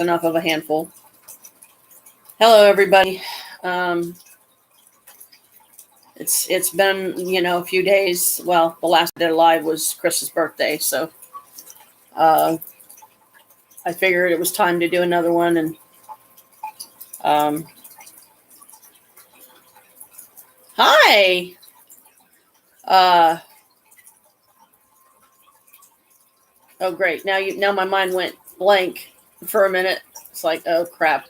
enough of a handful. Hello, everybody. Um, it's been a few days. Well, the last day live was Chris's birthday, so uh, I figured it was time to do another one. And um, hi. Uh, oh, great. Now my mind went blank for a minute. It's like, oh crap.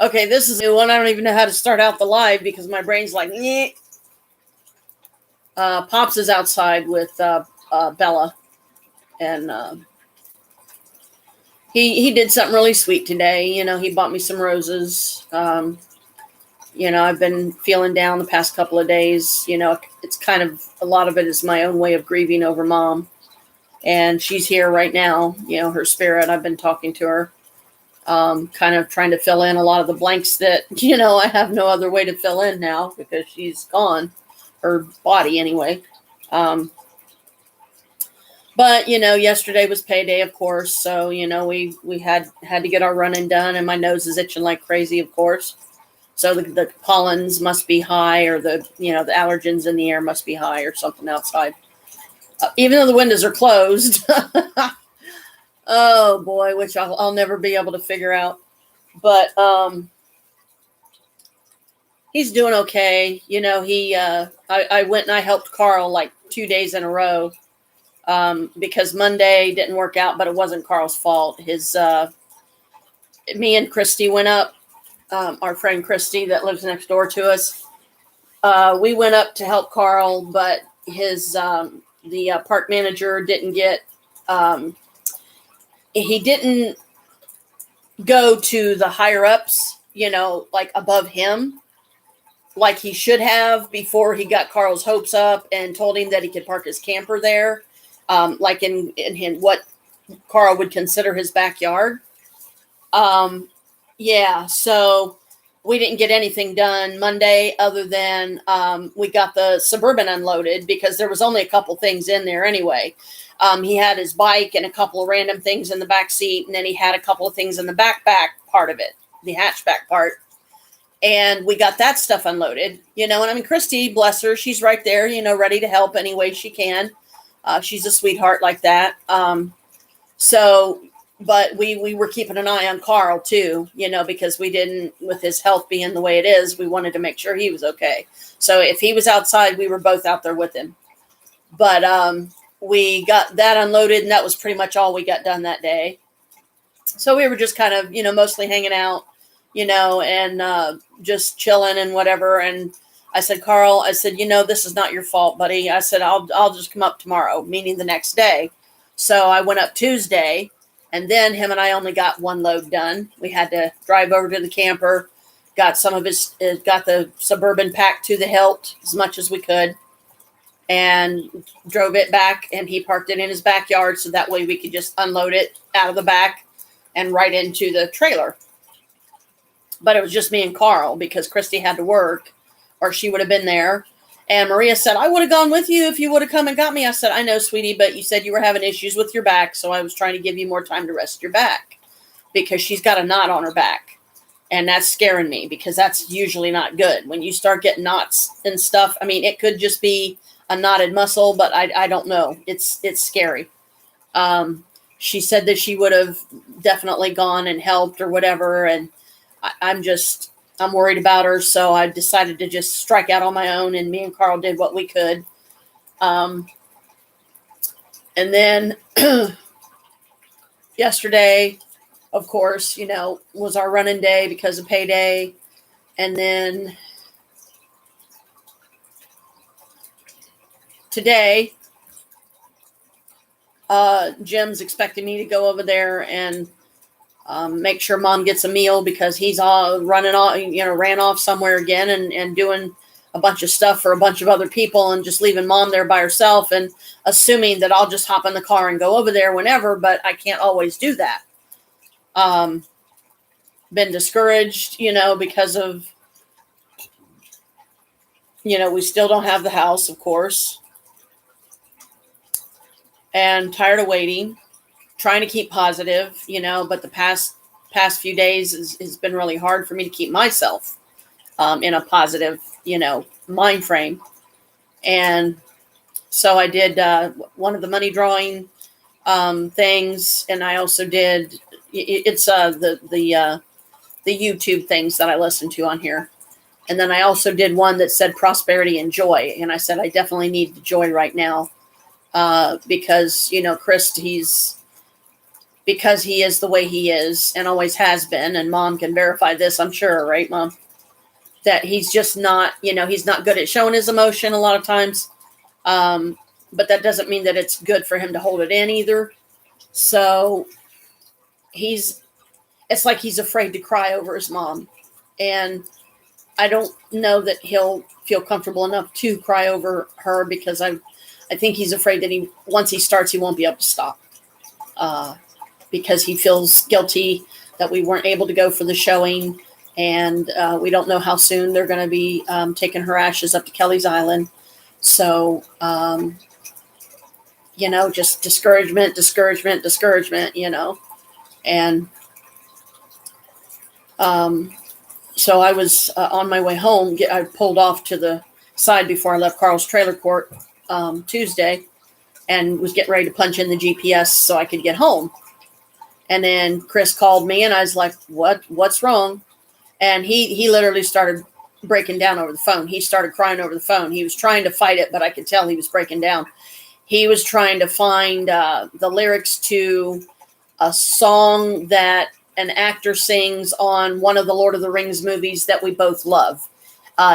Okay, this is a new one. I don't even know how to start out the live because my brain's like, nyeh. Pops is outside with Bella, and he did something really sweet today. He bought me some roses. I've been feeling down the past couple of days. It's kind of a lot of it is my own way of grieving over mom, and she's here right now. Her spirit. I've been talking to her, kind of trying to fill in a lot of the blanks that I have no other way to fill in now because she's gone, her body anyway. But yesterday was payday, of course. So we had to get our running done, and my nose is itching like crazy, of course. So the pollens must be high, or the allergens in the air must be high, or something outside. Even though the windows are closed. Oh boy, which I'll never be able to figure out. But he's doing okay. I went and I helped Carl like 2 days in a row. Because Monday didn't work out, but it wasn't Carl's fault. Me and Christy went up, our friend Christy that lives next door to us. We went up to help Carl, but the park manager didn't he didn't go to the higher ups, like above him, like he should have before he got Carl's hopes up and told him that he could park his camper there. Like in what Carl would consider his backyard. Yeah, so we didn't get anything done Monday other than we got the Suburban unloaded because there was only a couple things in there anyway. He had his bike and a couple of random things in the back seat, and then he had a couple of things in the backpack part of it, the hatchback part. And we got that stuff unloaded, and I mean, Christy, bless her, she's right there, ready to help any way she can. She's a sweetheart like that. But we were keeping an eye on Carl too, because we didn't, with his health being the way it is, we wanted to make sure he was okay. So if he was outside, we were both out there with him. But we got that unloaded, and that was pretty much all we got done that day. So we were just kind of, mostly hanging out, and just chilling and whatever. And I said, Carl, this is not your fault, buddy. I said, I'll just come up tomorrow, meaning the next day. So I went up Tuesday, and then him and I only got one load done. We had to drive over to the camper, got the Suburban packed to the hilt as much as we could, and drove it back, and he parked it in his backyard. So that way we could just unload it out of the back and right into the trailer. But it was just me and Carl because Christy had to work, or she would have been there. And Maria said, I would have gone with you if you would have come and got me. I said, I know, sweetie, but you said you were having issues with your back. So I was trying to give you more time to rest your back because she's got a knot on her back. And that's scaring me because that's usually not good. When you start getting knots and stuff, I mean, it could just be a knotted muscle, but I don't know. It's scary. She said that she would have definitely gone and helped or whatever. And I'm worried about her, so I decided to just strike out on my own, and me and Carl did what we could. And then yesterday, of course, was our running day because of payday. And then today, Jim's expecting me to go over there and make sure mom gets a meal because he's all running off, ran off somewhere again and doing a bunch of stuff for a bunch of other people and just leaving mom there by herself and assuming that I'll just hop in the car and go over there whenever, but I can't always do that. Been discouraged, because of, we still don't have the house, of course, and tired of waiting. Trying to keep positive, but the past past few days has been really hard for me to keep myself in a positive, mind frame. And so I did one of the money drawing things, and I also did it's the YouTube things that I listen to on here. And then I also did one that said prosperity and joy. And I said, I definitely need the joy right now. Because, Chris, because he is the way he is and always has been. And Mom can verify this, I'm sure. Right, Mom? That he's just not, he's not good at showing his emotion a lot of times. But that doesn't mean that it's good for him to hold it in either. So it's like he's afraid to cry over his mom. And I don't know that he'll feel comfortable enough to cry over her, because I think he's afraid that once he starts, he won't be able to stop. Because he feels guilty that we weren't able to go for the showing. And we don't know how soon they're going to be taking her ashes up to Kelly's Island. So, just discouragement, And so I was on my way home. I pulled off to the side before I left Carl's trailer court Tuesday, and was getting ready to punch in the GPS so I could get home. And then Chris called me, and I was like, what's wrong? And he literally started breaking down over the phone. He started crying over the phone. He was trying to fight it, but I could tell he was breaking down. He was trying to find the lyrics to a song that an actor sings on one of the Lord of the Rings movies that we both love.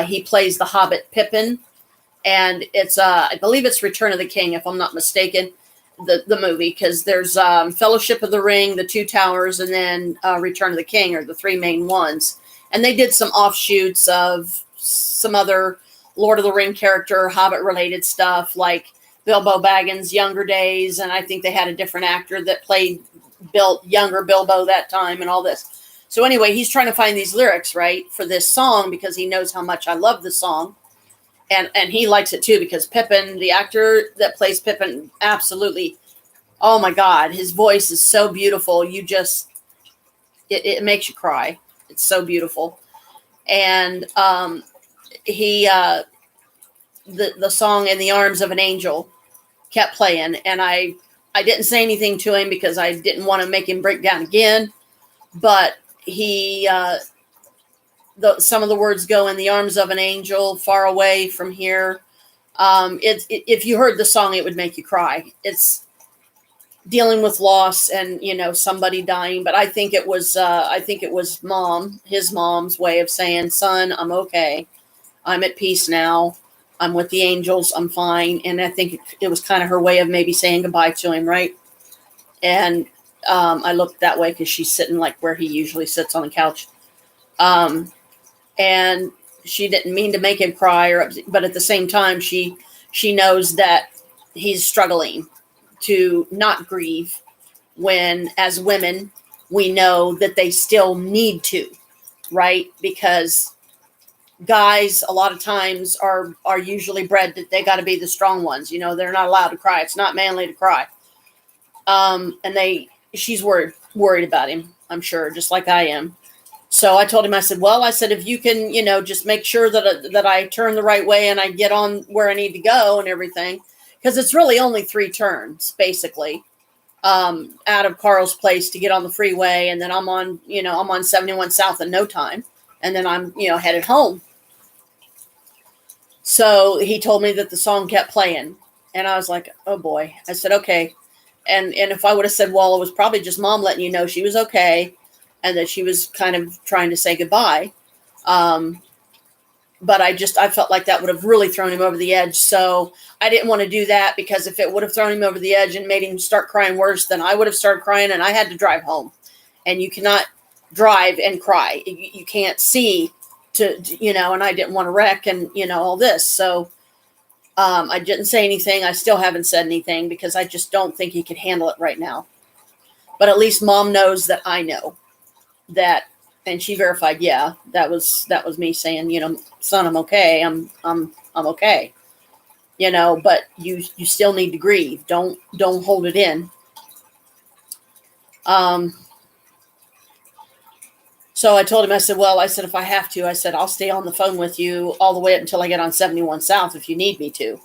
He plays the Hobbit Pippin, and it's I believe it's Return of the King, if I'm not mistaken, the movie, because there's Fellowship of the Ring, The Two Towers, and then Return of the King are the three main ones. And they did some offshoots of some other Lord of the Ring character, Hobbit related stuff, like Bilbo Baggins' younger days, and I think they had a different actor that played younger Bilbo that time and all this. So anyway, he's trying to find these lyrics, right, for this song, because he knows how much I love the song. And he likes it too, because Pippin, the actor that plays Pippin, absolutely, oh my God, his voice is so beautiful. It makes you cry. It's so beautiful. And the song In the Arms of an Angel kept playing, and I didn't say anything to him because I didn't want to make him break down again. But some of the words go, in the arms of an angel, far away from here. If you heard the song, it would make you cry. It's dealing with loss and, somebody dying. But I think it was his mom's way of saying, son, I'm okay. I'm at peace now. I'm with the angels. I'm fine. And I think it was kind of her way of maybe saying goodbye to him. Right. And I looked that way because she's sitting like where he usually sits on the couch. And she didn't mean to make him cry, but at the same time, she knows that he's struggling to not grieve, when as women, we know that they still need to, right? Because guys a lot of times are usually bred that they got to be the strong ones. They're not allowed to cry. It's not manly to cry. And she's worried about him, I'm sure, just like I am. So I told him, I said, if you can, just make sure that I turn the right way and I get on where I need to go and everything, because it's really only 3 turns basically out of Carl's place to get on the freeway. And then I'm on 71 South in no time. And then I'm, headed home. So he told me that the song kept playing, and I was like, oh boy. I said, okay. And if I would have said, well, it was probably just Mom letting you know she was okay, and that she was kind of trying to say goodbye. But I felt like that would have really thrown him over the edge. So I didn't want to do that, because if it would have thrown him over the edge and made him start crying worse, then I would have started crying, and I had to drive home. And you cannot drive and cry. You can't see and I didn't want to wreck and, all this. So I didn't say anything. I still haven't said anything, because I just don't think he could handle it right now. But at least Mom knows that I know that, and she verified, yeah, that was me saying, son, I'm okay. I'm okay. But you still need to grieve. Don't hold it in. So I told him, I said, well, I said, if I have to, I said, I'll stay on the phone with you all the way up until I get on 71 South if you need me to.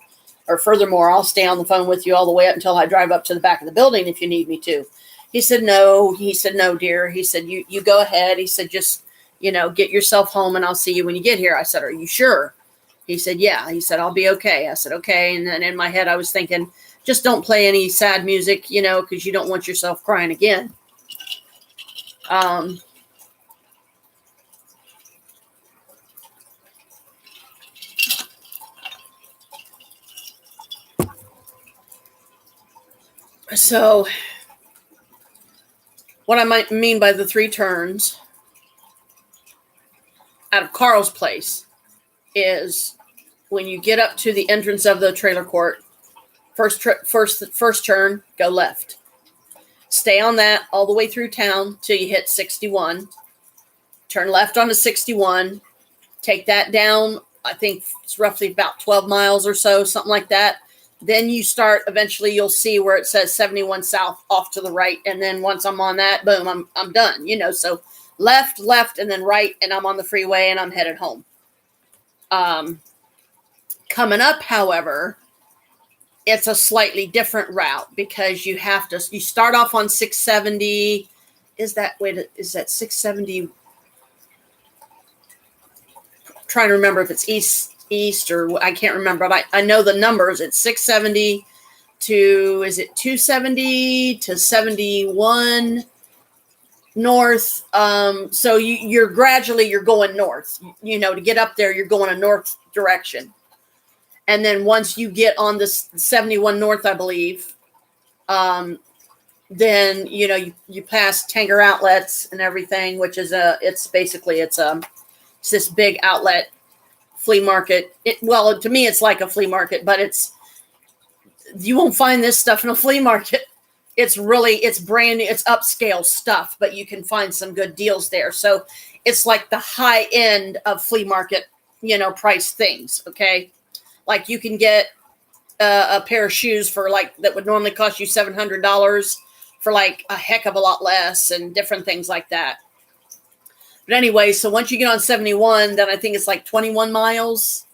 Or furthermore, I'll stay on the phone with you all the way up until I drive up to the back of the building if you need me to. He said, no. He said, no, dear. He said, you go ahead. He said, just, get yourself home and I'll see you when you get here. I said, are you sure? He said, yeah. He said, I'll be okay. I said, okay. And then in my head, I was thinking, just don't play any sad music, because you don't want yourself crying again. So what I might mean by the 3 turns out of Carl's place is when you get up to the entrance of the trailer court, first turn, go left. Stay on that all the way through town till you hit 61. Turn left onto 61. Take that down. I think it's roughly about 12 miles or so, something like that. Then you start, eventually you'll see where it says 71 South off to the right. And then once I'm on that, boom, I'm done, so left, and then right, and I'm on the freeway and I'm headed home. Coming up, however, it's a slightly different route because you start off on 670. Is that 670? I'm trying to remember if it's east or I can't remember, but I know the numbers. It's 670 to, is it 270 to 71 north? So you're going north, to get up there, you're going a north direction. And then once you get on the 71 north, I believe, then, you pass Tanger Outlets and everything, which is it's this big outlet flea market. To me, it's like a flea market, but you won't find this stuff in a flea market. It's brand new, it's upscale stuff, but you can find some good deals there. So it's like the high end of flea market, price things. Okay. Like you can get a pair of shoes for that would normally cost you $700 for like a heck of a lot less and different things like that. But anyway, so once you get on 71, then I think it's like 21 miles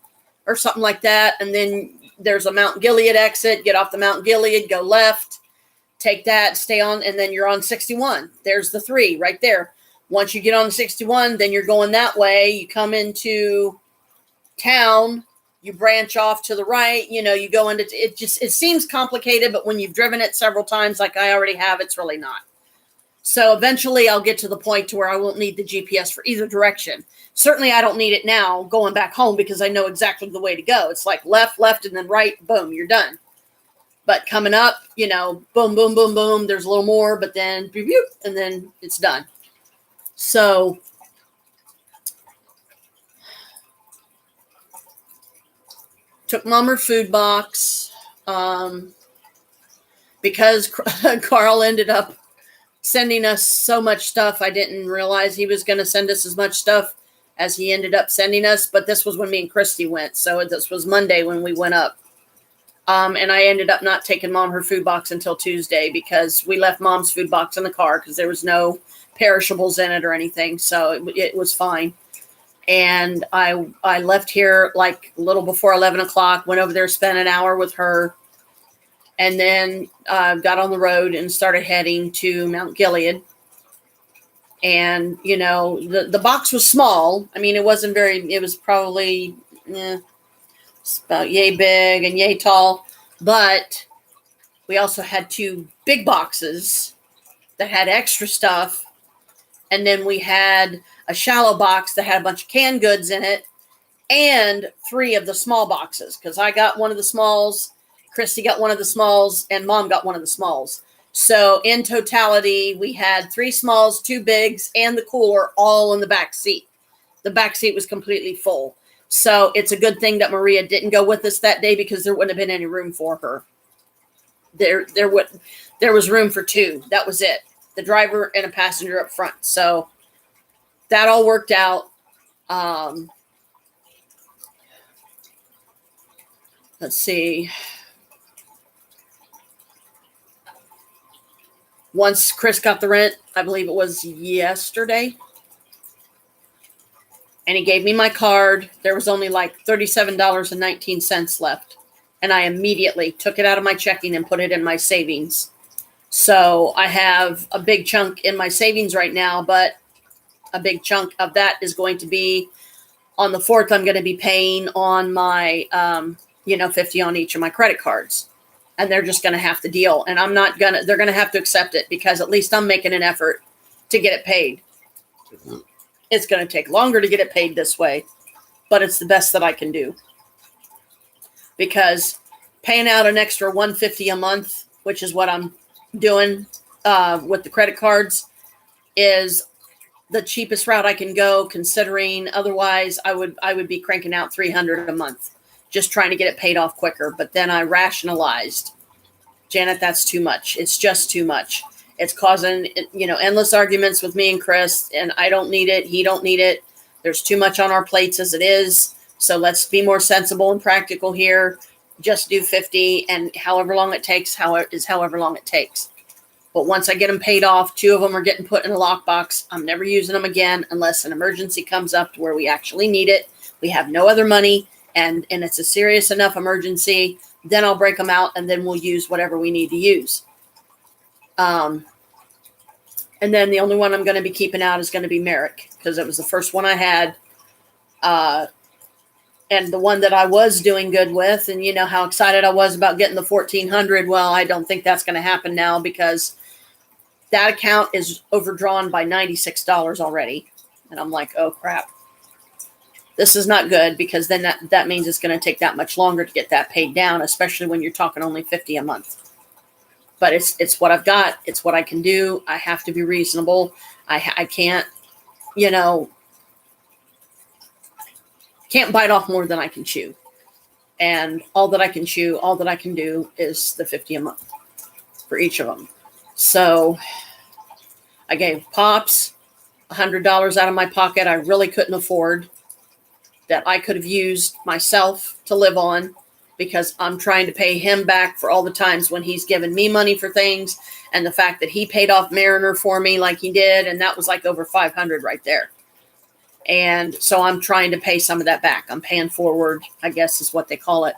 or something like that. And then there's a Mount Gilead exit, get off the Mount Gilead, go left, take that, stay on, and then you're on 61. There's the 3 right there. Once you get on 61, then you're going that way. You come into town, you branch off to the right, you go into it. It seems complicated, but when you've driven it several times, like I already have, it's really not. So eventually I'll get to the point to where I won't need the GPS for either direction. Certainly I don't need it now going back home because I know exactly the way to go. It's like left, and then right, boom, you're done. But coming up, boom, boom, boom, boom, there's a little more, but then, and then it's done. So took Mom her food box because Carl ended up sending us so much stuff. I didn't realize he was going to send us as much stuff as he ended up sending us. But this was when me and Christy went. So this was Monday when we went up. And I ended up not taking Mom her food box until Tuesday because we left Mom's food box in the car because there was no perishables in it or anything. So it was fine. And I left here like a little before 11 o'clock, went over there, spent an hour with her, and then got on the road and started heading to Mount Gilead. And, the box was small. I mean, it was probably it's about yay big and yay tall. But we also had 2 big boxes that had extra stuff. And then we had a shallow box that had a bunch of canned goods in it and 3 of the small boxes. Because I got one of the smalls, Christy got one of the smalls, and Mom got one of the smalls. So in totality, we had 3 smalls, 2 bigs, and the cooler all in the back seat. The back seat was completely full. So it's a good thing that Maria didn't go with us that day because there wouldn't have been any room for her. There was room for 2. That was it. The driver and a passenger up front. So that all worked out. Let's see. Once Chris got the rent, I believe it was yesterday. And he gave me my card. There was only like $37.19 left. And I immediately took it out of my checking and put it in my savings. So I have a big chunk in my savings right now, but a big chunk of that is going to be on the 4th. I'm going to be paying on my, 50 on each of my credit cards. And they're just going to have to deal. And they're going to have to accept it because at least I'm making an effort to get it paid. It's going to take longer to get it paid this way, but it's the best that I can do. Because paying out an extra $150 a month, which is what I'm doing with the credit cards, is the cheapest route I can go, considering otherwise I would be cranking out $300 a month, just trying to get it paid off quicker. But then I rationalized, Janet, that's too much. It's just too much. It's causing, endless arguments with me and Chris, and I don't need it. He don't need it. There's too much on our plates as it is. So let's be more sensible and practical here. Just do 50, and however long it takes, however long it takes. But once I get them paid off, 2 of them are getting put in a lockbox. I'm never using them again unless an emergency comes up to where we actually need it. We have no other money, and it's a serious enough emergency. Then I'll break them out, and then we'll use whatever we need to use. And then the only one I'm going to be keeping out is going to be Merrick, because it was the first one I had. And the one that I was doing good with, and you know how excited I was about getting the 1,400. Well, I don't think that's going to happen now because that account is overdrawn by $96 already. And I'm like, oh crap. This is not good, because then that means it's going to take that much longer to get that paid down, especially when you're talking only 50 a month. But it's what I've got. It's what I can do. I have to be reasonable. I can't, can't bite off more than I can chew. And all that I can chew, all that I can do is the 50 a month for each of them. So I gave Pops $100 out of my pocket I really couldn't afford, that I could have used myself to live on, because I'm trying to pay him back for all the times when he's given me money for things, and the fact that he paid off Mariner for me like he did, and that was like over $500 right there. And so I'm trying to pay some of that back. I'm paying forward, I guess is what they call it.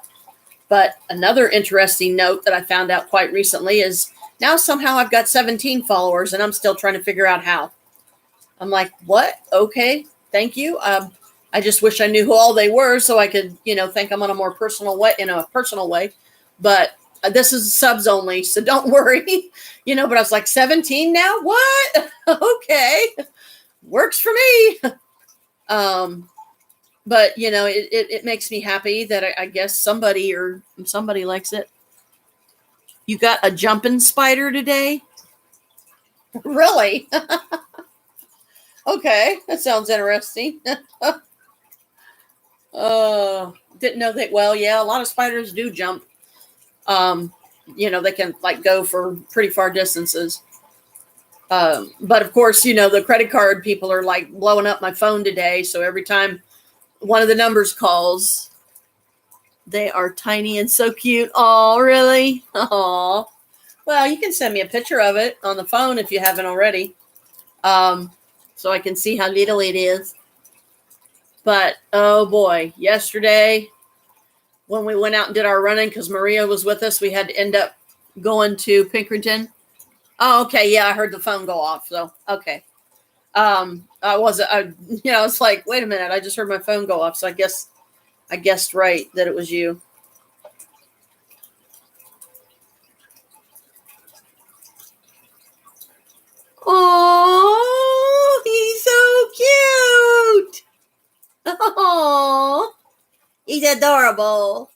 But another interesting note that I found out quite recently is now somehow I've got 17 followers, and I'm still trying to figure out how. I'm like, what? Okay, thank you. I just wish I knew who all they were so I could, think I'm on a more personal way, in a personal way. But this is subs only, so don't worry. But I was like, 17 now? What? Okay. Works for me. But it makes me happy that I guess somebody likes it. You got a jumping spider today? Really? Okay, that sounds interesting. Didn't know that. Well, yeah, a lot of spiders do jump. They can go for pretty far distances. But of course, the credit card people are blowing up my phone today. So every time one of the numbers calls, they are tiny and so cute. Oh, really? Oh, well, you can send me a picture of it on the phone if you haven't already. So I can see how little it is. But, oh boy, yesterday when we went out and did our running, because Maria was with us, we had to end up going to Pinkerton. Oh, okay. Yeah, I heard the phone go off. So, okay. It's like, wait a minute. I just heard my phone go off. So I guessed right that it was you. Oh, he's so cute. Oh, he's adorable.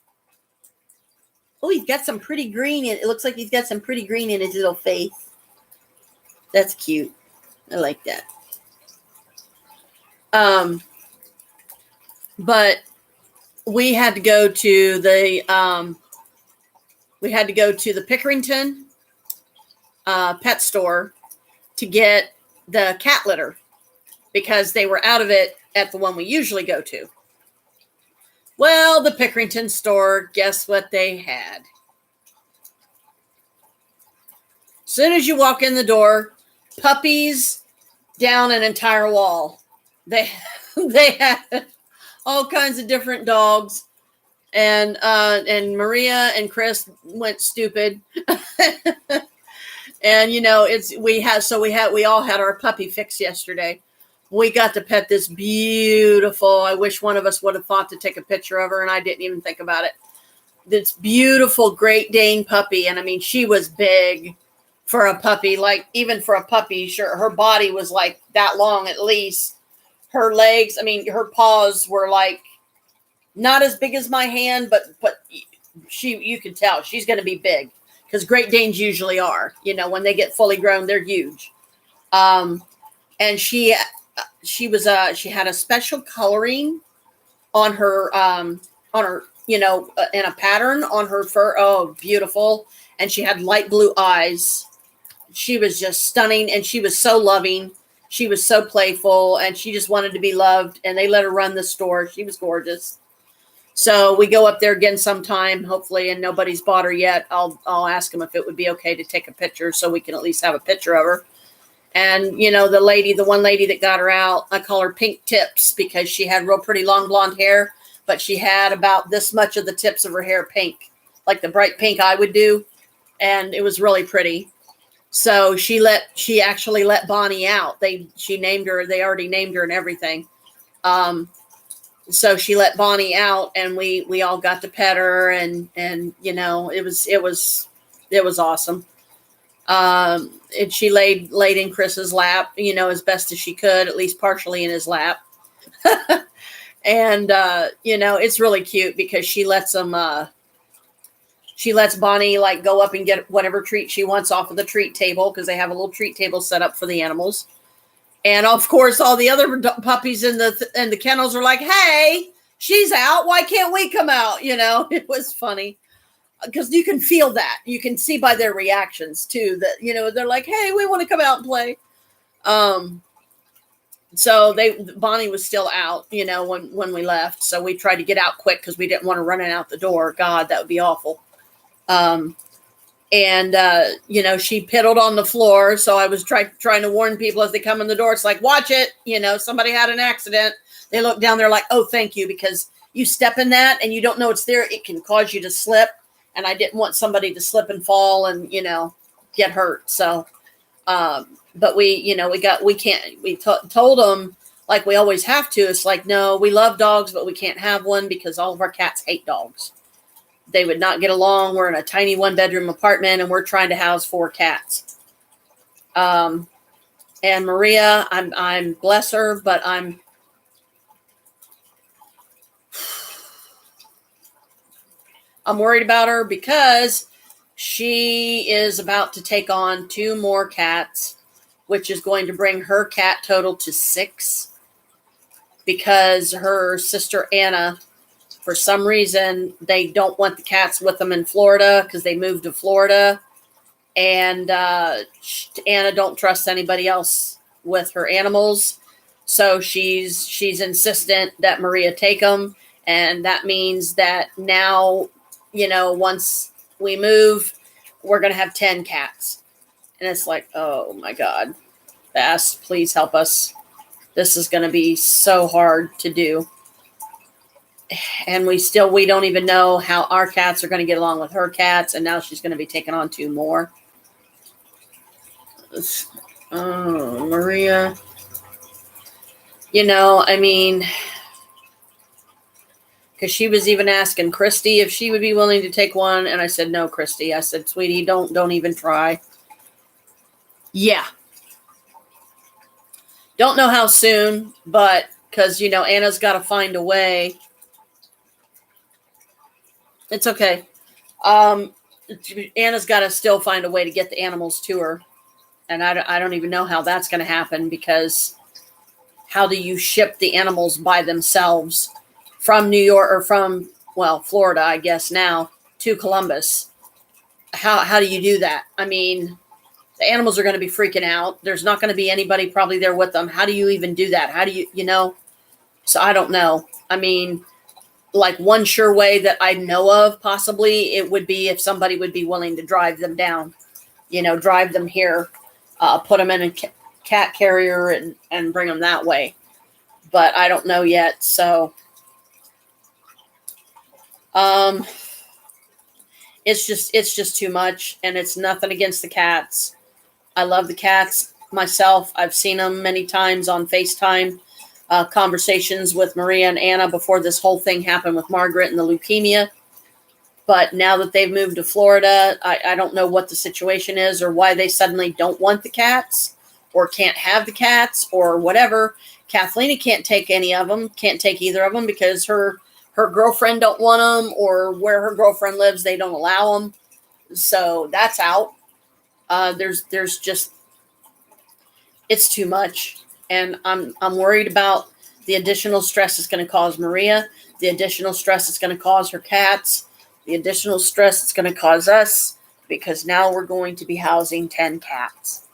Oh, he's got some pretty green in it. It looks like he's got some pretty green in his little face. That's cute. I like that. But we had to go to the Pickerington pet store to get the cat litter, because they were out of it at the one we usually go to. Well, the Pickerington store, guess what they had? As soon as you walk in the door, puppies down an entire wall. They they had all kinds of different dogs, and Maria and Chris went stupid. And we all had our puppy fix yesterday. We got to pet this beautiful, I wish one of us would have thought to take a picture of her, and I didn't even think about it. This beautiful Great Dane puppy. And I mean, she was big for a puppy, like even for a puppy, sure. Her body was like that long, at least. Her legs, I mean, her paws were like not as big as my hand, but you can tell she's going to be big, because Great Danes usually are, when they get fully grown, they're huge. And she had a special coloring on her, in a pattern on her fur. Oh, beautiful. And she had light blue eyes. She was just stunning. And she was so loving. She was so playful, and she just wanted to be loved. And they let her run the store. She was gorgeous. So we go up there again sometime, hopefully, and nobody's bought her yet. I'll ask them if it would be okay to take a picture, so we can at least have a picture of her. And, the one lady that got her out, I call her Pink Tips, because she had real pretty long blonde hair, but she had about this much of the tips of her hair pink, like the bright pink I would do. And it was really pretty. So she actually let Bonnie out. She named her, they already named her and everything. So she let Bonnie out, and we all got to pet her, and it was awesome. And she laid in Chris's lap, as best as she could, at least partially in his lap. And it's really cute, because she lets Bonnie like go up and get whatever treat she wants off of the treat table, because they have a little treat table set up for the animals. And of course, all the other puppies in the kennels are like, "Hey, she's out. Why can't we come out?" It was funny, because you can feel that. You can see by their reactions too that they're like, "Hey, we want to come out and play." So Bonnie was still out, when we left. So we tried to get out quick, because we didn't want to run it out the door. God, that would be awful. She piddled on the floor. So I was trying to warn people as they come in the door. It's like, watch it. Somebody had an accident. They look down there like, "Oh, thank you." Because you step in that and you don't know it's there. It can cause you to slip. And I didn't want somebody to slip and fall and, get hurt. So, but we told them, like we always have to. It's like, no, we love dogs, but we can't have one, because all of our cats hate dogs. They would not get along. We're in a tiny 1-bedroom apartment, and we're trying to house 4 cats. And Maria, I'm bless her, but I'm worried about her, because she is about to take on 2 more cats, which is going to bring her cat total to 6, because her sister Anna, for some reason, they don't want the cats with them in Florida, because they moved to Florida. And Anna don't trust anybody else with her animals. So she's insistent that Maria take them. And that means that now, once we move, we're going to have 10 cats. And it's like, oh my God, Bass, please help us. This is going to be so hard to do. And we don't even know how our cats are going to get along with her cats. And now she's going to be taking on 2 more. Oh, Maria. Because she was even asking Christy if she would be willing to take one. And I said, no, Christy. I said, sweetie, don't even try. Yeah. Don't know how soon, but because, Anna's got to find a way. It's okay. Anna's got to still find a way to get the animals to her. And I don't even know how that's going to happen, because how do you ship the animals by themselves from New York or from, Florida, I guess now, to Columbus? How do you do that? I mean, the animals are going to be freaking out. There's not going to be anybody probably there with them. How do you even do that? How do you, So I don't know. I mean, like one sure way that I know of, possibly, it would be if somebody would be willing to drive them down, drive them here, put them in a cat carrier and bring them that way. but I don't know yet. So, um, it's just too much, and it's nothing against the cats. I love the cats myself. I've seen them many times on FaceTime. Conversations with Maria and Anna before this whole thing happened with Margaret and the leukemia. But now that they've moved to Florida, I don't know what the situation is or why they suddenly don't want the cats or can't have the cats or whatever. Kathleen can't take any of them, can't take either of them because her girlfriend don't want them, or where her girlfriend lives, they don't allow them. So that's out. There's just, it's too much. And I'm worried about the additional stress it's going to cause Maria, the additional stress it's going to cause her cats, the additional stress it's going to cause us, because now we're going to be housing 10 cats.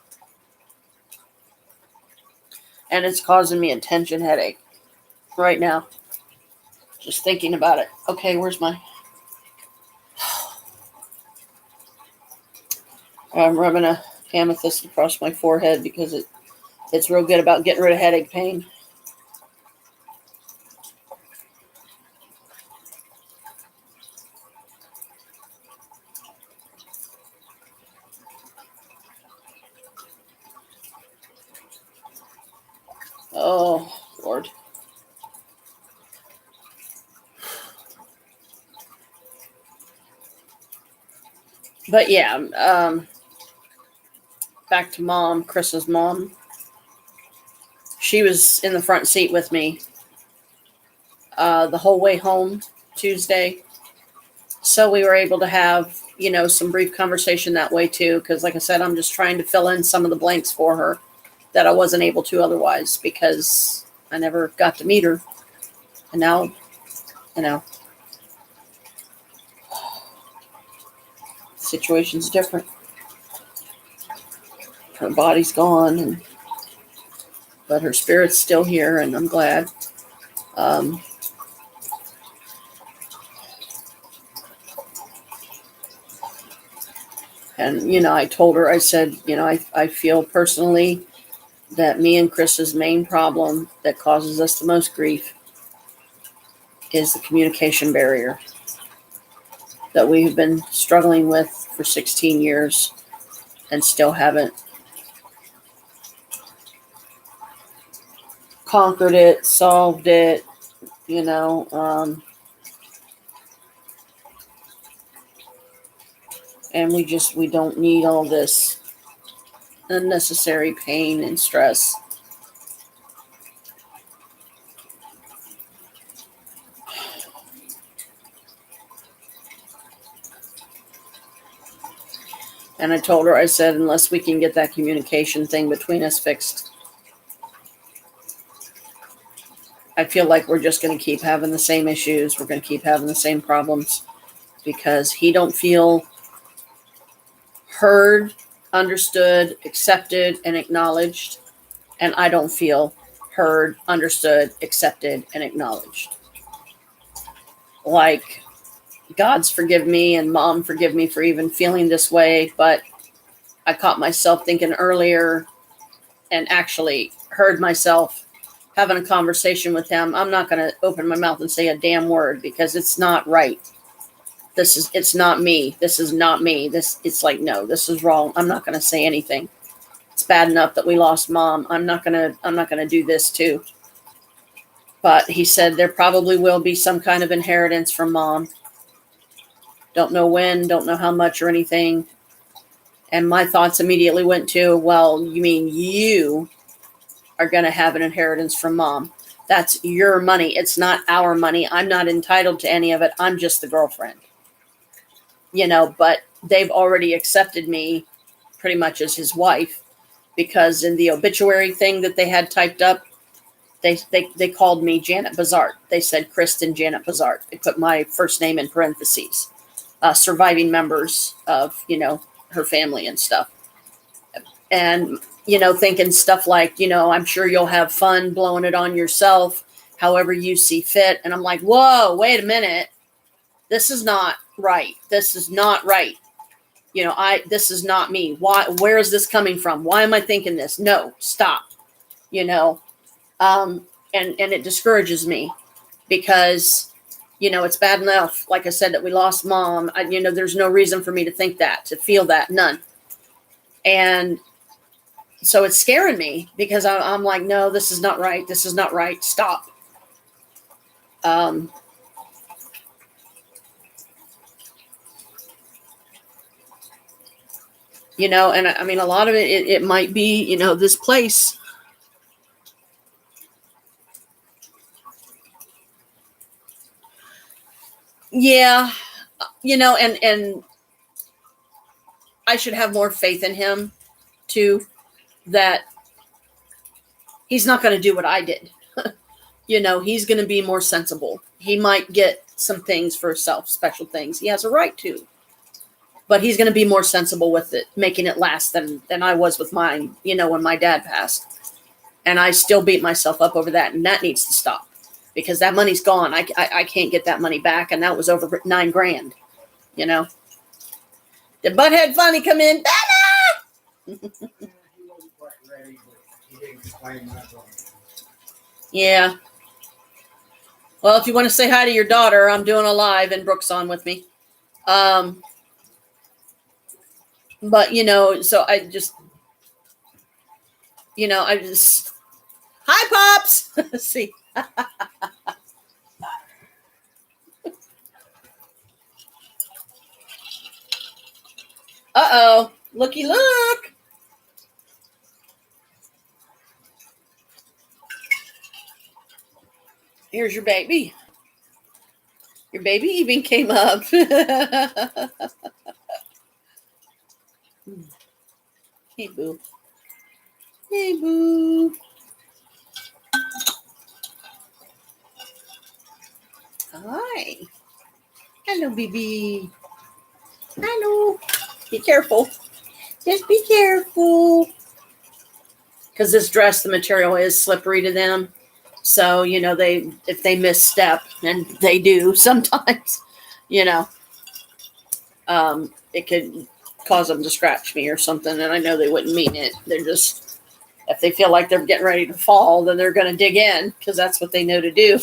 And it's causing me a tension headache right now. Just thinking about it. Okay, where's my... I'm rubbing a amethyst across my forehead because it's real good about getting rid of headache pain. Oh, Lord. But yeah, back to Mom, Chris's mom. She was in the front seat with me the whole way home Tuesday. So we were able to have, some brief conversation that way too. Because like I said, I'm just trying to fill in some of the blanks for her that I wasn't able to otherwise because I never got to meet her. And now, the situation's different. Her body's gone, but her spirit's still here, and I'm glad. And, I told her, I said, I feel personally that me and Chris's main problem that causes us the most grief is the communication barrier that we have been struggling with for 16 years and still haven't conquered it, solved it, and we don't need all this unnecessary pain and stress. And I told her, I said, unless we can get that communication thing between us fixed, I feel like we're just going to keep having the same issues. We're going to keep having the same problems because he don't feel heard, understood, accepted, and acknowledged. And I don't feel heard, understood, accepted, and acknowledged. Like, God's forgive me and Mom forgive me for even feeling this way, but I caught myself thinking earlier and actually heard myself having a conversation with him. I'm not going to open my mouth and say a damn word because it's not right. It's not me. This is not me. It's like, no, this is wrong. I'm not going to say anything. It's bad enough that we lost Mom. I'm not going to do this too. But he said there probably will be some kind of inheritance from Mom. Don't know when, don't know how much or anything. And my thoughts immediately went to, well, you mean you are going to have an inheritance from Mom. That's your money. It's not our money. I'm not entitled to any of it. I'm just the girlfriend. But they've already accepted me pretty much as his wife because in the obituary thing that they had typed up, they called me Janet Bazart. They said Kristen Janet Bazart. They put my first name in parentheses. Surviving members of, her family and stuff. And, thinking stuff like, I'm sure you'll have fun blowing it on yourself, however you see fit. And I'm like, whoa, wait a minute. This is not right. This is not right. This is not me. Why, where is this coming from? Why am I thinking this? No, stop. and it discourages me because, it's bad enough, like I said, that we lost mom. There's no reason for me to think that, to feel that, none. And so it's scaring me because I'm like, no, this is not right. This is not right. Stop. Um, and I mean, a lot of it might be, this place. Yeah. And I should have more faith in him too, that he's not going to do what I did. He's going to be more sensible. He might get some things for himself, special things. He has a right to. But he's going to be more sensible with it, making it last than I was with mine, when my dad passed. And I still beat myself up over that, and that needs to stop because that money's gone. I can't get that money back, and that was over $9,000, Did Butthead finally come in? Yeah. Well, if you want to say hi to your daughter, I'm doing a live and Brooke's on with me. But, so I just, hi, Pops. See. Uh-oh. Looky, look. Here's your baby. Your baby even came up. Hey, boo. Hey, boo. Hi. Hello, baby. Hello. Be careful. Just be careful. Because this dress, the material is slippery to them. So, if they misstep, and they do sometimes, it could cause them to scratch me or something. And I know they wouldn't mean it. They're just, if they feel like they're getting ready to fall, then they're going to dig in because that's what they know to do.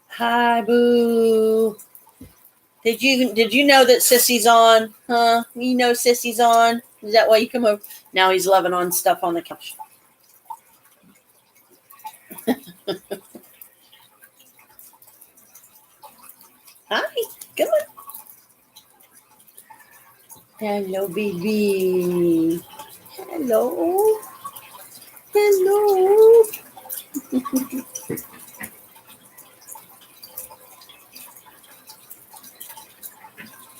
Hi, boo. Did you know that Sissy's on? Huh? You know Sissy's on? Is that why you come over? Now he's loving on stuff on the couch. Hi, come on. Hello, baby. Hello. Hello.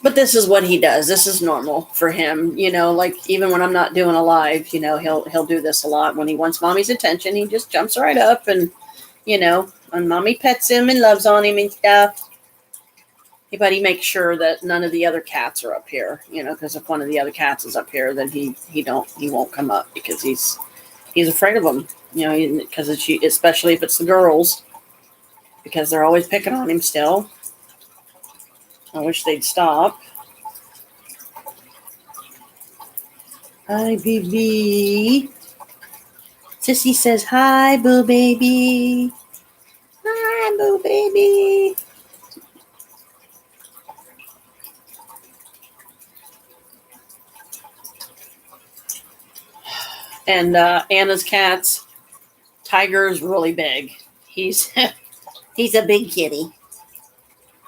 But this is what he does. This is normal for him. Like even when I'm not doing a live, he'll do this a lot. When he wants mommy's attention, he just jumps right up and, and mommy pets him and loves on him and stuff. But he makes sure that none of the other cats are up here, because if one of the other cats is up here, then he won't come up because he's afraid of them, because especially if it's the girls, because they're always picking on him still. I wish they'd stop. Hi, baby. Sissy says, hi, boo baby. Hi, boo baby. And Anna's cats, Tiger's really big. He's a big kitty.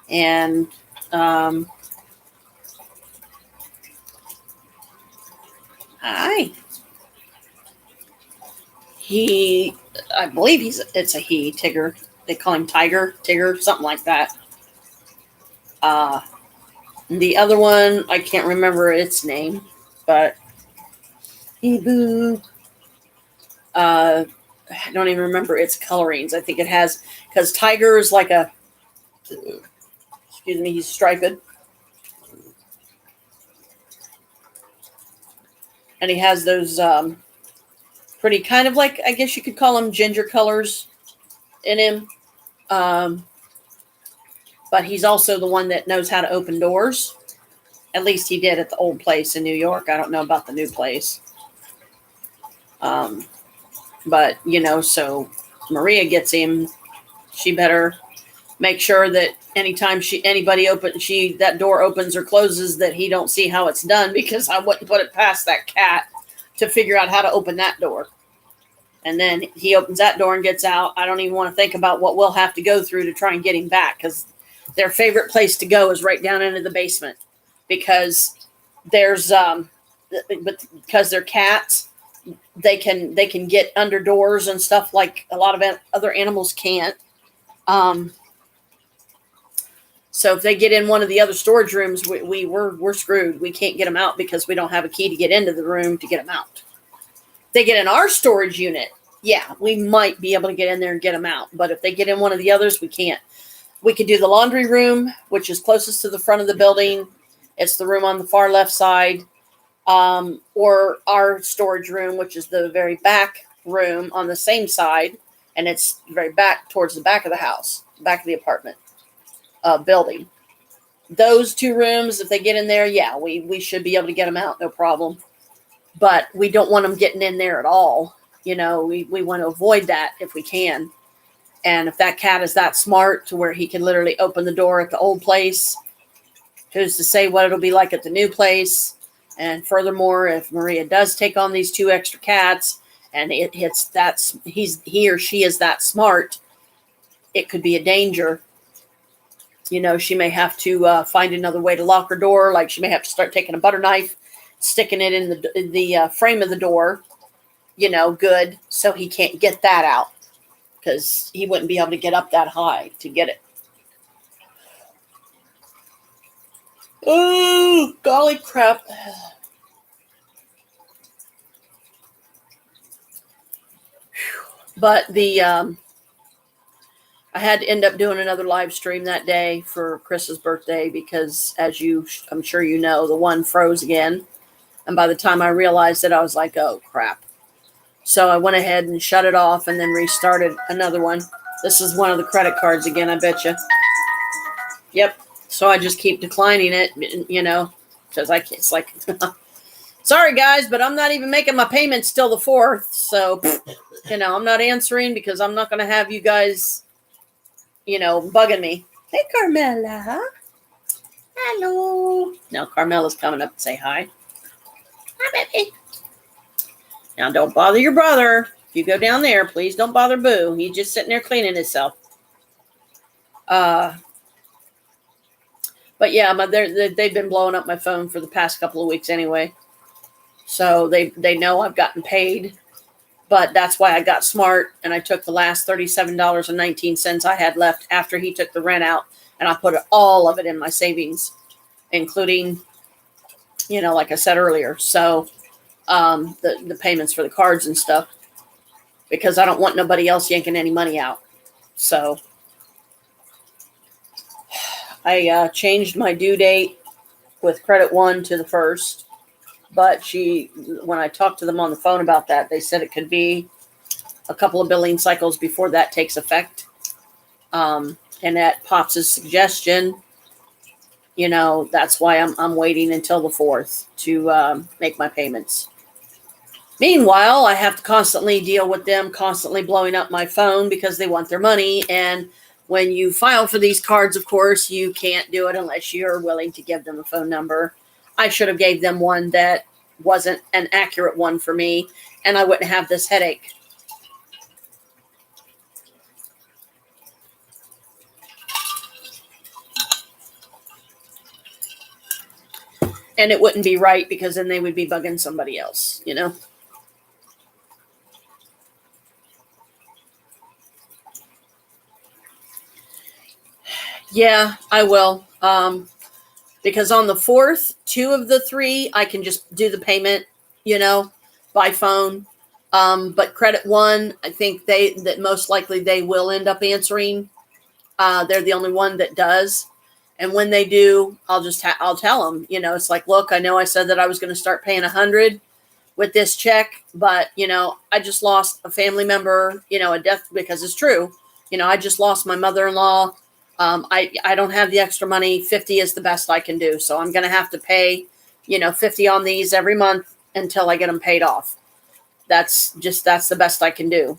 And hi. I believe it's a he, Tigger. They call him Tigger, something like that. The other one, I can't remember its name, but hey, boo. I don't even remember its colorings. I think it has, because Tiger is like he's striped. And he has those pretty kind of like, I guess you could call them ginger colors in him. But he's also the one that knows how to open doors. At least he did at the old place in New York. I don't know about the new place. But, so Maria gets him, she better make sure that anytime that door opens or closes, that he don't see how it's done, because I wouldn't put it past that cat to figure out how to open that door. And then he opens that door and gets out. I don't even want to think about what we'll have to go through to try and get him back, because their favorite place to go is right down into the basement, because there's but because they're cats, they can get under doors and stuff like a lot of other animals can't. So if they get in one of the other storage rooms, we're screwed. We can't get them out because we don't have a key to get into the room to get them out. If they get in our storage unit, yeah, we might be able to get in there and get them out. But if they get in one of the others, we can't. We could do the laundry room, which is closest to the front of the building. It's the room on the far left side, or our storage room, which is the very back room on the same side, and it's very back towards the back of the house, back of the apartment building. Those two rooms, if they get in there, yeah, we should be able to get them out, no problem. But we don't want them getting in there at all. You know, we want to avoid that if we can. And if that cat is that smart to where he can literally open the door at the old place, who's to say what it'll be like at the new place? And furthermore, if Maria does take on these 2 extra cats and he or she is that smart, it could be a danger. You know, she may have to find another way to lock her door. Like she may have to start taking a butter knife, sticking it in the frame of the door, you know, good, so he can't get that out, because he wouldn't be able to get up that high to get it. Oh, golly crap. But I had to end up doing another live stream that day for Chris's birthday, because I'm sure you know, the one froze again. And by the time I realized it, I was like, oh crap. So I went ahead and shut it off and then restarted another one. This is one of the credit cards again, I bet you. Yep. So I just keep declining it, you know, because it's like, sorry guys, but I'm not even making my payments till the 4th. So, you know, I'm not answering because I'm not going to have you guys, you know, bugging me. Hey, Carmela. Hello. Now Carmela's coming up to say hi. Hi, baby. Now, don't bother your brother. If you go down there, please don't bother Boo. He's just sitting there cleaning himself. But yeah, they've been blowing up my phone for the past couple of weeks anyway. So they know I've gotten paid. But that's why I got smart, and I took the last $37.19 I had left after he took the rent out, and I put all of it in my savings, including, you know, like I said earlier. So the payments for the cards and stuff, because I don't want nobody else yanking any money out. So I changed my due date with Credit One to the 1st, but when I talked to them on the phone about that, they said it could be a couple of billing cycles before that takes effect. And at Pops' suggestion, you know, that's why I'm waiting until the 4th to make my payments. Meanwhile, I have to constantly deal with them constantly blowing up my phone because they want their money. And when you file for these cards, of course, you can't do it unless you're willing to give them a phone number. I should have gave them one that wasn't an accurate one for me, and I wouldn't have this headache. And it wouldn't be right, because then they would be bugging somebody else, you know? Yeah, I will. Because on the 4th, 2 of the 3, I can just do the payment, you know, by phone. But Credit One, I think that most likely they will end up answering. They're the only one that does. And when they do, I'll tell them, you know, it's like, look, I know I said that I was going to start paying $100 with this check, but, you know, I just lost a family member, you know, a death, because it's true. You know, I just lost my mother-in-law. I don't have the extra money. 50 is the best I can do. So I'm going to have to pay, you know, 50 on these every month until I get them paid off. That's the best I can do.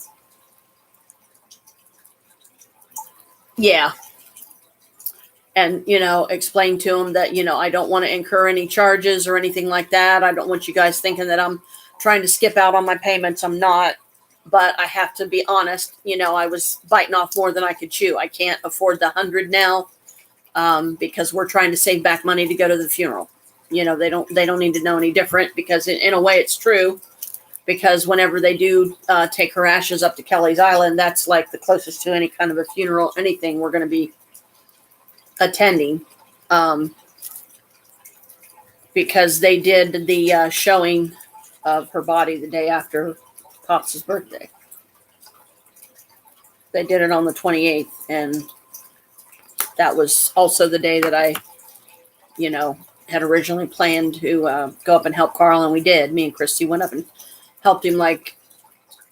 Yeah. And, explain to him that, I don't want to incur any charges or anything like that. I don't want you guys thinking that I'm trying to skip out on my payments. I'm not. But I have to be honest, I was biting off more than I could chew. I can't afford the 100 now, because we're trying to save back money to go to the funeral. They don't need to know any different, because in a way it's true, because whenever they do take her ashes up to Kelly's Island, that's like the closest to any kind of a funeral, anything we're going to be attending, because they did the showing of her body the day after Pops' birthday. They did it on the 28th, and that was also the day that I, had originally planned to go up and help Carl, and we did. Me and Christy went up and helped him like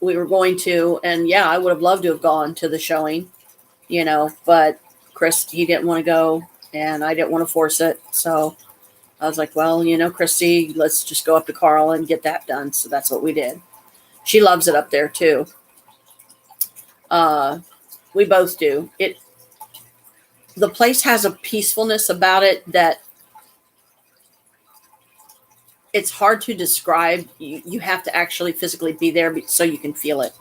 we were going to, and yeah, I would have loved to have gone to the showing, but Chris, he didn't want to go, and I didn't want to force it. So I was like, well, Christy, let's just go up to Carl and get that done. So that's what we did. She loves it up there too. We both do. The place has a peacefulness about it that it's hard to describe. You have to actually physically be there so you can feel it.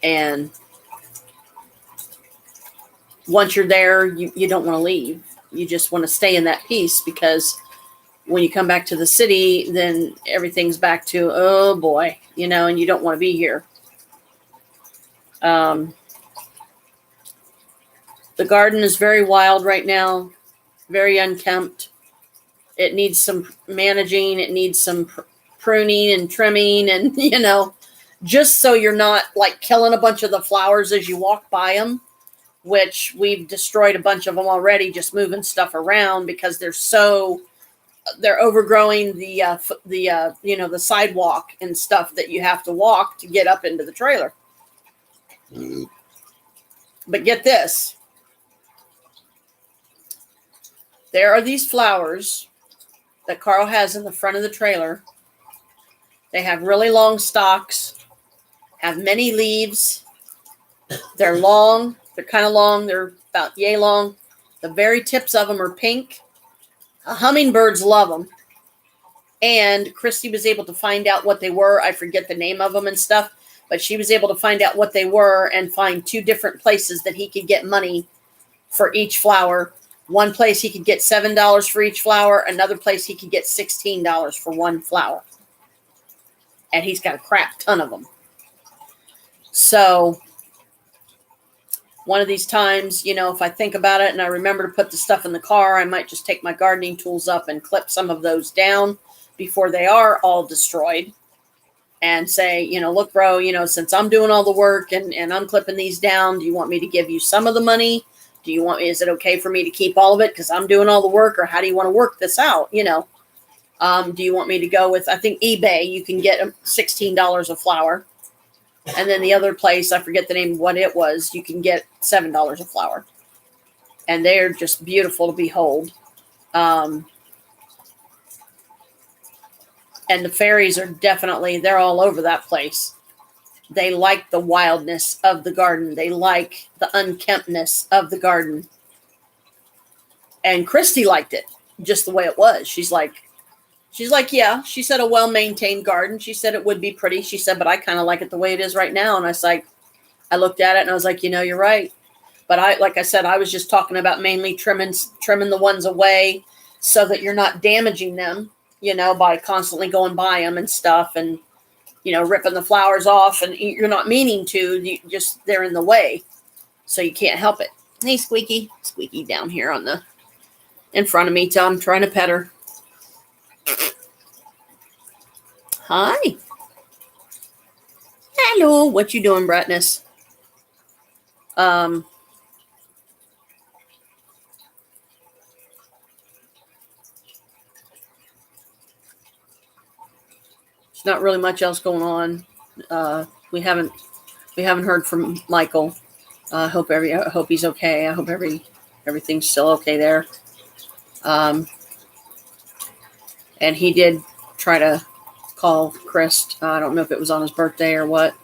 And once you're there, you don't want to leave. You just want to stay in that peace, because when you come back to the city, then everything's back to, oh boy, and you don't want to be here. The garden is very wild right now, very unkempt. It needs some managing. It needs some pruning and trimming, and, just so you're not like killing a bunch of the flowers as you walk by them, which we've destroyed a bunch of them already, just moving stuff around because they're overgrowing the sidewalk and stuff that you have to walk to get up into the trailer. Mm-hmm. But get this. There are these flowers that Carl has in the front of the trailer. They have really long stalks, have many leaves. They're long. They're kind of long. They're about yay long. The very tips of them are pink. Hummingbirds love them. And Christy was able to find out what they were. I forget the name of them and stuff, but she was able to find out what they were and find 2 different places that he could get money for each flower. One place he could get $7 for each flower. Another place he could get $16 for one flower. And he's got a crap ton of them. So one of these times, if I think about it and I remember to put the stuff in the car, I might just take my gardening tools up and clip some of those down before they are all destroyed, and say, look, bro, since I'm doing all the work and I'm clipping these down, do you want me to give you some of the money? Is it okay for me to keep all of it because I'm doing all the work, or how do you want to work this out? Do you want me to go with, I think eBay, you can get $16 a flower. And then the other place, I forget the name of what it was, you can get $7 a flower. And they're just beautiful to behold. And the fairies are they're all over that place. They like the wildness of the garden. They like the unkemptness of the garden. And Christy liked it just the way it was. She's like, yeah. She said a well-maintained garden. She said it would be pretty. She said, but I kind of like it the way it is right now. And I was like, I looked at it and I was like, you're right. But like I said, I was just talking about mainly trimming the ones away so that you're not damaging them, by constantly going by them and stuff, and, ripping the flowers off, and you're not meaning to, they're in the way. So you can't help it. Hey, Squeaky down here in front of me. I'm trying to pet her. Hi. Hello. What you doing, Brightness? There's not really much else going on. We haven't heard from Michael. I hope he's okay. I hope everything's still okay there. And he did try to call Chris. I don't know if it was on his birthday or what,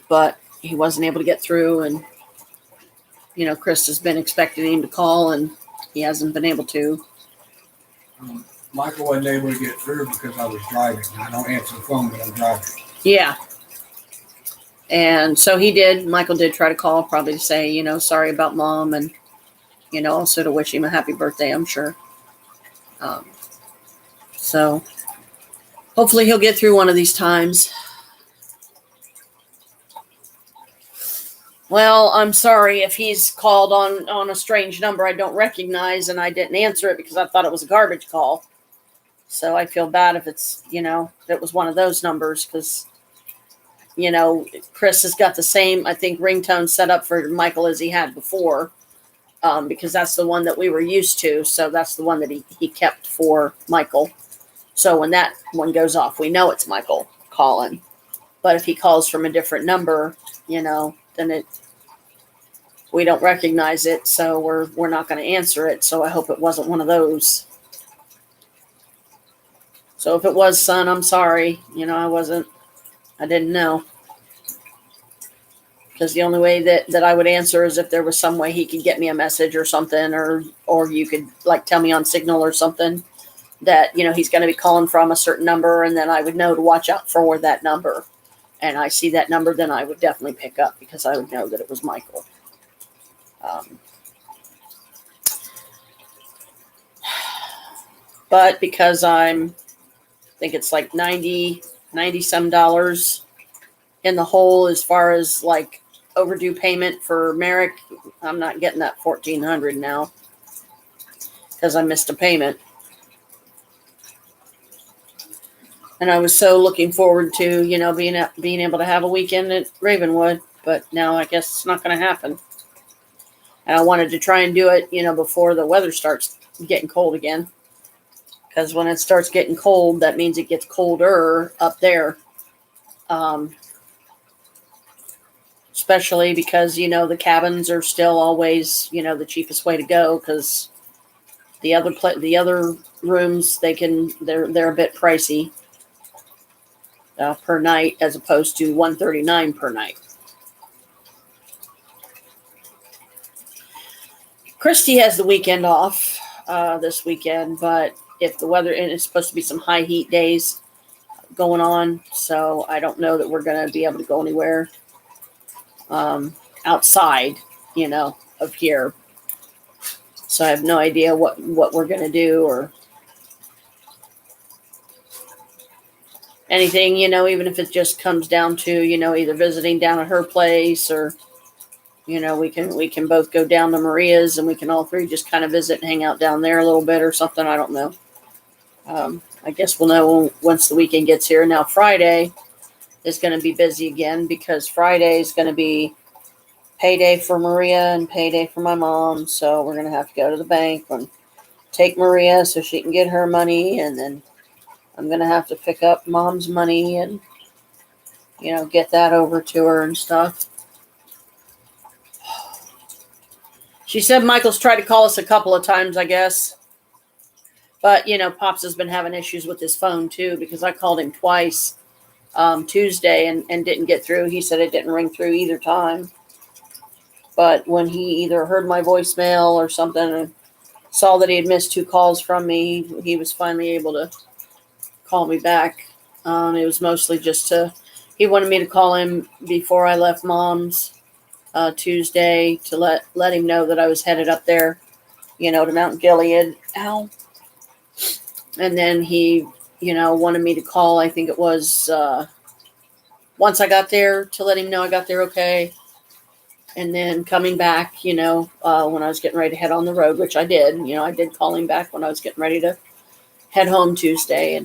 but he wasn't able to get through. And, Chris has been expecting him to call, and he hasn't been able to. Michael wasn't able to get through because I was driving. I don't answer the phone when I'm driving. Yeah. And so he did. Michael did try to call, probably to say, sorry about Mom, and, also to wish him a happy birthday, I'm sure. So hopefully he'll get through one of these times. Well, I'm sorry if he's called on a strange number I don't recognize, and I didn't answer it because I thought it was a garbage call. So I feel bad if it's, if it was one of those numbers, because, Chris has got the same, I think, ringtone set up for Michael as he had before, because that's the one that we were used to. So that's the one that he kept for Michael. So when that one goes off, we know it's Michael calling. But if he calls from a different number, then we don't recognize it, so we're not going to answer it. So I hope it wasn't one of those. So if it was, son, I'm sorry. I didn't know. Because the only way that I would answer is if there was some way he could get me a message or something, or you could tell me on Signal or something that, he's going to be calling from a certain number, and then I would know to watch out for that number. And I see that number, then I would definitely pick up, because I would know that it was Michael. But because I think it's like 90 some dollars in the hole as far as overdue payment for Merrick, I'm not getting that $1,400 now because I missed a payment. And I was so looking forward to, being able to have a weekend at Ravenwood, but now I guess it's not going to happen. And I wanted to try and do it, before the weather starts getting cold again. Because when it starts getting cold, that means it gets colder up there. Especially because, the cabins are still always, the cheapest way to go, because the other rooms, they're a bit pricey per night, as opposed to $139 per night. Christy has the weekend off this weekend, but if the weather, and it's supposed to be some high heat days going on, so I don't know that we're going to be able to go anywhere outside, of here. So I have no idea what we're going to do or anything, even if it just comes down to, either visiting down at her place, or, we can both go down to Maria's, and we can all three just kind of visit and hang out down there a little bit or something. I don't know. I guess we'll know once the weekend gets here. Now Friday is going to be busy again, because Friday is going to be payday for Maria and payday for my mom. So we're going to have to go to the bank and take Maria so she can get her money. And then I'm going to have to pick up Mom's money and, get that over to her and stuff. She said Michael's tried to call us a couple of times, I guess. But, Pops has been having issues with his phone, too, because I called him twice Tuesday and didn't get through. He said it didn't ring through either time. But when he either heard my voicemail or something and saw that he had missed 2 calls from me, he was finally able to call me back. It was mostly just he wanted me to call him before I left Mom's Tuesday to let him know that I was headed up there, to Mount Gilead. Ow. And then he, wanted me to call, I think it was once I got there, to let him know I got there okay. And then coming back, when I was getting ready to head on the road, which I did. I did call him back when I was getting ready to head home Tuesday.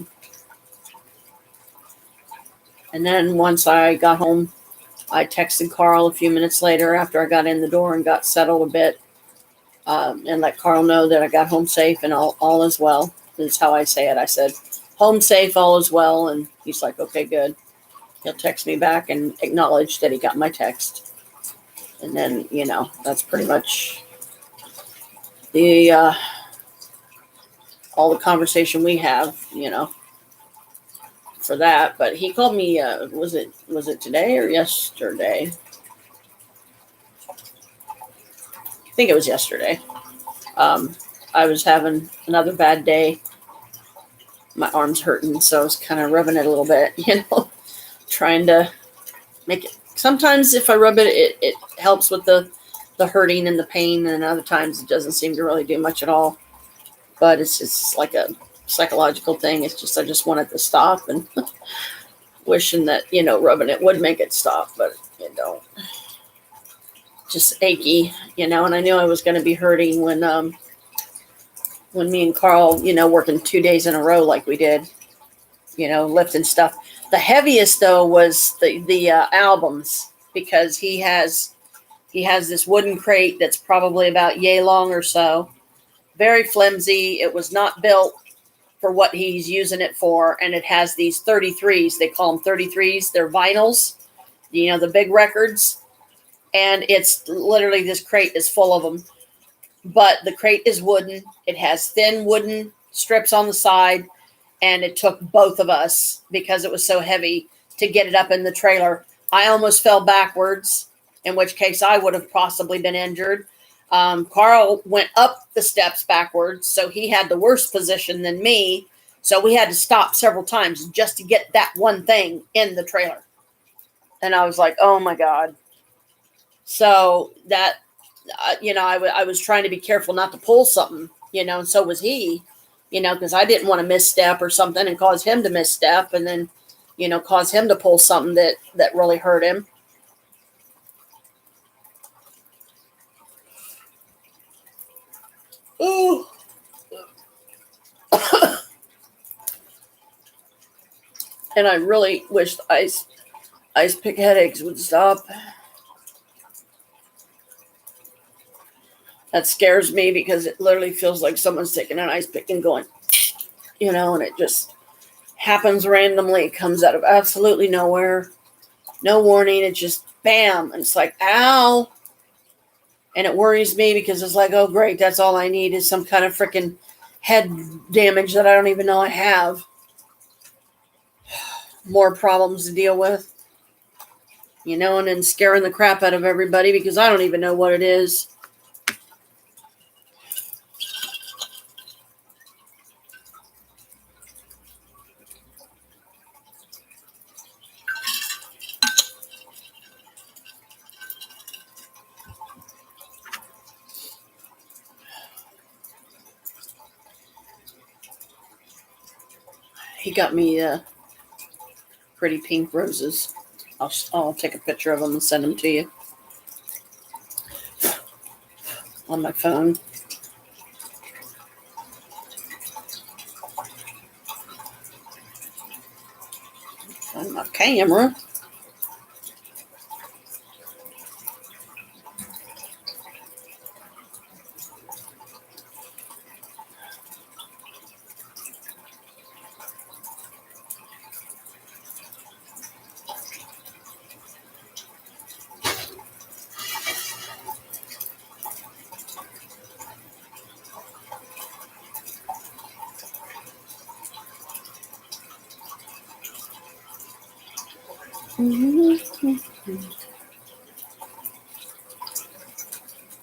And then once I got home, I texted Carl a few minutes later after I got in the door and got settled a bit, and let Carl know that I got home safe and all is well. That's how I say it. I said, home safe, all is well. And he's like, okay, good. He'll text me back and acknowledge that he got my text. And then, that's pretty much all the conversation we have, for that. But he called me, was it today or yesterday? think it was yesterday. I was having another bad day. My arm's hurting, so I was kind of rubbing it a little bit, trying to make it. Sometimes if I rub it, it helps with the hurting and the pain, and other times it doesn't seem to really do much at all. But it's just like a psychological thing. It's just I just want it to stop, and wishing that rubbing it would make it stop, but it don't. Just achy, and I knew I was going to be hurting when me and Carl, working 2 days in a row like we did, lifting stuff. The heaviest though was the albums, because he has this wooden crate that's probably about yay long or so, very flimsy. It was not built for what he's using it for, and it has these 33s. They call them 33s. They're vinyls, the big records, and it's literally, this crate is full of them. But the crate is wooden. It has thin wooden strips on the side, and it took both of us, because it was so heavy, to get it up in the trailer. I almost fell backwards, in which case I would have possibly been injured. Carl went up the steps backwards, so he had the worse position than me. So we had to stop several times just to get that one thing in the trailer. And I was like, oh my God. So that, I was trying to be careful not to pull something, and so was he, because I didn't want to misstep or something and cause him to misstep, and then, cause him to pull something that really hurt him. Ooh. And I really wish the ice pick headaches would stop. That scares me, because it literally feels like someone's taking an ice pick and going, and it just happens randomly. It comes out of absolutely nowhere. No warning. It just bam. And it's like, ow. And it worries me, because it's like, oh, great. That's all I need is some kind of freaking head damage that I don't even know I have. More problems to deal with, and then scaring the crap out of everybody, because I don't even know what it is. He got me pretty pink roses. I'll take a picture of them and send them to you on my phone. On my camera.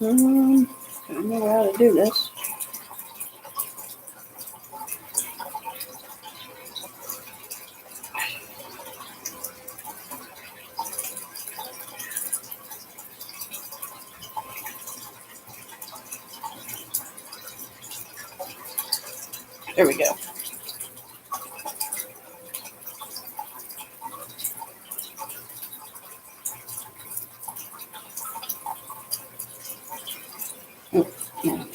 I don't know how to do this. There we go.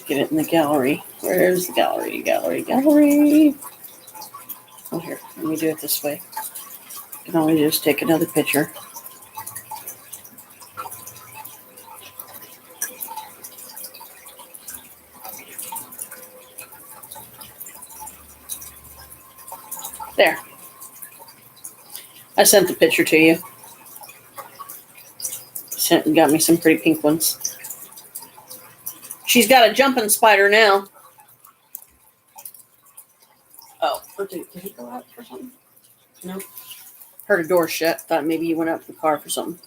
Get it in the gallery. Where's the gallery? Gallery. Oh, here. Let me do it this way. I can always just take another picture. There. I sent the picture to you. Got me some pretty pink ones. She's got a jumping spider now. Oh, did he go out for something? No. Heard a door shut. Thought maybe he went out to the car for something.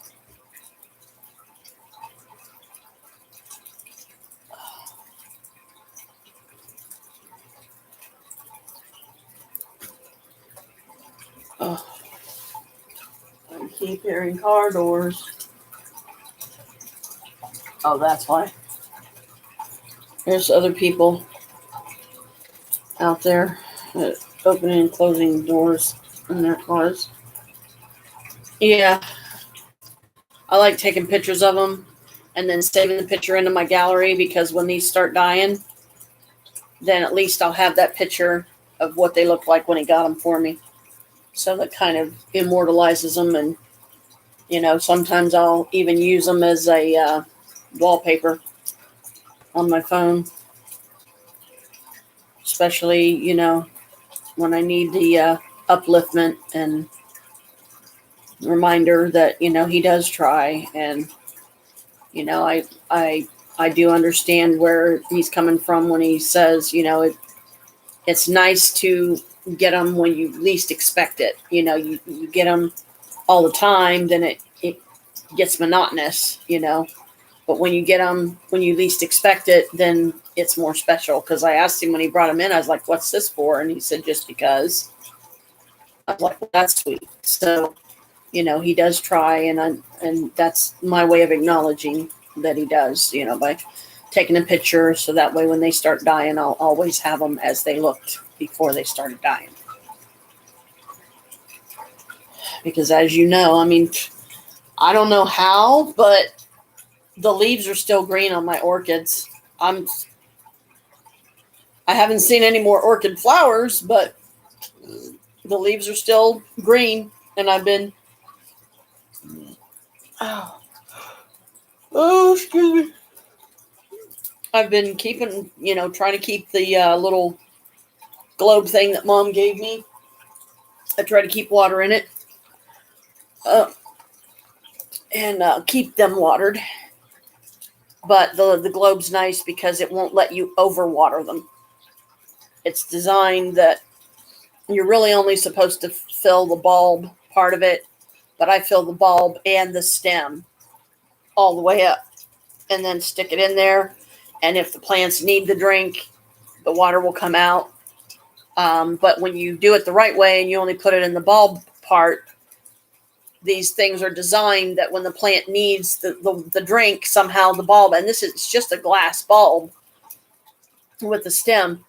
keep hearing car doors. Oh, that's why. There's other people out there opening and closing doors in their cars. Yeah, I like taking pictures of them and then saving the picture into my gallery, because when these start dying, then at least I'll have that picture of what they looked like when he got them for me. So that kind of immortalizes them. And, sometimes I'll even use them as a wallpaper on my phone. Especially, when I need the upliftment and reminder that, he does try. And, I do understand where he's coming from when he says, it's nice to get them when you least expect it. You get them all the time, then it gets monotonous, But when you get them when you least expect it, then it's more special. Because I asked him when he brought them in, I was like, "What's this for?" And he said, "Just because." I was like, well, "That's sweet." So, he does try, and that's my way of acknowledging that he does, by taking a picture, so that way when they start dying, I'll always have them as they looked before they started dying. Because as you know, I don't know how, but the leaves are still green on my orchids. I haven't seen any more orchid flowers, but the leaves are still green, and I've been excuse me. I've been keeping, trying to keep the little globe thing that Mom gave me. I try to keep water in it, and keep them watered. But the globe's nice because it won't let you overwater them. It's designed that you're really only supposed to fill the bulb part of it, but I fill the bulb and the stem all the way up, and then stick it in there. And if the plants need the drink, the water will come out. But when you do it the right way and you only put it in the bulb part, these things are designed that when the plant needs the drink, somehow the bulb, and this is just a glass bulb with the stem,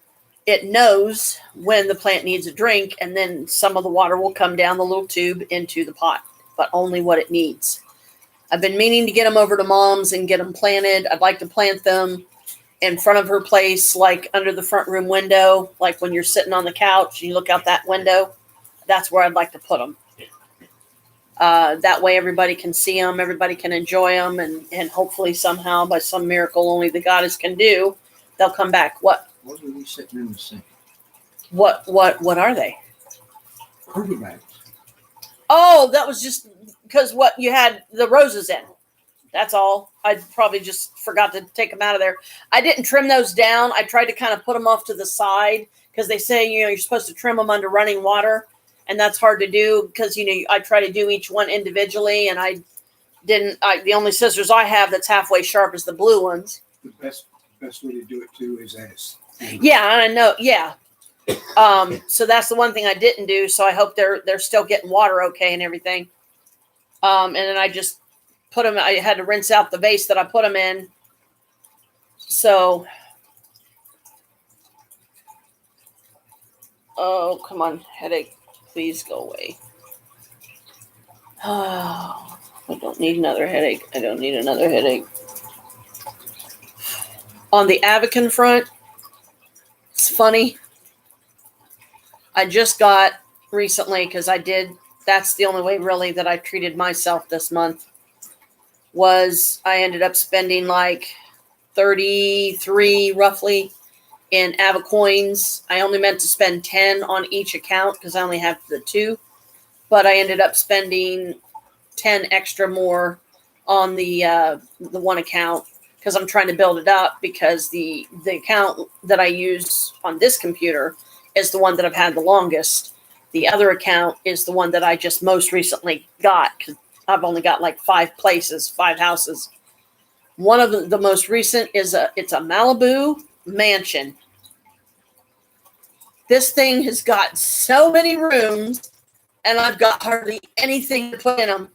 it knows when the plant needs a drink, and then some of the water will come down the little tube into the pot, but only what it needs. I've been meaning to get them over to Mom's and get them planted. I'd like to plant them in front of her place, like under the front room window, like when you're sitting on the couch and you look out that window. That's where I'd like to put them. That way everybody can see them, everybody can enjoy them, and hopefully somehow, by some miracle only the goddess can do, they'll come back. What are these sitting in the sink? What are they? Carpet bags. Oh, that was just because what you had the roses in. That's all. I probably just forgot to take them out of there. I didn't trim those down. I tried to kind of put them off to the side, because they say, you're supposed to trim them under running water. And that's hard to do because, I try to do each one individually, and I didn't. The only scissors I have that's halfway sharp is the blue ones. The best way to do it too is as. Yeah, I know. Yeah. So that's the one thing I didn't do. So I hope they're still getting water okay and everything. And then I just put them. I had to rinse out the vase that I put them in. So, oh, come on, headache. Please go away. Oh, I don't need another headache. I don't need another headache. On the Avocan front, it's funny. I just got recently, because that's the only way really that I treated myself this month, was I ended up spending like 33 roughly in Avacoins. I only meant to spend 10 on each account because I only have the 2, but I ended up spending 10 extra more on the one account, because I'm trying to build it up, because the account that I use on this computer is the one that I've had the longest. The other account is the one that I just most recently got, because I've only got like 5 houses. One of the most recent is it's a Malibu mansion. This thing has got so many rooms, and I've got hardly anything to put in them.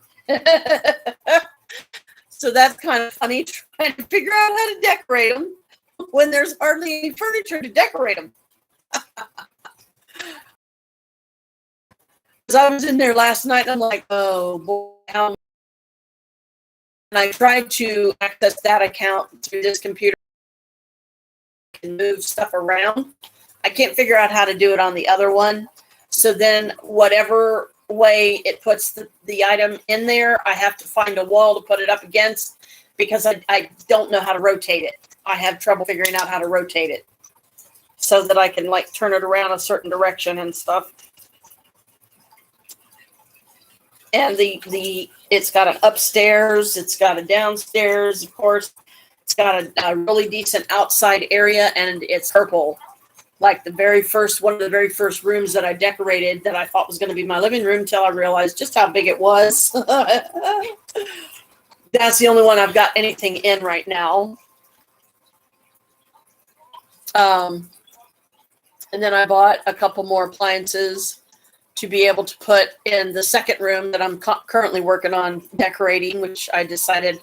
So that's kind of funny trying to figure out how to decorate them when there's hardly any furniture to decorate them. Because I was in there last night and I'm like, oh boy. And I tried to access that account through this computer and move stuff around. I can't figure out how to do it on the other one. So then whatever way it puts the item in there, I have to find a wall to put it up against because I don't know how to rotate it. I have trouble figuring out how to rotate it so that I can like turn it around a certain direction and stuff. And it's got an upstairs, it's got a downstairs, of course. It's got a really decent outside area, and it's purple. Like one of the very first rooms that I decorated that I thought was going to be my living room until I realized just how big it was. That's the only one I've got anything in right now. And then I bought a couple more appliances to be able to put in the second room that I'm currently working on decorating, which I decided,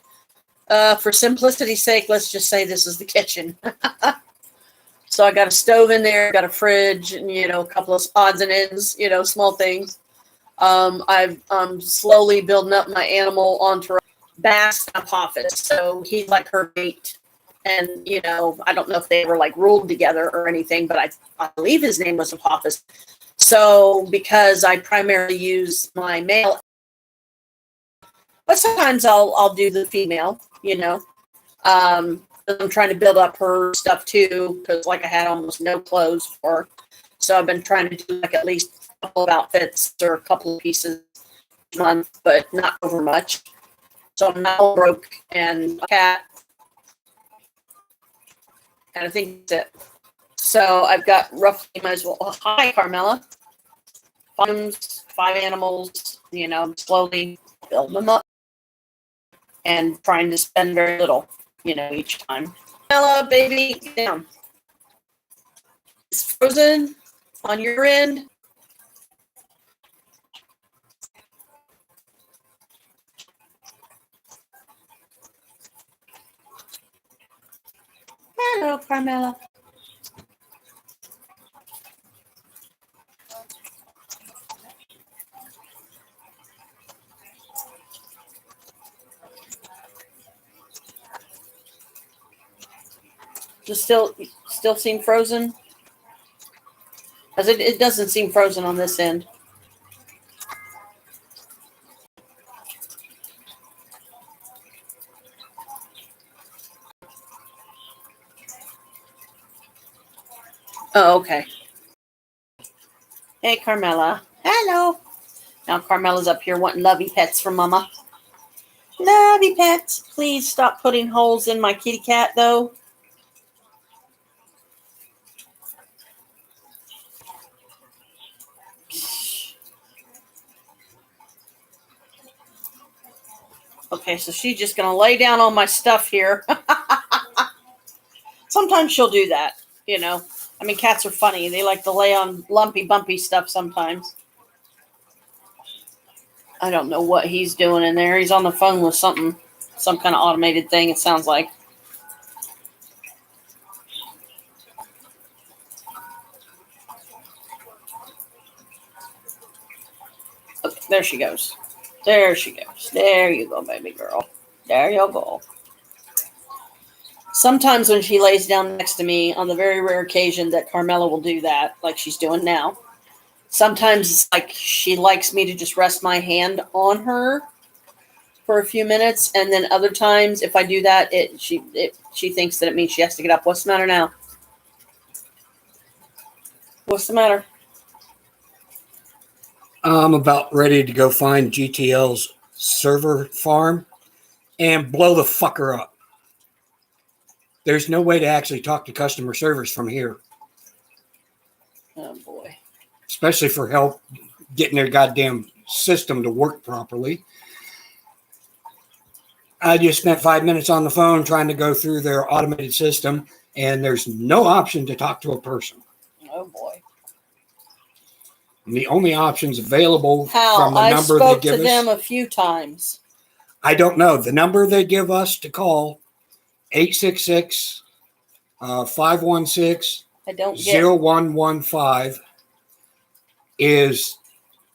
for simplicity's sake, let's just say this is the kitchen. So I got a stove in there, got a fridge, and, a couple of odds and ends, small things. I'm slowly building up my animal entourage. Bass Apophis, so he's like her mate. And, I don't know if they were like ruled together or anything, but I believe his name was Apophis. So because I primarily use my male, but sometimes I'll do the female, I'm trying to build up her stuff too, because like I had almost no clothes for her. So I've been trying to do like at least a couple of outfits or a couple of pieces a month, but not over much. So I'm now broke and a cat. And I think that's it. So I've got roughly, might as well, hi Carmela. 5 animals, slowly build them up and trying to spend very little, each time. Hello, baby, get down. It's frozen on your end. Hello, Carmela. Just still seem frozen? As it doesn't seem frozen on this end. Oh, okay. Hey, Carmela. Hello. Now Carmela's up here wanting lovey pets from Mama. Lovey pets. Please stop putting holes in my kitty cat, though. Okay, so she's just going to lay down on my stuff here. Sometimes she'll do that, I mean, cats are funny. They like to lay on lumpy, bumpy stuff sometimes. I don't know what he's doing in there. He's on the phone with some kind of automated thing, it sounds like. Okay, there she goes. There she goes. There you go, baby girl. There you go. Sometimes when she lays down next to me, on the very rare occasion that Carmela will do that, like she's doing now, sometimes it's like she likes me to just rest my hand on her for a few minutes, and then other times, if I do that, she thinks that it means she has to get up. What's the matter now? What's the matter? I'm about ready to go find GTL's server farm and blow the fucker up. There's no way to actually talk to customer service from here. Oh, boy. Especially for help getting their goddamn system to work properly. I just spent 5 minutes on the phone trying to go through their automated system, and there's no option to talk to a person. Oh, boy. And the only options available How? from the I number they spoke to give them us, a few times. I don't know. The number they give us to call, 866 516 I don't get 0115, is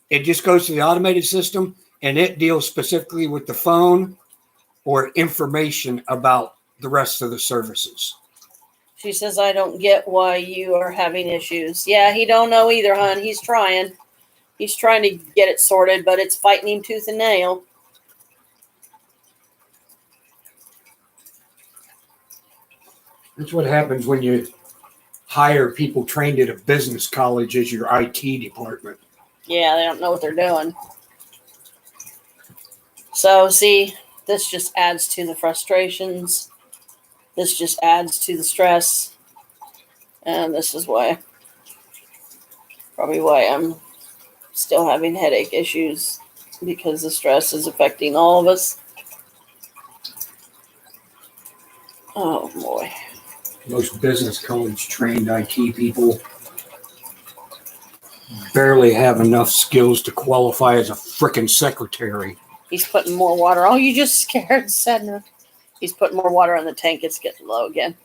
it just goes to the automated system and it deals specifically with the phone or information about the rest of the services. She says, I don't get why you are having issues. Yeah, he don't know either, hon. He's trying. He's trying to get it sorted, but it's fighting him tooth and nail. That's what happens when you hire people trained at a business college as your IT department. Yeah, they don't know what they're doing. So, see, this just adds to the frustrations. This just adds to the stress. And this is probably why I'm still having headache issues, because the stress is affecting all of us. Oh, boy. Most business college trained IT people barely have enough skills to qualify as a frickin' secretary. He's putting more water. Oh, you just scared Sedna. He's putting more water in the tank. It's getting low again.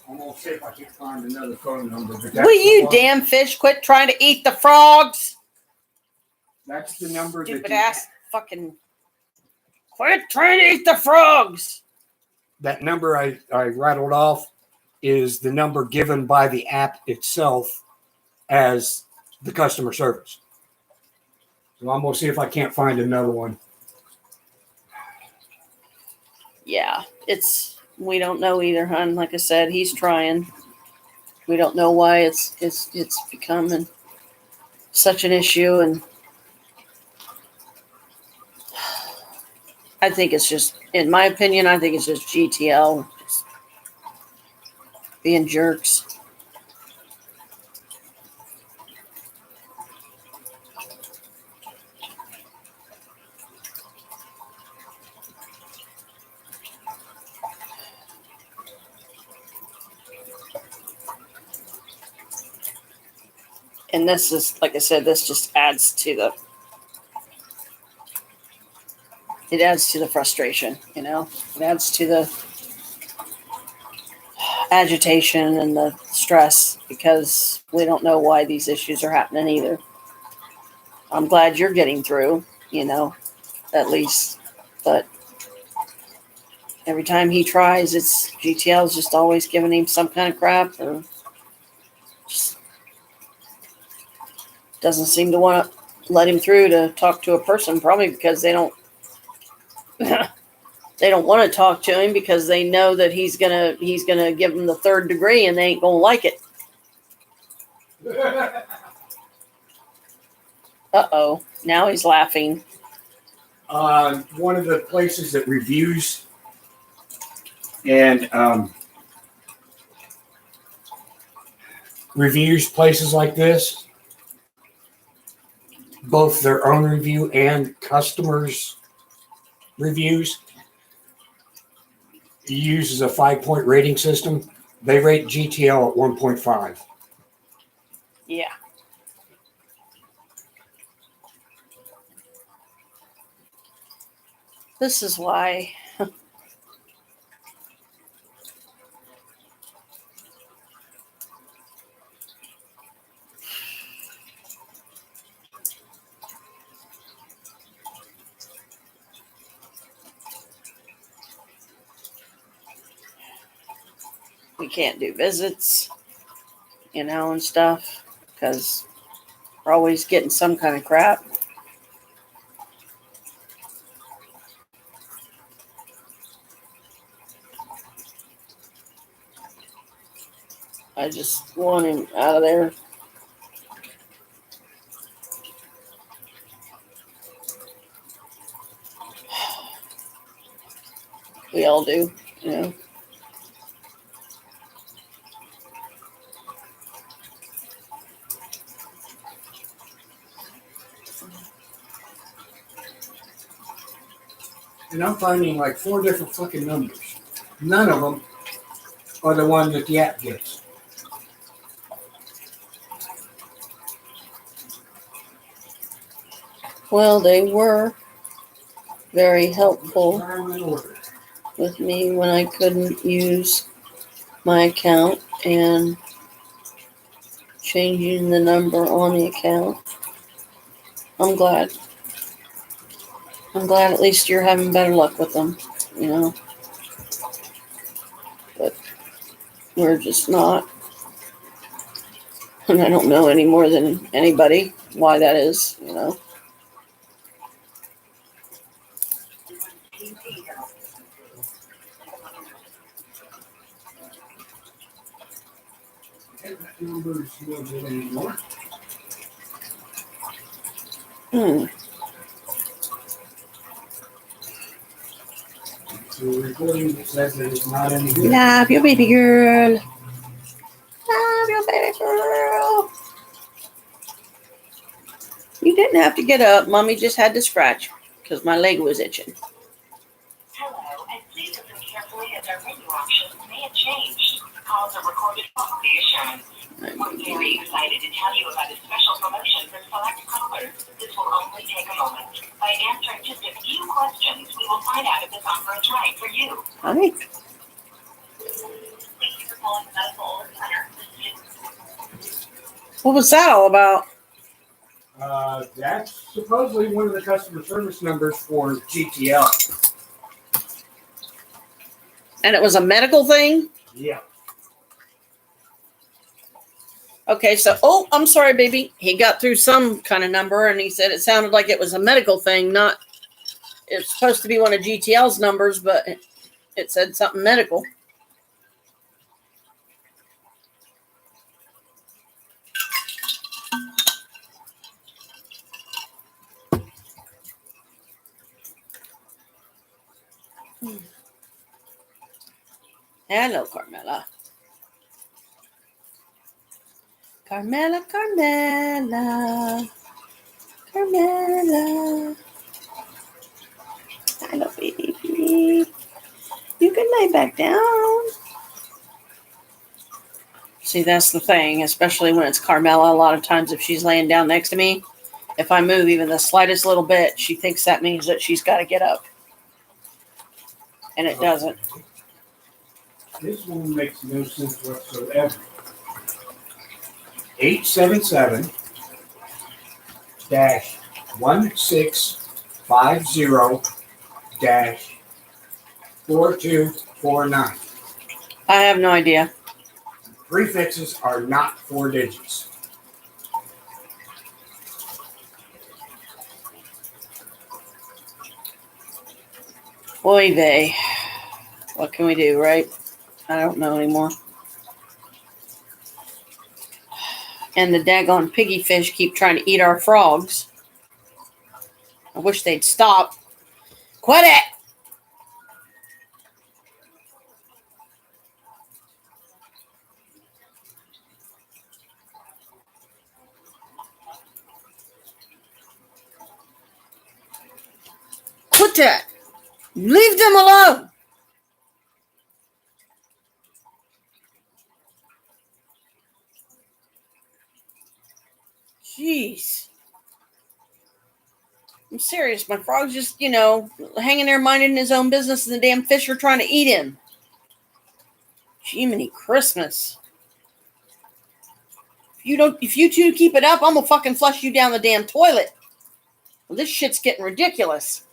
I'm gonna see if I can find another phone number. Will you damn fish quit trying to eat the frogs? That's the number. Stupid ass fucking quit trying to eat the frogs. That number I rattled off is the number given by the app itself as the customer service. So I'm gonna see if I can't find another one. Yeah, we don't know either, hon. Like I said, he's trying. We don't know why it's becoming such an issue, and I think it's just, in my opinion, I think it's just GTL just being jerks. And this is, like I said, this just adds to the frustration, It adds to the agitation and the stress, because we don't know why these issues are happening either. I'm glad you're getting through, at least. But every time he tries, it's GTL's just always giving him some kind of crap, or just doesn't seem to want to let him through to talk to a person, probably because they don't they don't want to talk to him, because they know that he's gonna give them the third degree and they ain't gonna like it. Uh-oh, now he's laughing. One of the places that reviews and reviews places like this, both their own review and customers' reviews, uses a 5-point rating system. They rate GTL at 1.5. Yeah. This is why we can't do visits, and stuff, because we're always getting some kind of crap. I just want him out of there. We all do. And I'm finding like 4 different fucking numbers. None of them are the one that the app gets. Well, they were very helpful Time and order. with me when I couldn't use my account and changing the number on the account. I'm glad. I'm glad at least you're having better luck with them, you know. But we're just not. And I don't know any more than anybody why that is, you know. That number's not good anymore. So the recording says that it's not any good. Love your baby girl. Love your baby girl. You didn't have to get up. Mommy just had to scratch because my leg was itching. Hello, and please listen carefully as our menu options may have changed. Calls are recorded for reassurance. We're very excited to tell you about a special promotion for select callers. This will only take a moment. By answering just a few questions, we will find out if this offer is right for you. Hi. Thank you for calling the Medical Center. What was that all about? That's supposedly one of the customer service numbers for GTL. And it was a medical thing? Yeah. Okay, so, I'm sorry, baby. He got through some kind of number and he said it sounded like it was a medical thing, not, it's supposed to be one of GTL's numbers, but it said something medical. Hello, Carmela. Carmela. Hello, baby. You can lay back down. See, that's the thing, especially when it's Carmela. A lot of times if she's laying down next to me, if I move even the slightest little bit, she thinks that means that she's got to get up. And it doesn't. This one makes no sense whatsoever. 877-1650-4249. I have no idea. Prefixes are not 4 digits. Oy vey. What can we do, right? I don't know anymore. And the daggone piggy fish keep trying to eat our frogs. I wish they'd stop. Quit it! Quit that! Leave them alone! Jeez. I'm serious. My frog's just, hanging there minding his own business and the damn fish are trying to eat him. Jiminy Christmas. If you two keep it up, I'm gonna fucking flush you down the damn toilet. Well, this shit's getting ridiculous.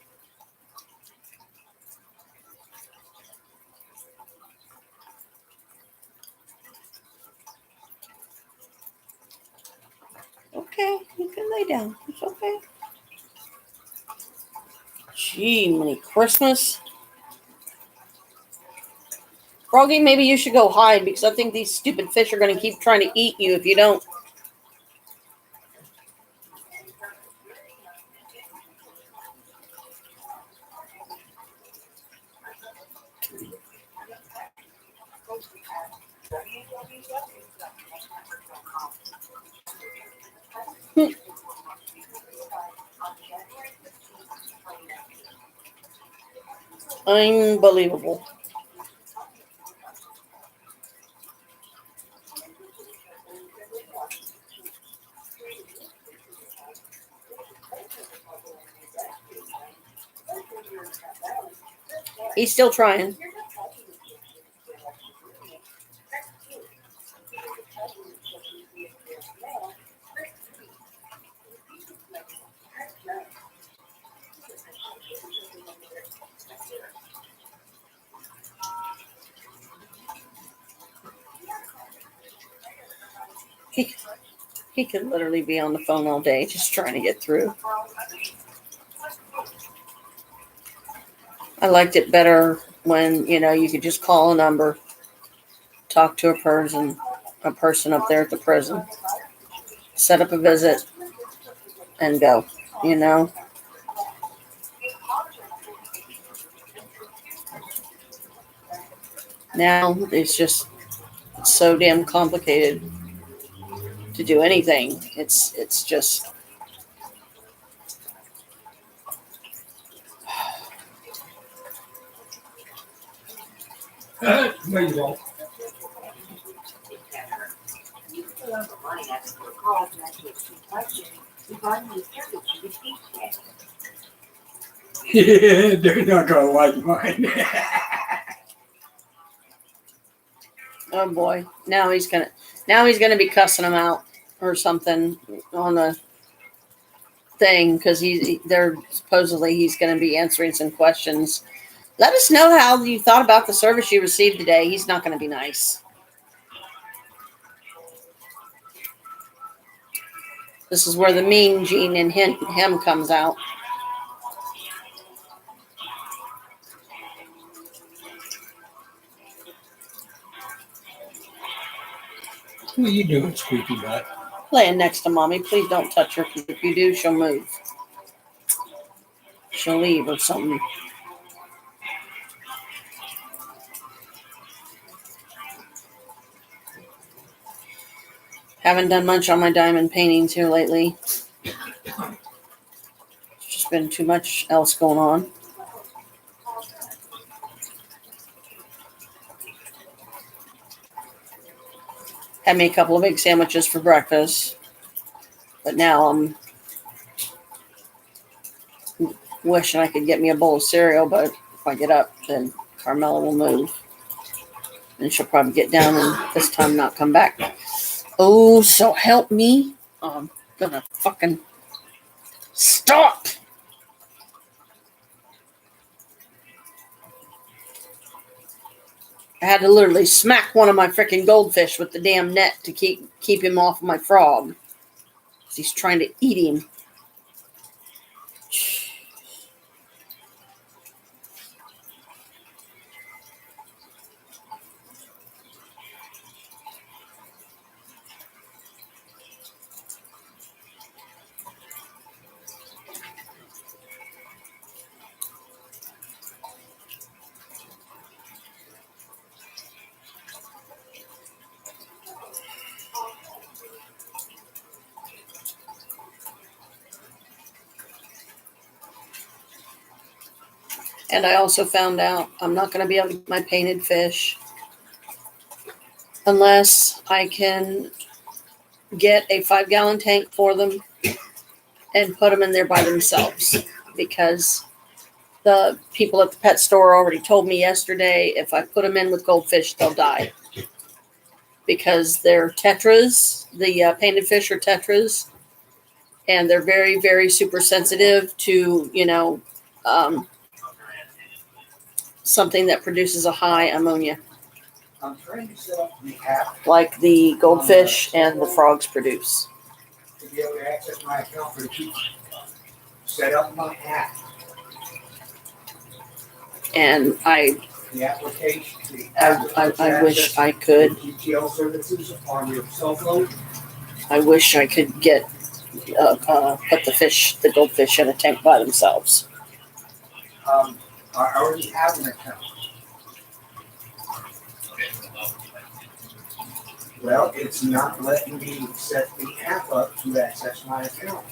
Okay, you can lay down. It's okay. Jiminy Christmas. Froggy, maybe you should go hide because I think these stupid fish are going to keep trying to eat you if you don't. Unbelievable. He's still trying. He could literally be on the phone all day just trying to get through. I liked it better when, you could just call a number, talk to a person up there at the prison, set up a visit, and go, Now it's just so damn complicated to do anything. It's just... No, you won't. Yeah, they're not gonna like mine. Oh boy! Now he's gonna be cussing him out or something on the thing because they're supposedly he's gonna be answering some questions. Let us know how you thought about the service you received today. He's not gonna be nice. This is where the mean gene in him comes out. What are you doing, squeaky butt? Laying next to mommy. Please don't touch her, because if you do, she'll move. She'll leave or something. Haven't done much on my diamond paintings here lately. There's just been too much else going on. Had me a couple of egg sandwiches for breakfast. But now I'm wishing I could get me a bowl of cereal, but if I get up, then Carmela will move. And she'll probably get down and this time not come back. Oh, so help me. I'm gonna fucking stop. I had to literally smack one of my freaking goldfish with the damn net to keep him off of my frog. He's trying to eat him. And I also found out I'm not going to be able to get my painted fish unless I can get a 5-gallon tank for them and put them in there by themselves. Because the people at the pet store already told me yesterday if I put them in with goldfish, they'll die. Because they're tetras, the painted fish are tetras, and they're very, very super sensitive to, something that produces a high ammonia. I'm trying to set up the app Like the goldfish and the frogs produce. to be able to access my account for the keep. Set up my app. And The application. I wish I could. ETL services on your cell phone. I wish I could get put the goldfish in a tank by themselves. I already have an account. Well, it's not letting me set the app up to access my account.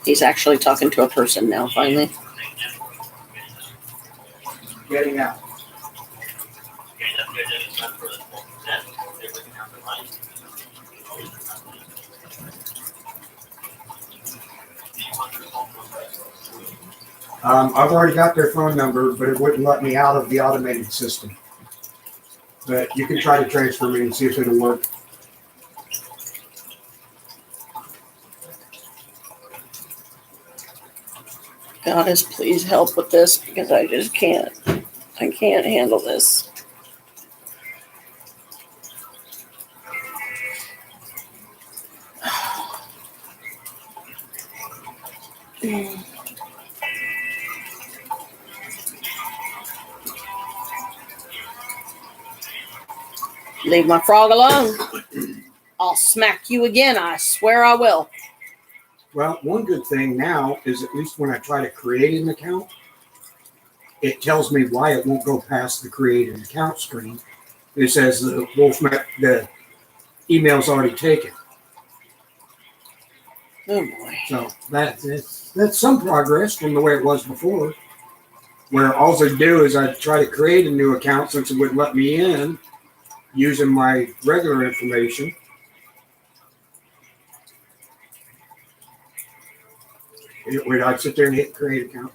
He's actually talking to a person now, finally. getting out. I've already got their phone number, but it wouldn't let me out of the automated system. But you can try to transfer me and see if it'll work. Goddess, please help with this because I just can't. I can't handle this. Leave my frog alone. I'll smack you again. I swear I will. Well, one good thing now is at least when I try to create an account, it tells me why it won't go past the create an account screen. It says the email's already taken. Oh boy. So that's some progress from the way it was before, where all I do is I try to create a new account since it wouldn't let me in using my regular information. I'd sit there and hit create account.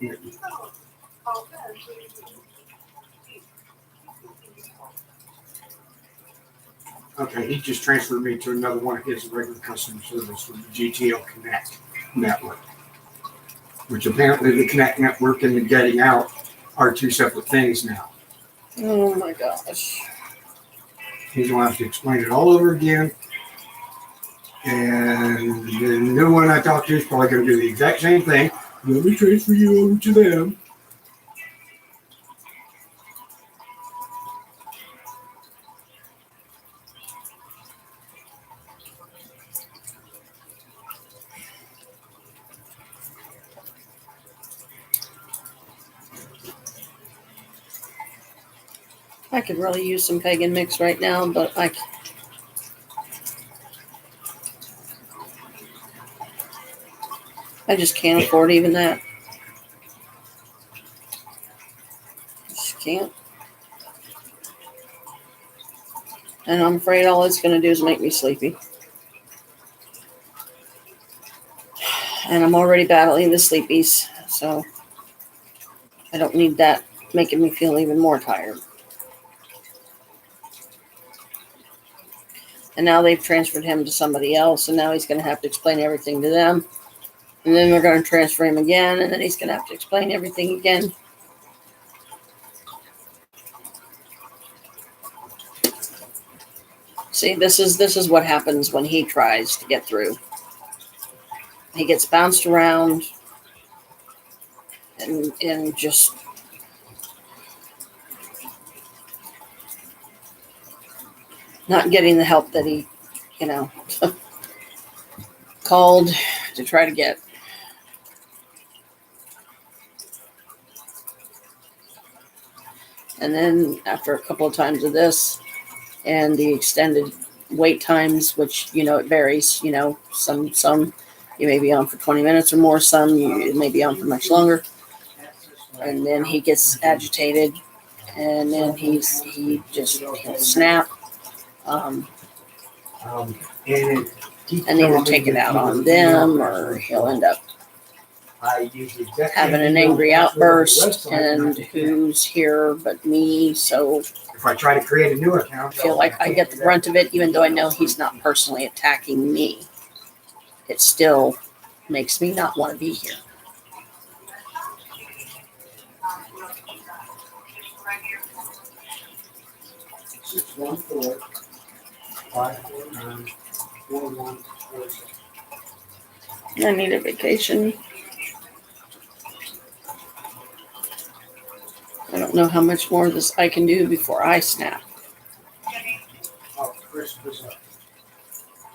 Okay, he just transferred me to another one of his regular customer service from the GTL Connect network, which apparently the Connect network and the getting out are two separate things now. Oh my gosh. He's going to have to explain it all over again. And the new one I talked to is probably going to do the exact same thing. Let me transfer you over to them. I could really use some pagan mix right now, but I just can't afford even that. Just can't. And I'm afraid all it's going to do is make me sleepy. And I'm already battling the sleepies, so I don't need that making me feel even more tired. And now they've transferred him to somebody else, and now he's going to have to explain everything to them. And then they're going to transfer him again, and then he's going to have to explain everything again. See, this is what happens when he tries to get through. He gets bounced around and just not getting the help that he, called to try to get. And then after a couple of times of this and the extended wait times, which, it varies, some you may be on for 20 minutes or more, some you may be on for much longer. And then he gets agitated, and then he'll snap. And either take it out on them, or he'll end up having an angry outburst, and who's here but me. So if I try to create a new account, I feel like I get the brunt of it, even though I know he's not personally attacking me. It still makes me not want to be here. I need a vacation. I don't know how much more of this I can do before I snap.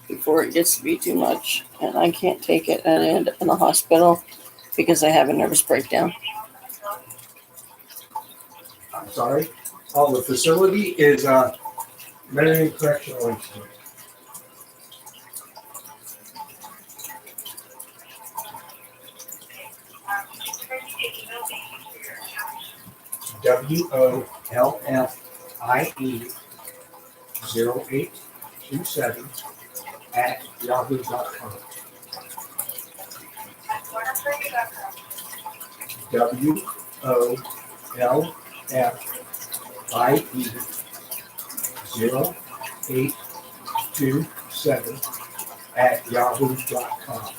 Before it gets to be too much, and I can't take it and end up in the hospital because I have a nervous breakdown. I'm sorry. Oh, the facility is Marion Correctional Institute. WOLFIE0827 at yahoo.com. WOLFIE0827 at yahoo.com.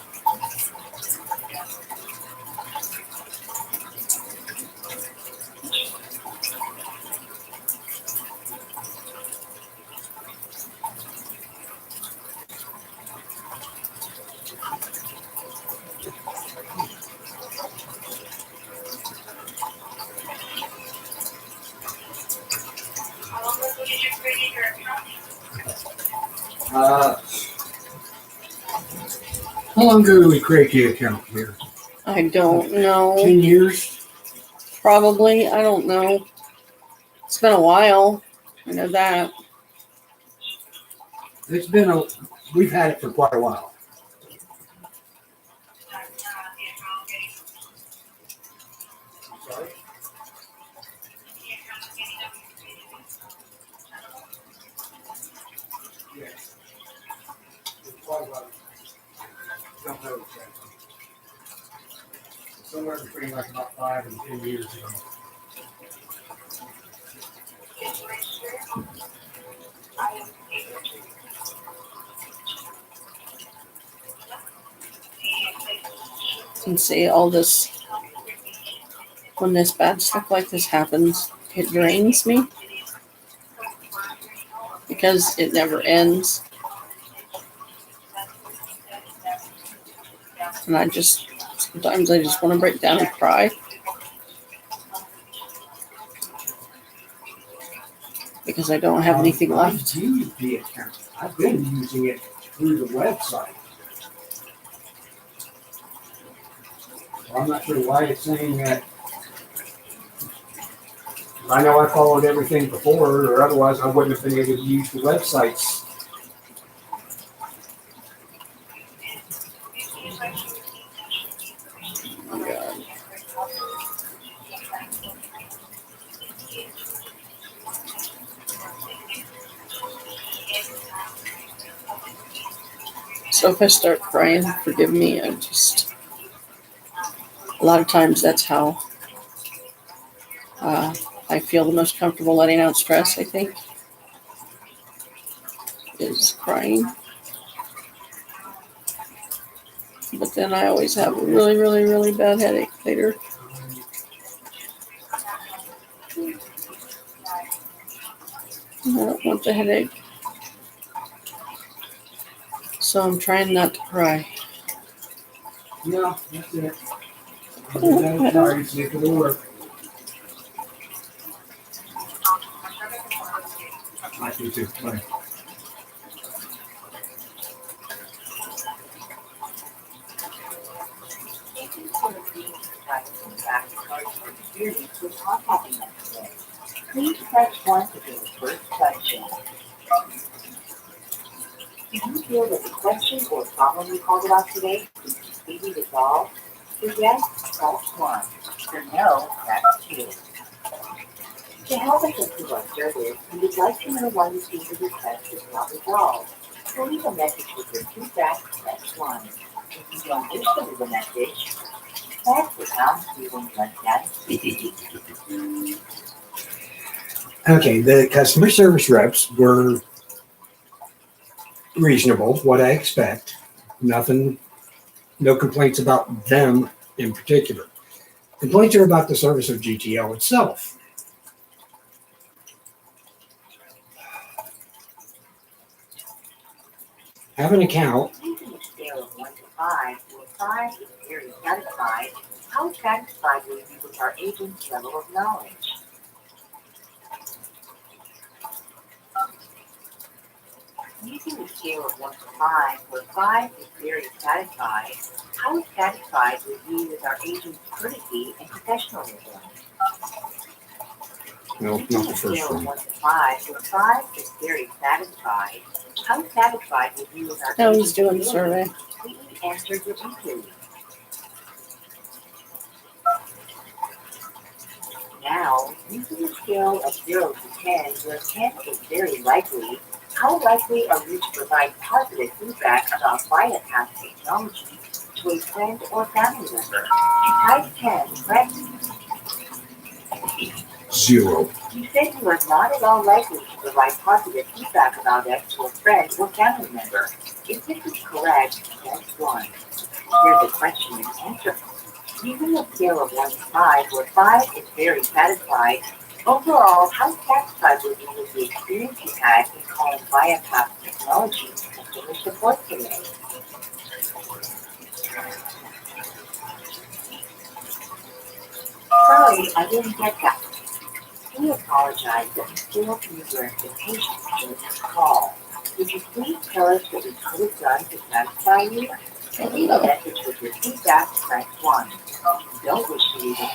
How long ago did you create your account? How long ago did we create the account here? I don't know. 10 years? Probably. I don't know. It's been a while. I know that. We've had it for quite a while. Sorry? Yes. It's quite a while. Don't know exactly. Somewhere between like about 5 and 10 years ago. And see all this. When this bad stuff like this happens, it drains me because it never ends. And sometimes I just want to break down and cry. Because I don't have anything left. I've used the account. I've been using it through the website. So I'm not sure why it's saying that. I know I followed everything before, or otherwise I wouldn't have been able to use the websites. Oh my God. So if I start crying, forgive me. A lot of times that's how I feel the most comfortable letting out stress, I think, is crying. But then I always have a really, really, really bad headache later. I don't want the headache. So I'm trying not to cry. No, that's it. I'm sorry, sick of the work. I do too. Bye. Please press 1 to do the first question. Do you feel that the question or problem you called about today is completely resolved? For yes, press 1. For no, press 2. To help us improve our service, we would like to know why you think the request is not resolved. To leave a message with your feedback, press 1. If you don't wish to leave a message, press the pound key when you are done. Okay, the customer service reps were reasonable, what I expect. Nothing, no complaints about them in particular. Complaints are about the service of GTL itself. Have an account. Using a scale of 1 to 5, where 5 is very satisfied, how satisfied were you with our agent's level of knowledge? Using a scale of 1 to 5, where 5 is very satisfied, how satisfied were you with our agent's courtesy and professionalism? No, Using not a the first scale of one. 1 to 5, where 5 is very satisfied, how satisfied were you with our How he's agent's doing the ability survey. to completely answer your inquiries? Now, using a scale of 0 to 10, where 10 is very likely, how likely are you to provide positive feedback about Viacast technology to a friend or family member? To type 10, press 0. You said you are not at all likely to provide positive feedback about us to a friend or family member. If this is correct, press 1. Here's a question and answer. Using a scale of 1 to 5, where 5 is very satisfied, overall, how satisfied were you with the experience you had in calling Viacast technology customer support today? Sorry, I didn't get that. We apologize that we failed to meet your expectations during this call. Would you please tell us what we could have done to satisfy you? To leave a message with your feedback, press 1. If you don't wish to leave it,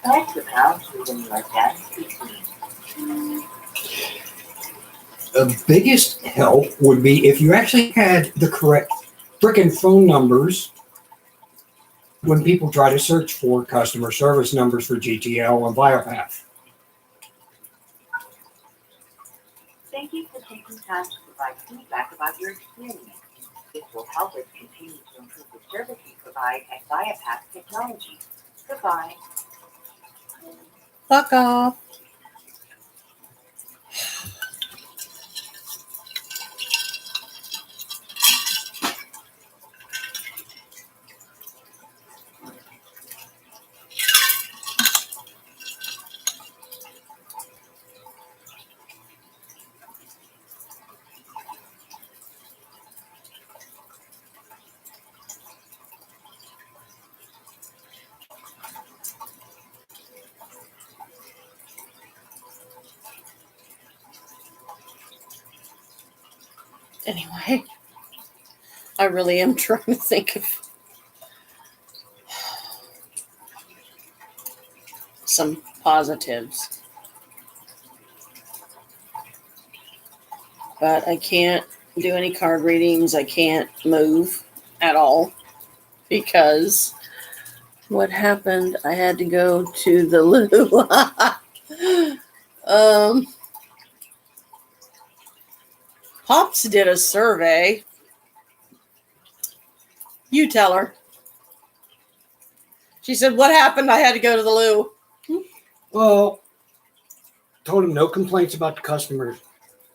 press the pound key when you are done speaking. The biggest help would be if you actually had the correct frickin' phone numbers when people try to search for customer service numbers for GTL and Biopath. Thank you for taking time to provide feedback about your experience. This will help us continue to improve the service we provide at Viacast Technology. Goodbye. Fuck off. Anyway, I really am trying to think of some positives. But I can't do any card readings. I can't move at all because what happened, I had to go to the loo. Pops did a survey. You tell her. She said, what happened? I had to go to the loo. Well, told him no complaints about the customer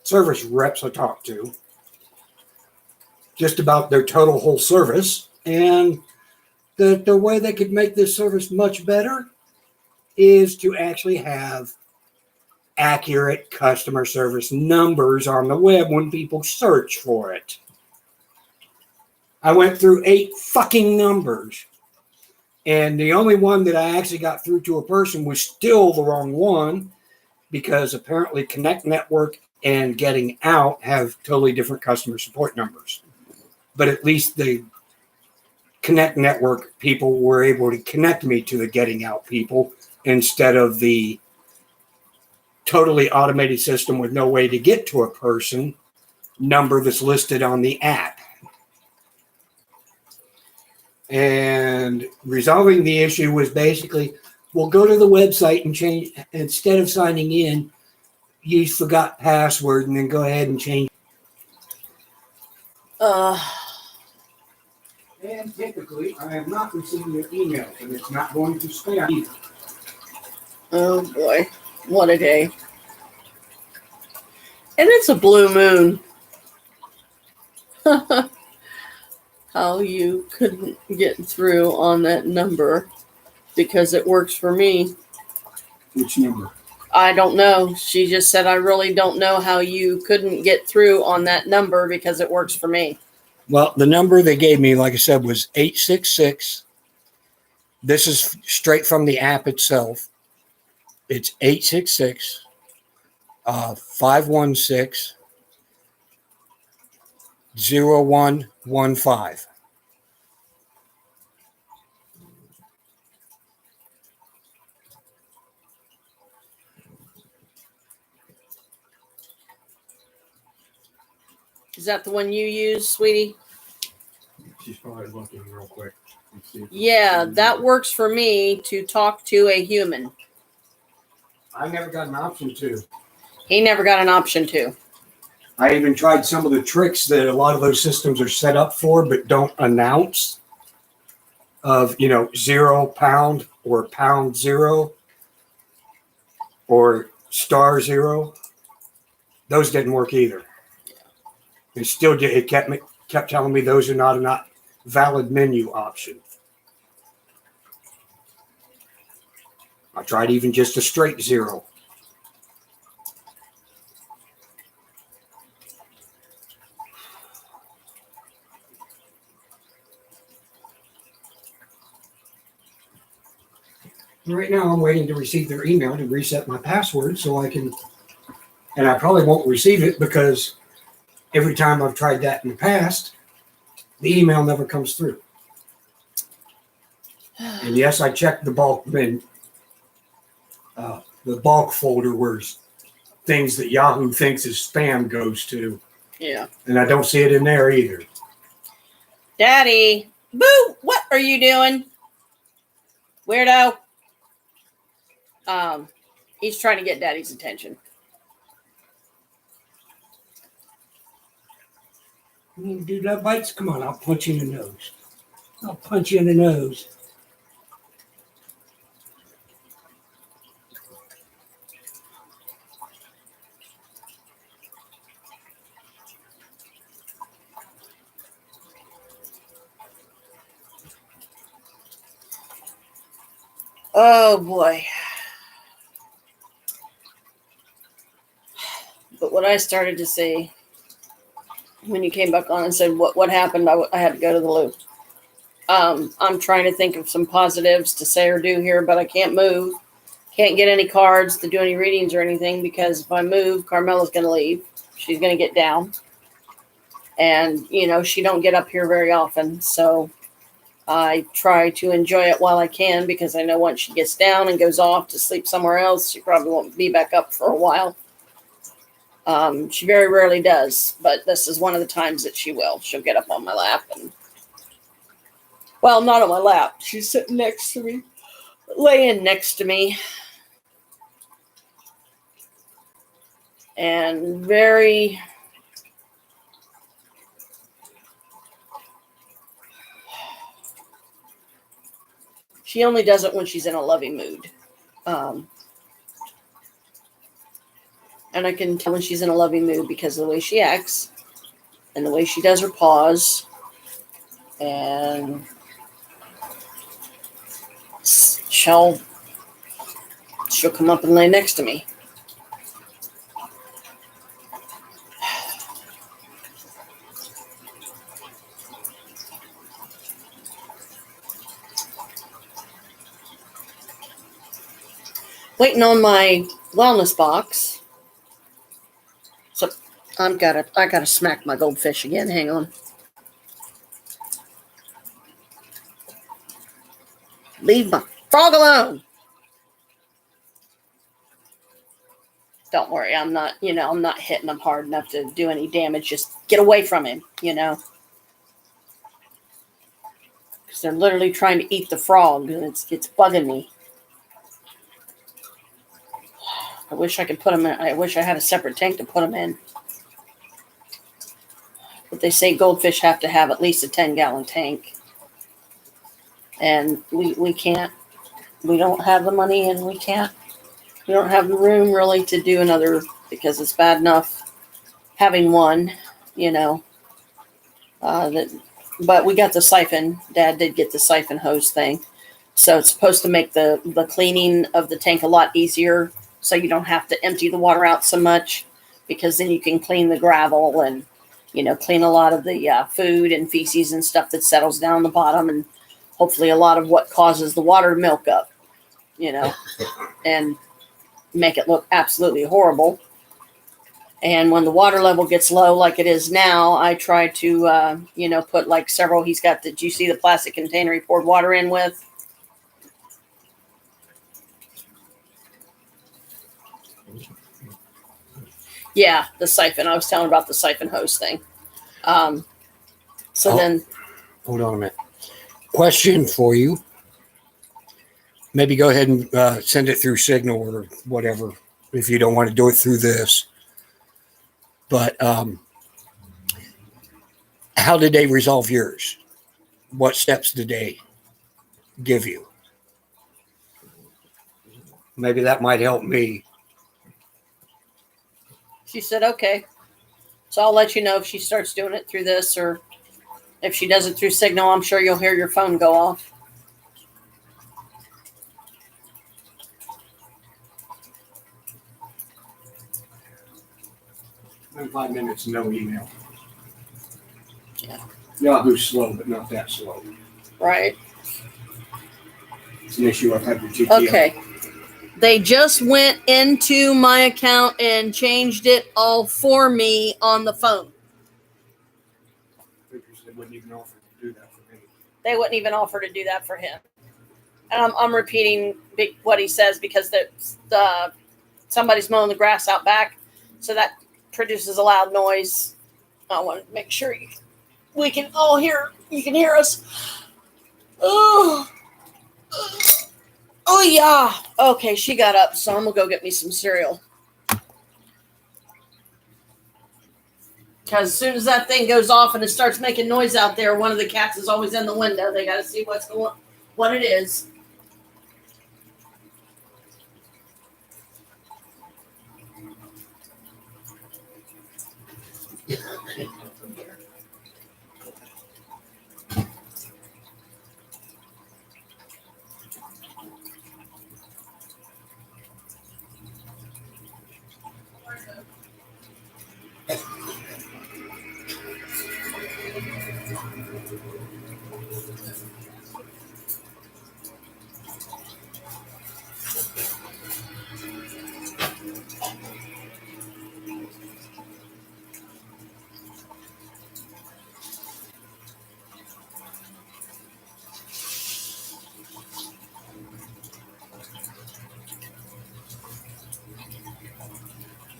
service reps I talked to, just about their total whole service, and the way they could make this service much better is to actually have accurate customer service numbers on the web when people search for it. I went through 8 fucking numbers, and the only one that I actually got through to a person was still the wrong one, because apparently Connect Network and Getting Out have totally different customer support numbers. But at least the Connect Network people were able to connect me to the Getting Out people instead of the totally automated system with no way to get to a person number that's listed on the app. And resolving the issue was basically, well, go to the website and change, instead of signing in, you forgot password, and then go ahead and change. And typically, I have not received your email, and it's not going to spam either. Oh boy, what a day. And it's a blue moon. How you couldn't get through on that number because it works for me. Which number? I don't know. She just said, I really don't know how you couldn't get through on that number because it works for me. Well, the number they gave me, like I said, was 866. This is straight from the app itself. It's 866 516 0115. Is that the one you use, sweetie? She's probably looking real quick. Yeah, that works for me to talk to a human. I never got an option to. He never got an option to. I even tried some of the tricks that a lot of those systems are set up for, but don't announce of, you know, £0 or £0 or *0. Those didn't work either. It still did. It kept telling me those are not a valid menu option. I tried even just a straight 0. Right now, I'm waiting to receive their email to reset my password so I can, and I probably won't receive it because every time I've tried that in the past, the email never comes through. And yes, I checked the bulk bin, the bulk folder where things that Yahoo thinks is spam goes to. Yeah. And I don't see it in there either. Daddy, boo! What are you doing, weirdo? He's trying to get Daddy's attention. You do love bites? Come on, I'll punch you in the nose. I'll punch you in the nose. Oh boy. But what I started to see when you came back on and said what happened, I had to go to the loo. I'm trying to think of some positives to say or do here, but I can't move. Can't get any cards to do any readings or anything because if I move, Carmela's going to leave. She's going to get down. And, you know, she don't get up here very often. So I try to enjoy it while I can because I know once she gets down and goes off to sleep somewhere else, she probably won't be back up for a while. She very rarely does, but this is one of the times that she will. She'll get up on my lap and, well, not on my lap. She's sitting next to me, laying next to me. And very, she only does it when she's in a loving mood. And I can tell when she's in a loving mood because of the way she acts and the way she does her paws. And she'll come up and lay next to me. Waiting on my wellness box. So I gotta smack my goldfish again. Hang on. Leave my frog alone. Don't worry, I'm not hitting him hard enough to do any damage. Just get away from him, Because they're literally trying to eat the frog and it's bugging me. I wish I could put them in. I wish I had a separate tank to put them in. But they say goldfish have to have at least a 10-gallon tank. And we can't. We don't have the money and we can't. We don't have the room really to do another because it's bad enough having one, but we got the siphon. Dad did get the siphon hose thing. So it's supposed to make the cleaning of the tank a lot easier. So you don't have to empty the water out so much because then you can clean the gravel and, clean a lot of the food and feces and stuff that settles down the bottom and hopefully a lot of what causes the water to milk up, and make it look absolutely horrible. And when the water level gets low like it is now, I try to, put like several, did you see the plastic container he poured water in with? Yeah, the siphon. I was telling about the siphon hose thing. Then. Hold on a minute. Question for you. maybe go ahead and send it through Signal or whatever if you don't want to do it through this. But how did they resolve yours? What steps did they give you? Maybe that might help me. She said, okay. So I'll let you know if she starts doing it through this, or if she does it through Signal. I'm sure you'll hear your phone go off. In 5 minutes, no email. Yeah. Yahoo's slow, but not that slow. Right. It's an issue I've had with GTO. Okay. They just went into my account and changed it all for me on the phone. They wouldn't even offer to do that for me. They wouldn't even offer to do that for him. And I'm repeating what he says because somebody's mowing the grass out back, so that produces a loud noise. I want to make sure we can all hear. You can hear us. Oh. Oh, yeah. Okay, she got up, so I'm going to go get me some cereal. Because as soon as that thing goes off and it starts making noise out there, one of the cats is always in the window. They got to see what it is.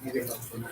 I give up for now.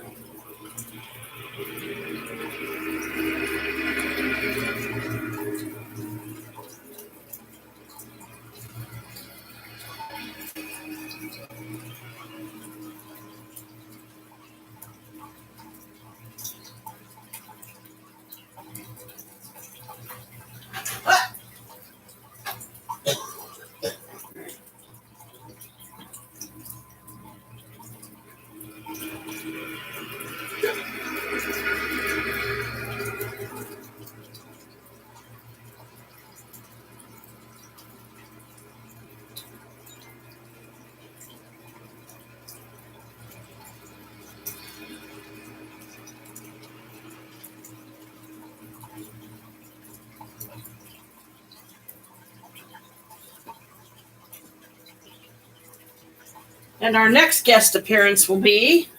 And our next guest appearance will be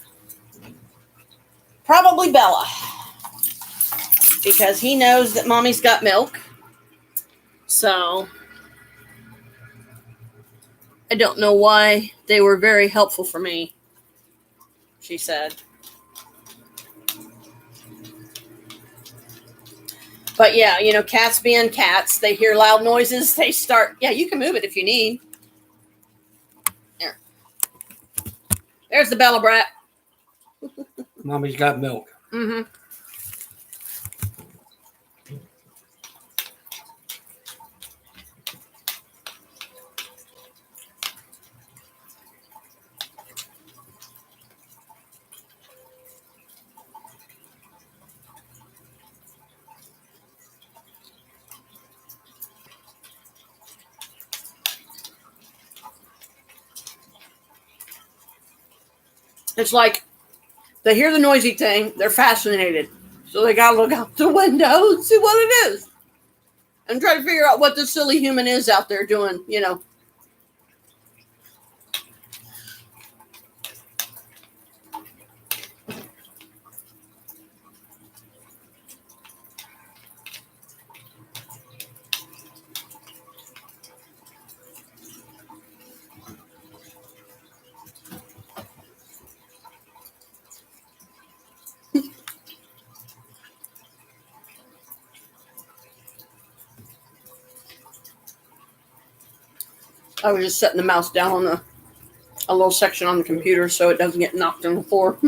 probably Bella. Because he knows that Mommy's got milk. So I don't know why they were very helpful for me, she said. But yeah, cats being cats, they hear loud noises, they start, yeah, you can move it if you need. There. There's the Bella brat. Mommy's got milk. Mm-hmm. It's like they hear the noisy thing, they're fascinated. So they got to look out the window and see what it is. And try to figure out what this silly human is out there doing, I was just setting the mouse down on a little section on the computer so it doesn't get knocked on the floor.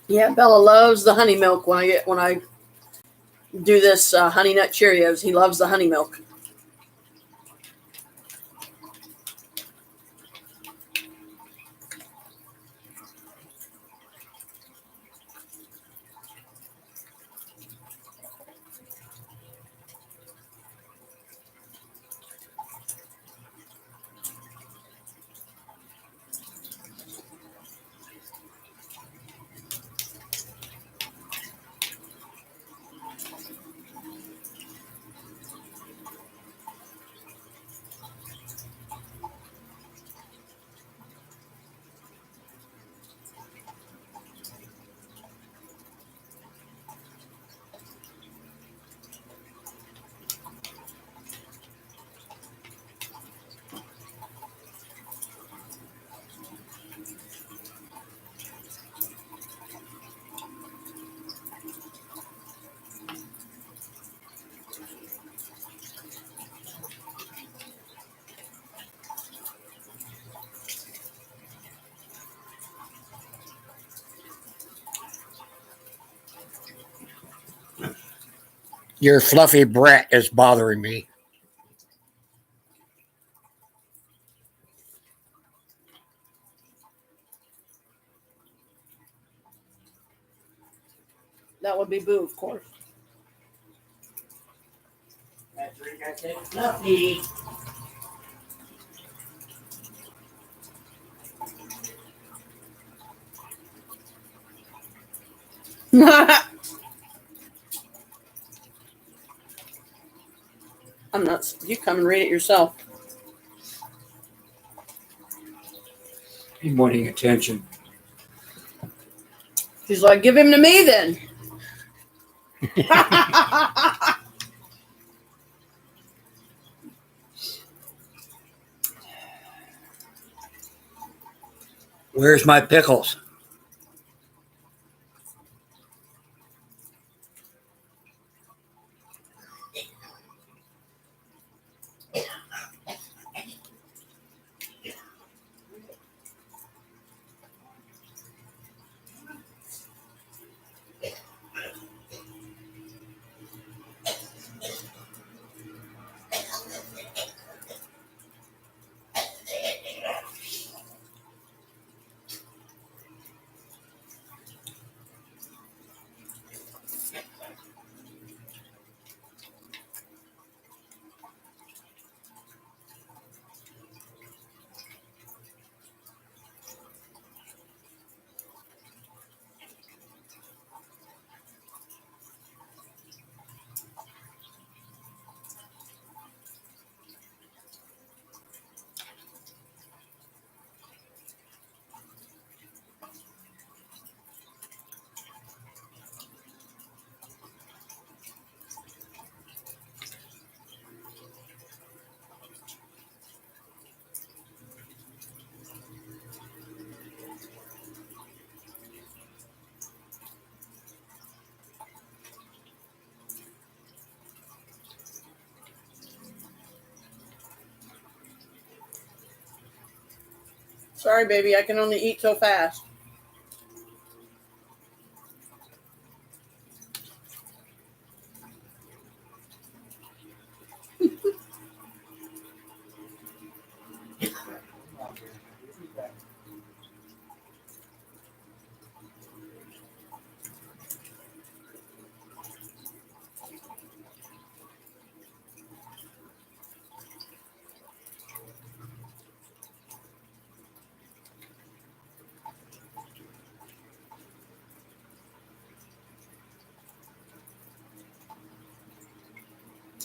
Yeah, Bella loves the honey milk when I do this honey nut Cheerios. He loves the honey milk. Your fluffy brat is bothering me. That would be Boo, of course. That drink I take fluffy. I'm nuts. You come and read it yourself. He's wanting attention. She's like, give him to me then. Where's my pickles? Sorry, baby. I can only eat so fast.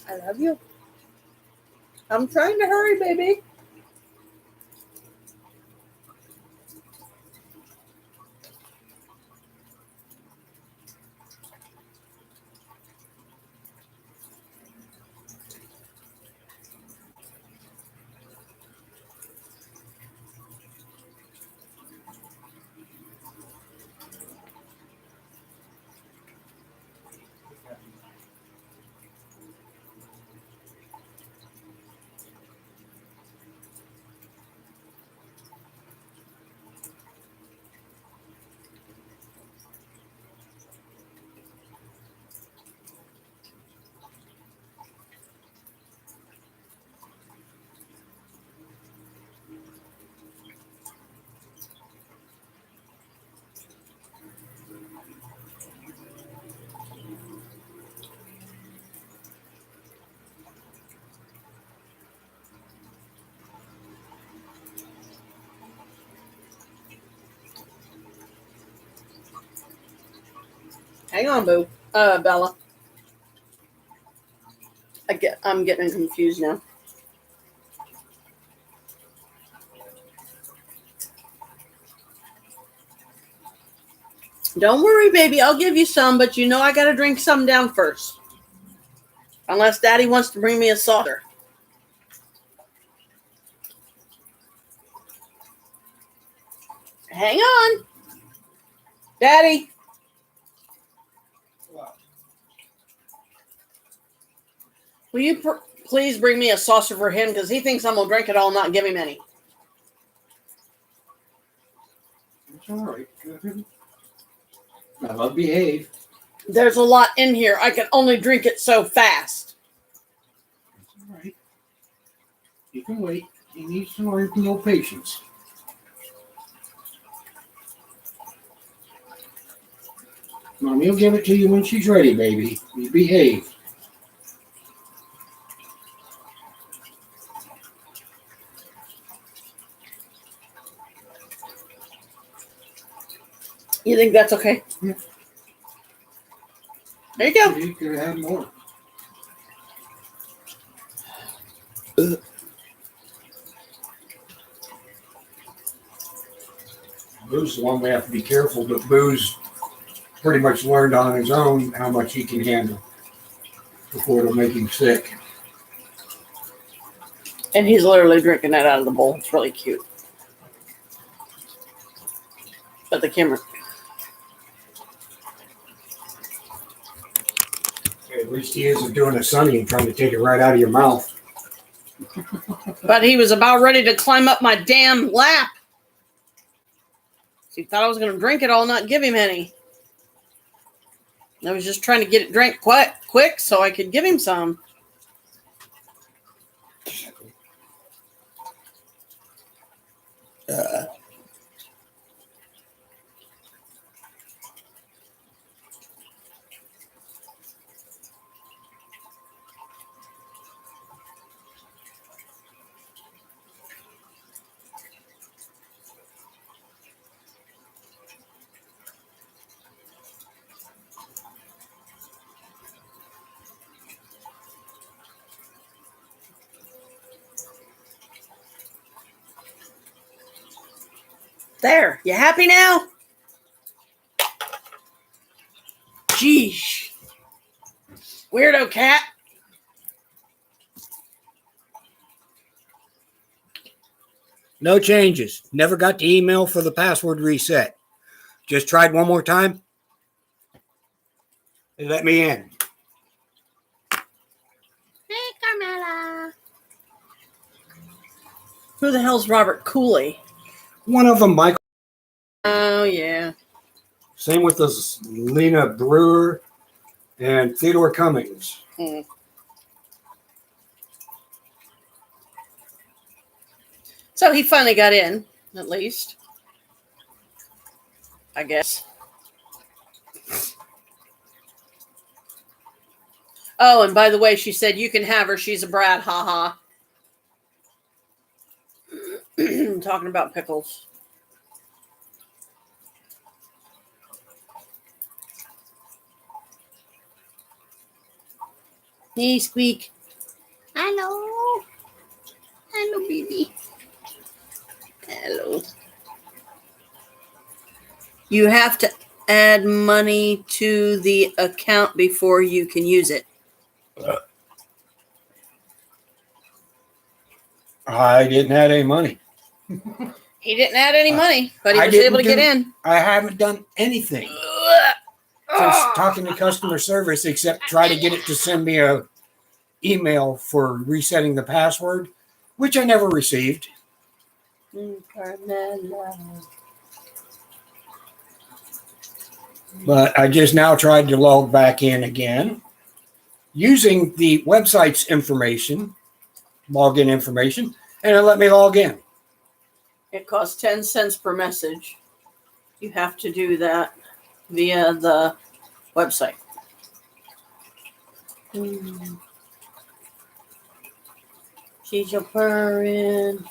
I love you. I'm trying to hurry, baby. Hang on, boo. Bella. I'm getting confused now. Don't worry, baby. I'll give you some, but you know I gotta drink some down first. Unless Daddy wants to bring me a saucer. Hang on. Daddy. What? Will you please bring me a saucer for him? Because he thinks I'm going to drink it all and not give him any. It's all right. Now, I'll behave. There's a lot in here. I can only drink it so fast. It's all right. You can wait. You need some more patience. Mommy will give it to you when she's ready, baby. You behave. You think that's okay? Yeah. There you go. You could have more. Boo's the one we have to be careful, but Boo's pretty much learned on his own how much he can handle before it'll make him sick. And he's literally drinking that out of the bowl. It's really cute. But the camera. At least he isn't doing a Sunny and trying to take it right out of your mouth. But he was about ready to climb up my damn lap. He thought I was going to drink it all, not give him any. I was just trying to get it drank quick so I could give him some. There, you happy now? Jeez. Weirdo cat. No changes. Never got the email for the password reset. Just tried one more time. They let me in. Hey, Carmela. Who the hell's Robert Cooley? One of them, Michael. Oh, yeah. Same with this Lena Brewer and Theodore Cummings. Mm. So he finally got in, at least. I guess. Oh, and by the way, she said you can have her. She's a brat. Ha ha. Talking about pickles. Hey, Squeak. Hello. Hello, baby. Hello. You have to add money to the account before you can use it. I didn't have any money. He didn't add any money, but he I was able to didn't get in. I haven't done anything since talking to customer service except try to get it to send me a email for resetting the password, which I never received. Carmela. But I just now tried to log back in again using the website's information, login information, and it let me log in. It costs 10 cents per message. You have to do that via the website. She's your purring.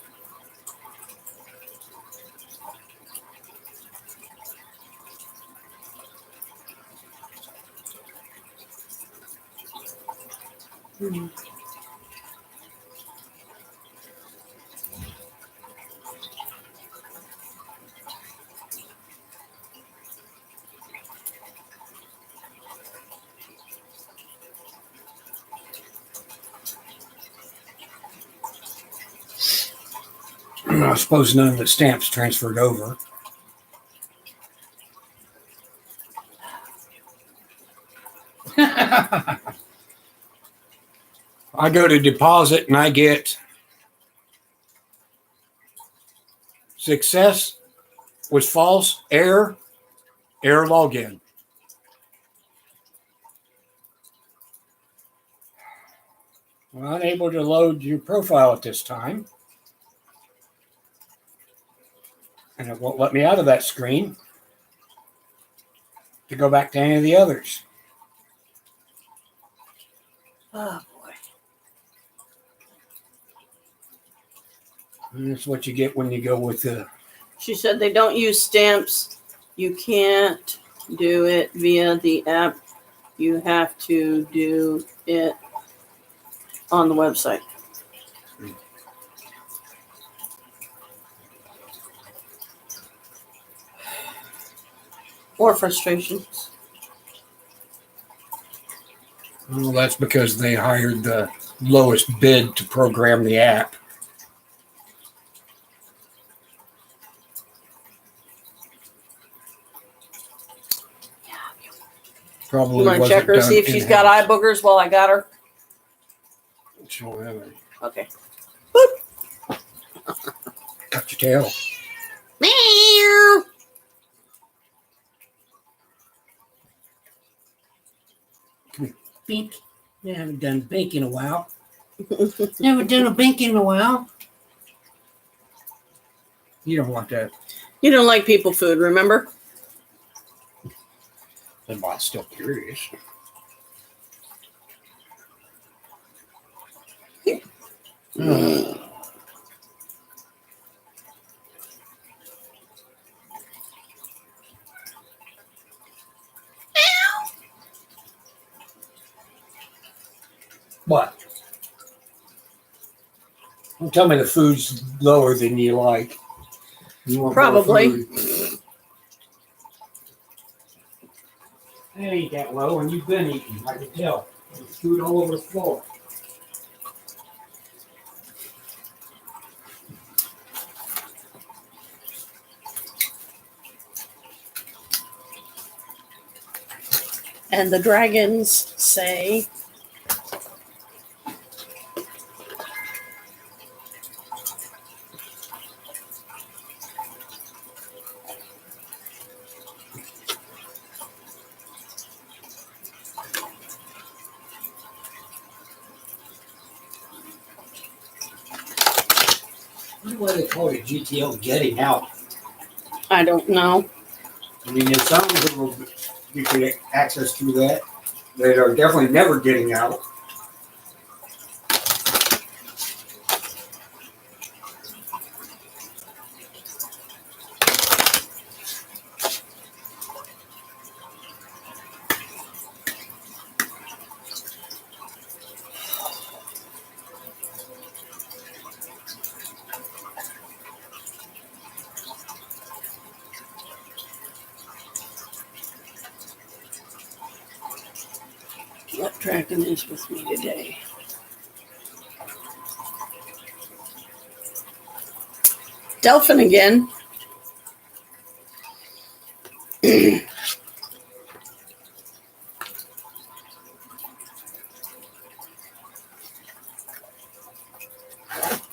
I suppose none of the stamps transferred over. I go to deposit and I get success was false, error login. Well, unable to load your profile at this time. And it won't let me out of that screen to go back to any of the others. Oh boy. And that's what you get when you go with the. She said they don't use stamps. You can't do it via the app. You have to do it on the website. Or frustrations. Well, that's because they hired the lowest bid to program the app. Probably You want to wasn't check her, done see if she's got eye boogers while I got her? She don't have any. Okay. Cut your tail. Meow. Bink. You haven't done bink in a while. Never done a bink in a while. You don't want that. You don't like people food, remember? But I'm still curious. What? Don't tell me the food's lower than you like. You want more Probably. food. It ain't that low, and you've been eating. I can tell. There's food all over the floor. And the dragons say, I wonder why they call it GTL getting out. I don't know. I mean, there's some people you can get access to that are definitely never getting out. What dragon is with me today? Delphin again.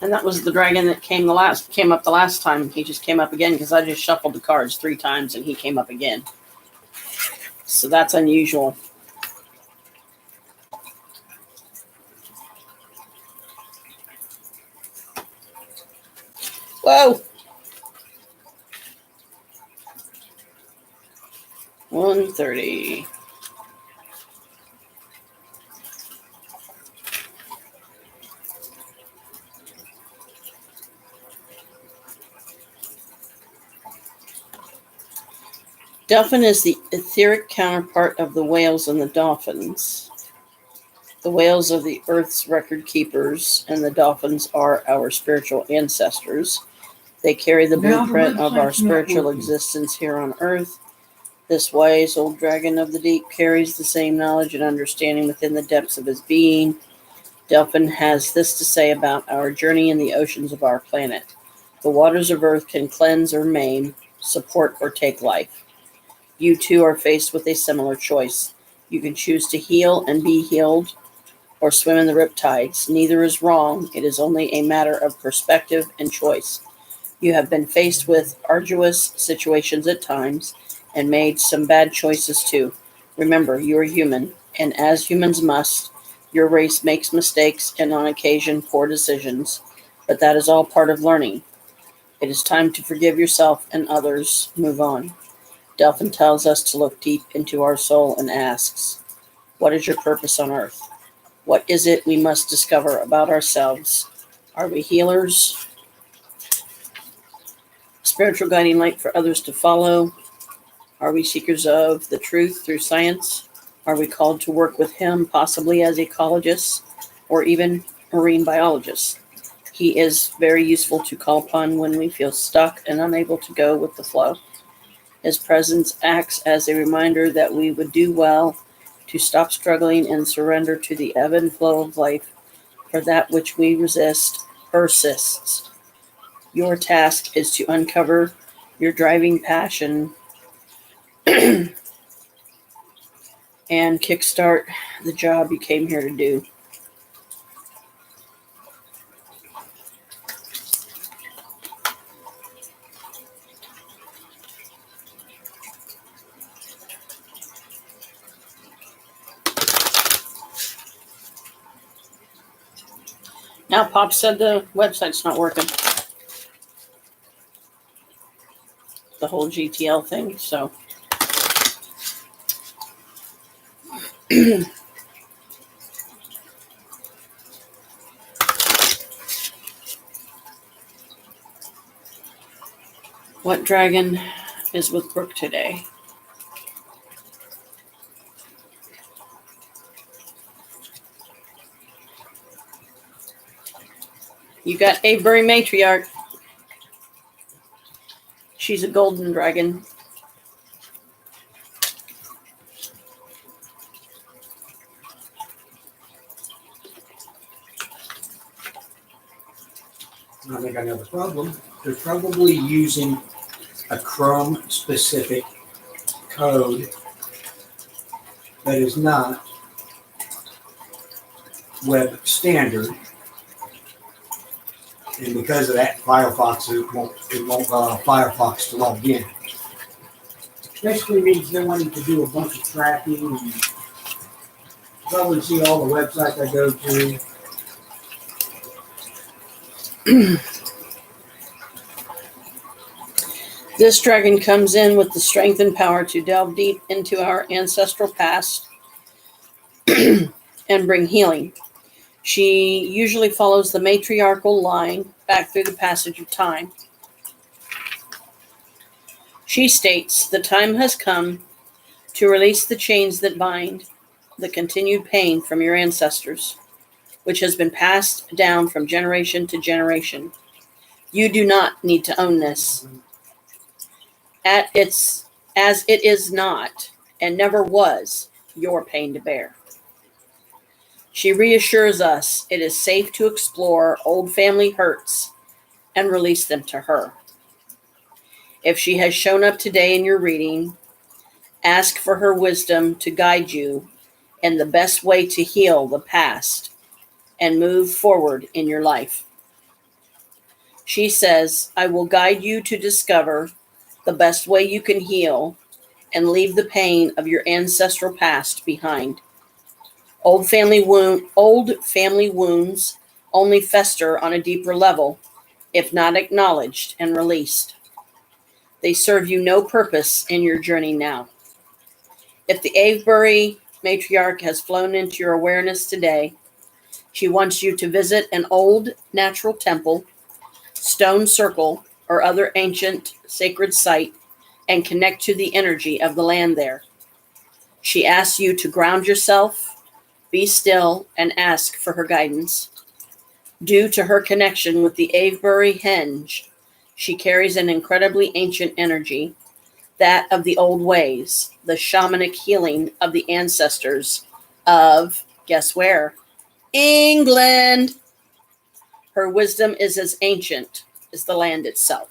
And that was the dragon that came up the last time. He just came up again because I just shuffled the cards 3 times and he came up again. So that's unusual. Whoa. 130. Dolphin is the etheric counterpart of the whales and the dolphins. The whales are the earth's record keepers, and the dolphins are our spiritual ancestors. They carry the Now, the blueprint of our website's not spiritual working. existence here on earth. This wise old dragon of the deep carries the same knowledge and understanding within the depths of his being. Delphin has this to say about our journey in the oceans of our planet. The waters of earth can cleanse or maim, support or take life. You too are faced with a similar choice. You can choose to heal and be healed, or swim in the riptides. Neither is wrong. It is only a matter of perspective and choice. You have been faced with arduous situations at times and made some bad choices too. Remember, you are human, and as humans must, your race makes mistakes and on occasion poor decisions, but that is all part of learning. It is time to forgive yourself and others. Move on. Delphin tells us to look deep into our soul and asks, what is your purpose on earth? What is it we must discover about ourselves? Are we healers? Spiritual guiding light for others to follow? Are we seekers of the truth through science? Are we called to work with him, possibly as ecologists or even marine biologists? He is very useful to call upon when we feel stuck and unable to go with the flow. His presence acts as a reminder that we would do well to stop struggling and surrender to the ebb and flow of life, for that which we resist persists. Your task is to uncover your driving passion and kickstart the job you came here to do. Now, Pop said the website's not working. The whole GTL thing, so. What dragon is with Brooke today? You got Avebury Matriarch. She's a golden dragon. I think I know the problem. They're probably using a Chrome specific code that is not web standard. And because of that, Firefox it won't Firefox to log in. Basically means they're wanting to do a bunch of tracking and probably see all the websites I go to. This dragon comes in with the strength and power to delve deep into our ancestral past and bring healing. She usually follows the matriarchal line back through the passage of time. She states, the time has come to release the chains that bind the continued pain from your ancestors, which has been passed down from generation to generation. You do not need to own this. As it is not, and never was, your pain to bear. She reassures us it is safe to explore old family hurts and release them to her. If she has shown up today in your reading, ask for her wisdom to guide you in the best way to heal the past and move forward in your life. She says, I will guide you to discover the best way you can heal and leave the pain of your ancestral past behind. Old family wounds only fester on a deeper level if not acknowledged and released. They serve you no purpose in your journey now. If the Avebury matriarch has flown into your awareness today, she wants you to visit an old natural temple, stone circle, or other ancient sacred site and connect to the energy of the land there. She asks you to ground yourself, Be still and ask for her guidance. Due to her connection with the Avebury Henge, she carries an incredibly ancient energy, that of the old ways, the shamanic healing of the ancestors of, guess where? England. Her wisdom is as ancient as the land itself.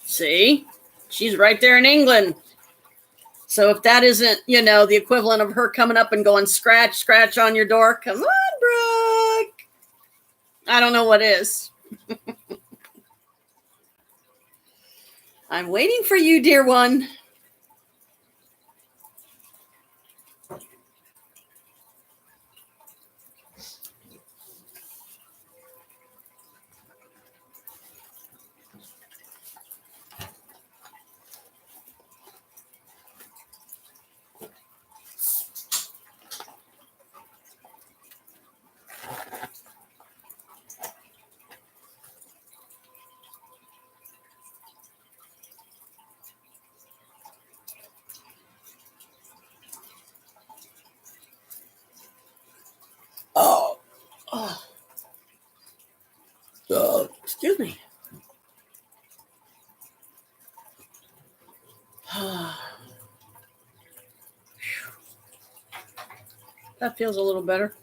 See? She's right there in England. So if that isn't, the equivalent of her coming up and going scratch, scratch on your door, come on, Brooke. I don't know what is. I'm waiting for you, dear one. Excuse me. That feels a little better.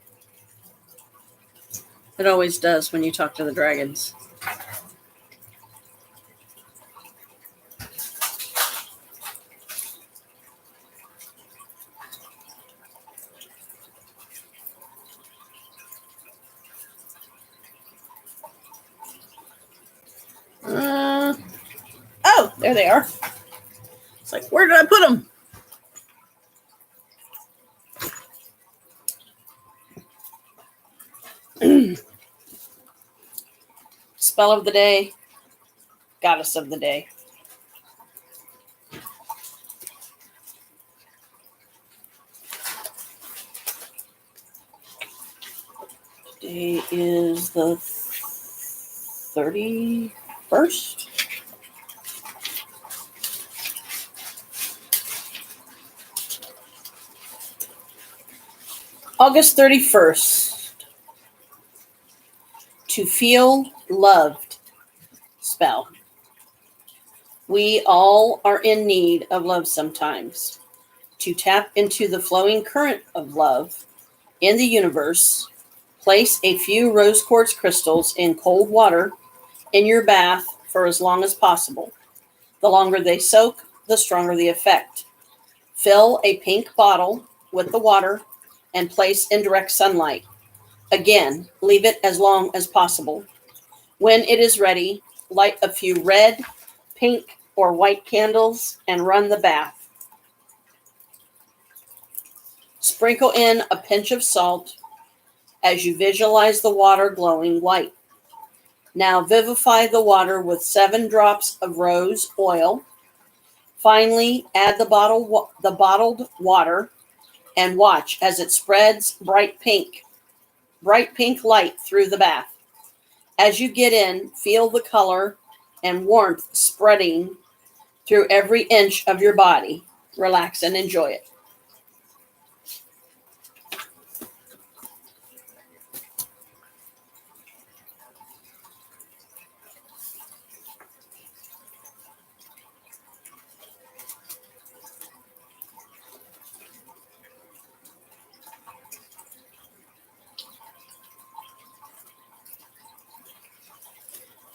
It always does when you talk to the dragons. Oh, there they are. It's like, where did I put them? Spell of the day, goddess of the day. Today is the 31st. August 31st. To feel loved spell. We all are in need of love sometimes. To tap into the flowing current of love in the universe, place a few rose quartz crystals in cold water in your bath for as long as possible. The longer they soak, the stronger the effect. Fill a pink bottle with the water and place in direct sunlight. Again, leave it as long as possible. When it is ready, light a few red, pink, or white candles and run the bath. Sprinkle in a pinch of salt as you visualize the water glowing white. Now vivify the water with 7 drops of rose oil. Finally, add the bottled water and watch as it spreads bright pink light through the bath. As you get in, feel the color and warmth spreading through every inch of your body. Relax and enjoy it.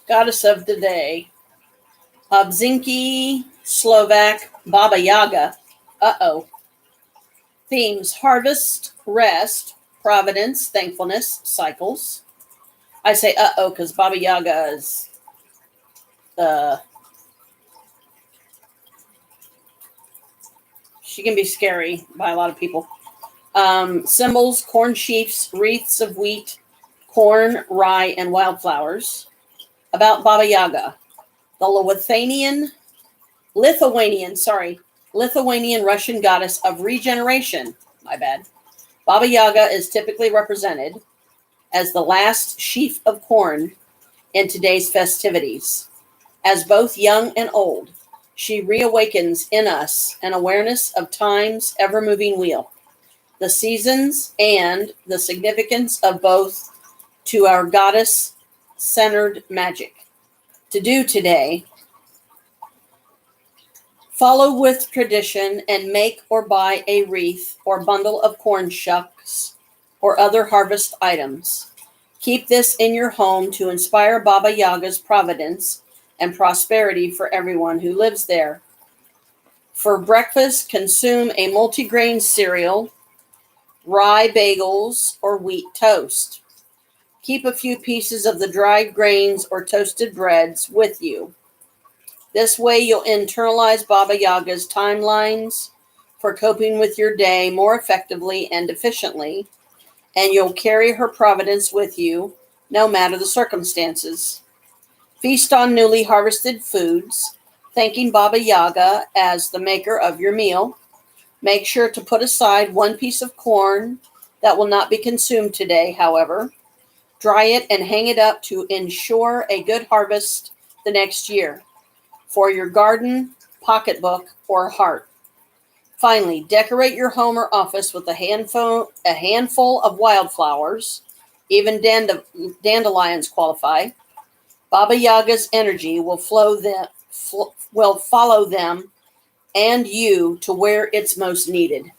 Goddess of the day. Obzinki, Slovak, Baba Yaga. Themes: harvest, rest, providence, thankfulness, cycles. I say because Baba Yaga is she can be scary by a lot of people. Symbols: corn sheafs, wreaths of wheat, corn, rye, and wildflowers. About Baba Yaga. The Lithuanian Russian goddess of regeneration. My bad. Baba Yaga is typically represented as the last sheaf of corn in today's festivities. As both young and old, she reawakens in us an awareness of time's ever moving wheel, the seasons, and the significance of both to our goddess centered magic. To do today, follow with tradition and make or buy a wreath or bundle of corn shucks or other harvest items. Keep this in your home to inspire Baba Yaga's providence and prosperity for everyone who lives there. For breakfast, consume a multigrain cereal, rye bagels, or wheat toast. Keep a few pieces of the dried grains or toasted breads with you. This way you'll internalize Baba Yaga's timelines for coping with your day more effectively and efficiently, and you'll carry her providence with you no matter the circumstances. Feast on newly harvested foods, thanking Baba Yaga as the maker of your meal. Make sure to put aside one piece of corn that will not be consumed today, however. Dry it and hang it up to ensure a good harvest the next year for your garden, pocketbook, or heart. Finally, decorate your home or office with a handful of wildflowers. Even dandelions qualify. Baba Yaga's energy will follow them and you to where it's most needed.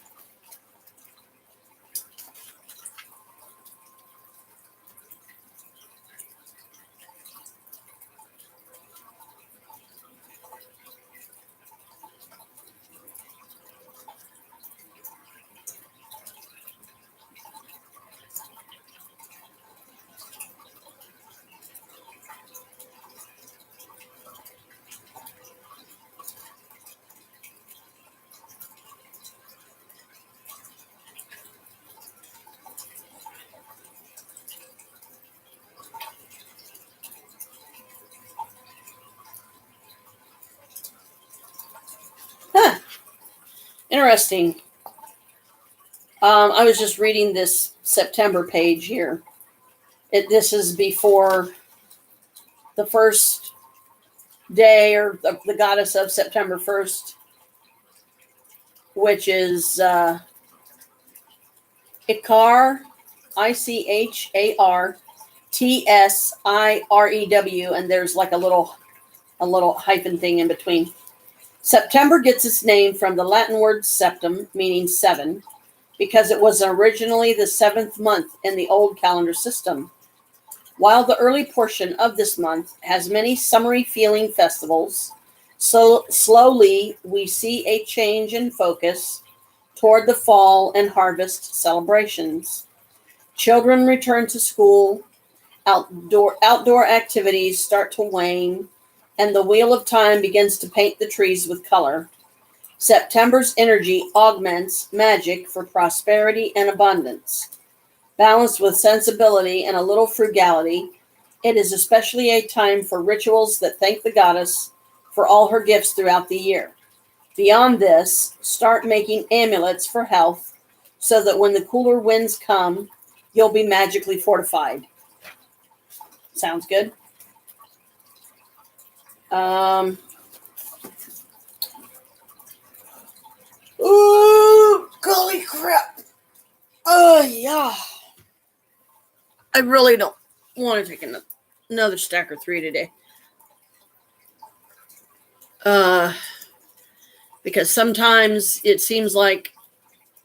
Huh. Interesting. I was just reading this September page here. This is before the first day or the goddess of September 1st, which is Ichar, Ichartssirew, and there's like a little hyphen thing in between. September gets its name from the Latin word septem, meaning seven, because it was originally the seventh month in the old calendar system. While the early portion of this month has many summery feeling festivals, so slowly we see a change in focus toward the fall and harvest celebrations. Children return to school, outdoor activities start to wane, and the wheel of time begins to paint the trees with color. September's energy augments magic for prosperity and abundance. Balanced with sensibility and a little frugality, it is especially a time for rituals that thank the goddess for all her gifts throughout the year. Beyond this, start making amulets for health so that when the cooler winds come, you'll be magically fortified. Sounds good. Ooh, golly crap. Yeah. I really don't want to take another stack or three today. Because sometimes it seems like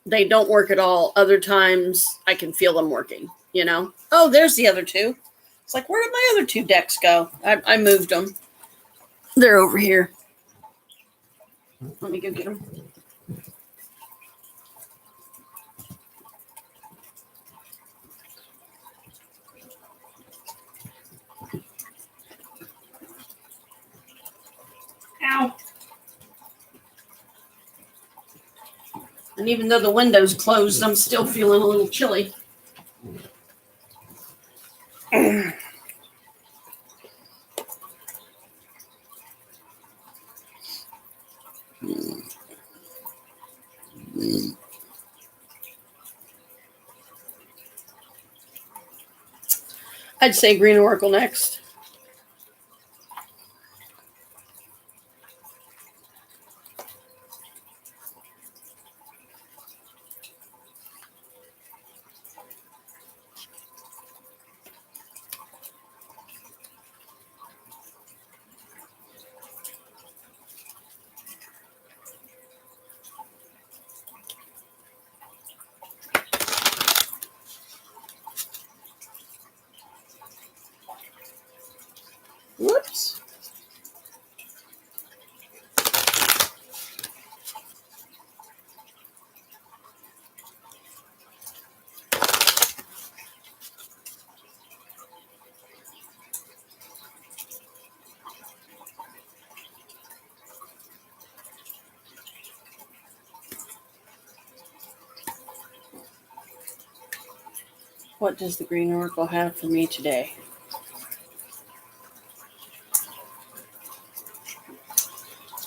they don't work at all. Other times I can feel them working, you know? Oh, there's the other two. It's like, where did my other two decks go? I moved them. They're over here. Let me go get them. Ow. And even though the window's closed, I'm still feeling a little chilly. I'd say green oracle next. Whoops. What does the green oracle have for me today?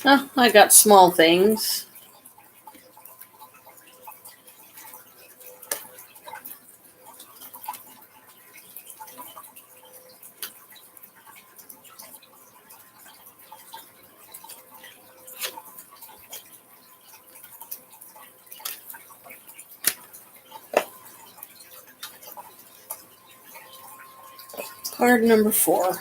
Oh, I got small things. Card number 4.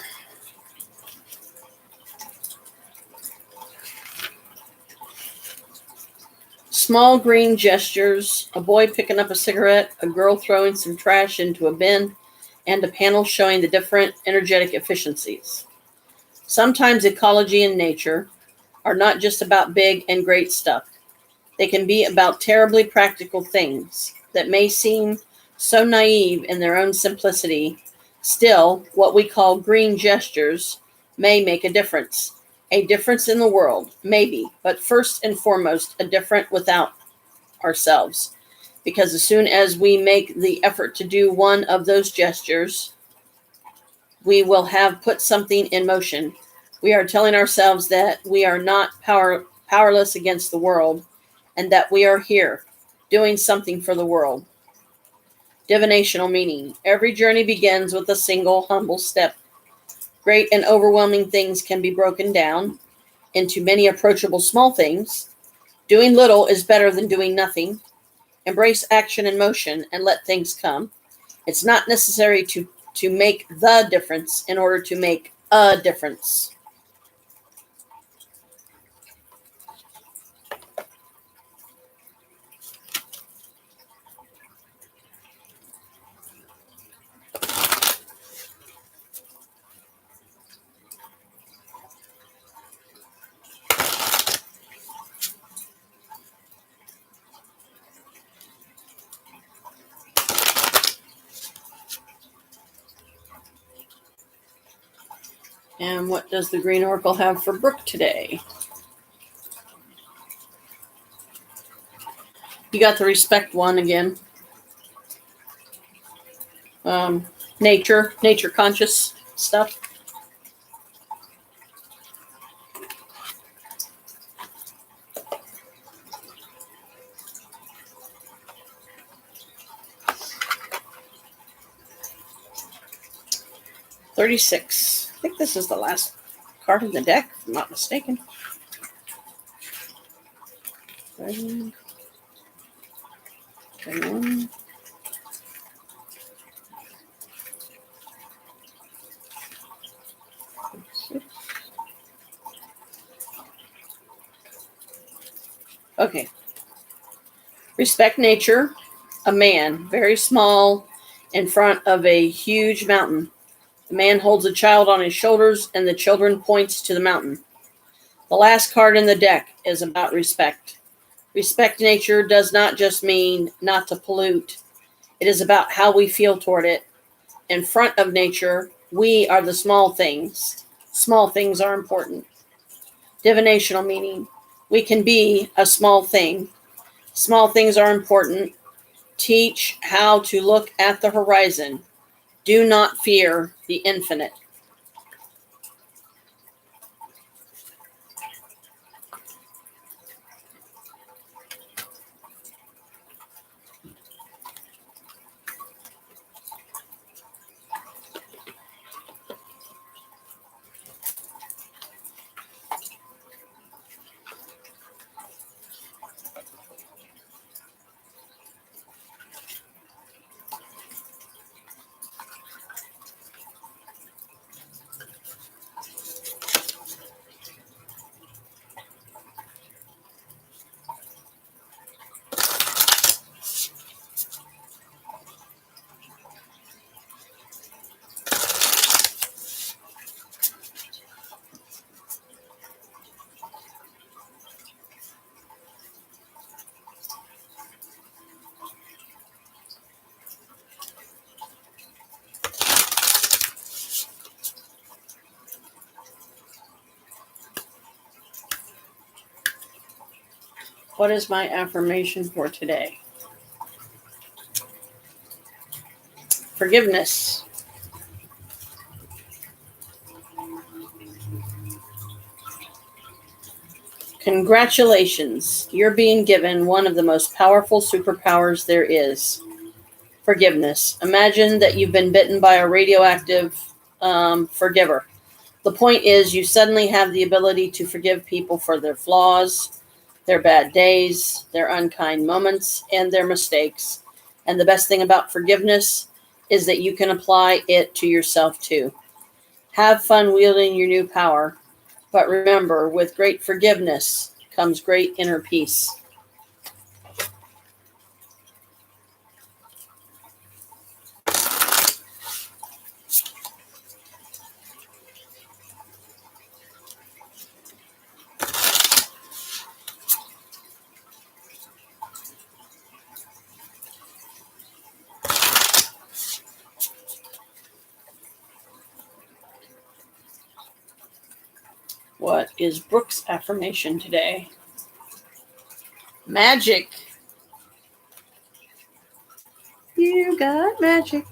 Small green gestures, a boy picking up a cigarette, a girl throwing some trash into a bin, and a panel showing the different energetic efficiencies. Sometimes ecology and nature are not just about big and great stuff. They can be about terribly practical things that may seem so naive in their own simplicity. Still, what we call green gestures may make a difference. A difference in the world, maybe, but first and foremost, a difference without ourselves. Because as soon as we make the effort to do one of those gestures, we will have put something in motion. We are telling ourselves that we are not powerless against the world, and that we are here, doing something for the world. Divinational meaning. Every journey begins with a single humble step. Great and overwhelming things can be broken down into many approachable small things. Doing little is better than doing nothing. Embrace action and motion and let things come. It's not necessary to make the difference in order to make a difference. And what does the green oracle have for Brooke today? You got the respect one again. Nature conscious stuff. $36. I think this is the last card in the deck, if I'm not mistaken. 21. 36. Okay. Respect nature. A man, very small, in front of a huge mountain. The man holds a child on his shoulders, and the children points to the mountain. The last card in the deck is about respect. Respect nature does not just mean not to pollute. It is about how we feel toward it. In front of nature, we are the small things. Small things are important. Divinational meaning. We can be a small thing. Small things are important. Teach how to look at the horizon. Do not fear the infinite. What is my affirmation for today? Forgiveness. Congratulations. You're being given one of the most powerful superpowers there is. Forgiveness. Imagine that you've been bitten by a radioactive forgiver. The point is, you suddenly have the ability to forgive people for their flaws, their bad days, their unkind moments, and their mistakes. And the best thing about forgiveness is that you can apply it to yourself too. Have fun wielding your new power, but remember, with great forgiveness comes great inner peace. What is Brooke's affirmation today? Magic. You got magic.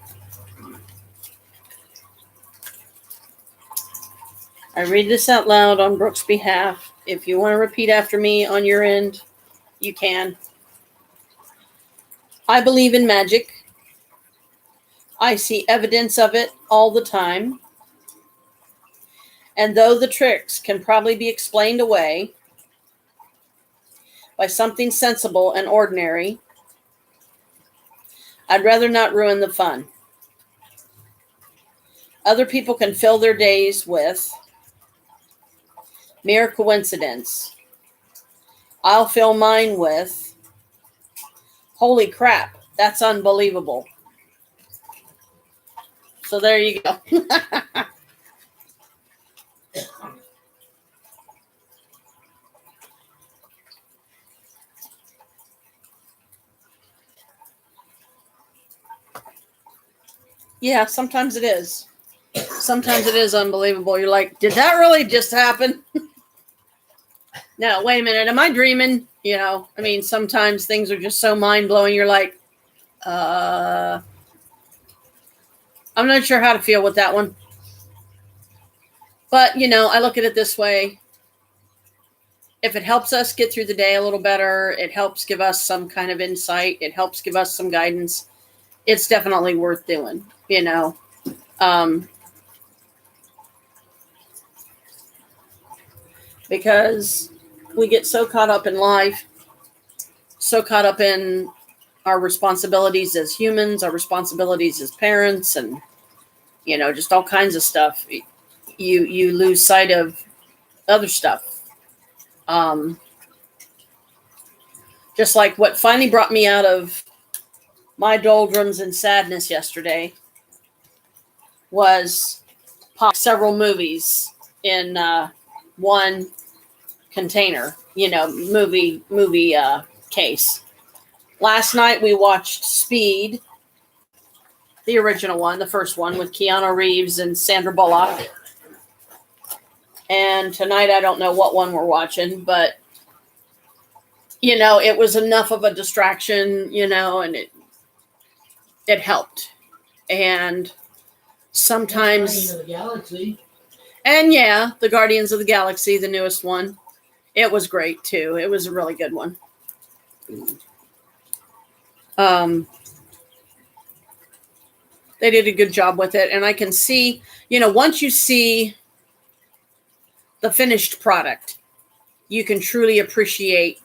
I read this out loud on Brooke's behalf. If you want to repeat after me on your end, you can. I believe in magic. I see evidence of it all the time. And though the tricks can probably be explained away by something sensible and ordinary, I'd rather not ruin the fun. Other people can fill their days with mere coincidence. I'll fill mine with, holy crap, that's unbelievable. So there you go. Yeah, sometimes it is. Sometimes it is unbelievable. You're like, did that really just happen? No, wait a minute. Am I dreaming? You know, I mean, sometimes things are just so mind-blowing. You're like, I'm not sure how to feel with that one. But, you know, I look at it this way. If it helps us get through the day a little better, it helps give us some kind of insight, it helps give us some guidance, it's definitely worth doing, you know. Because we get so caught up in life, so caught up in our responsibilities as humans, our responsibilities as parents, and, you know, just all kinds of stuff. You lose sight of other stuff. Just like what finally brought me out of my doldrums and sadness yesterday was several movies in one container, you know, movie case. Last night we watched Speed, the original one, the first one with Keanu Reeves and Sandra Bullock. And tonight I don't know what one we're watching, but you know, it was enough of a distraction, you know, and it helped. And sometimes Guardians of the Galaxy. And yeah, the Guardians of the Galaxy, the newest one. It was great too. It was a really good one. They did a good job with it. And I can see, you know, once you see the finished product, you can truly appreciate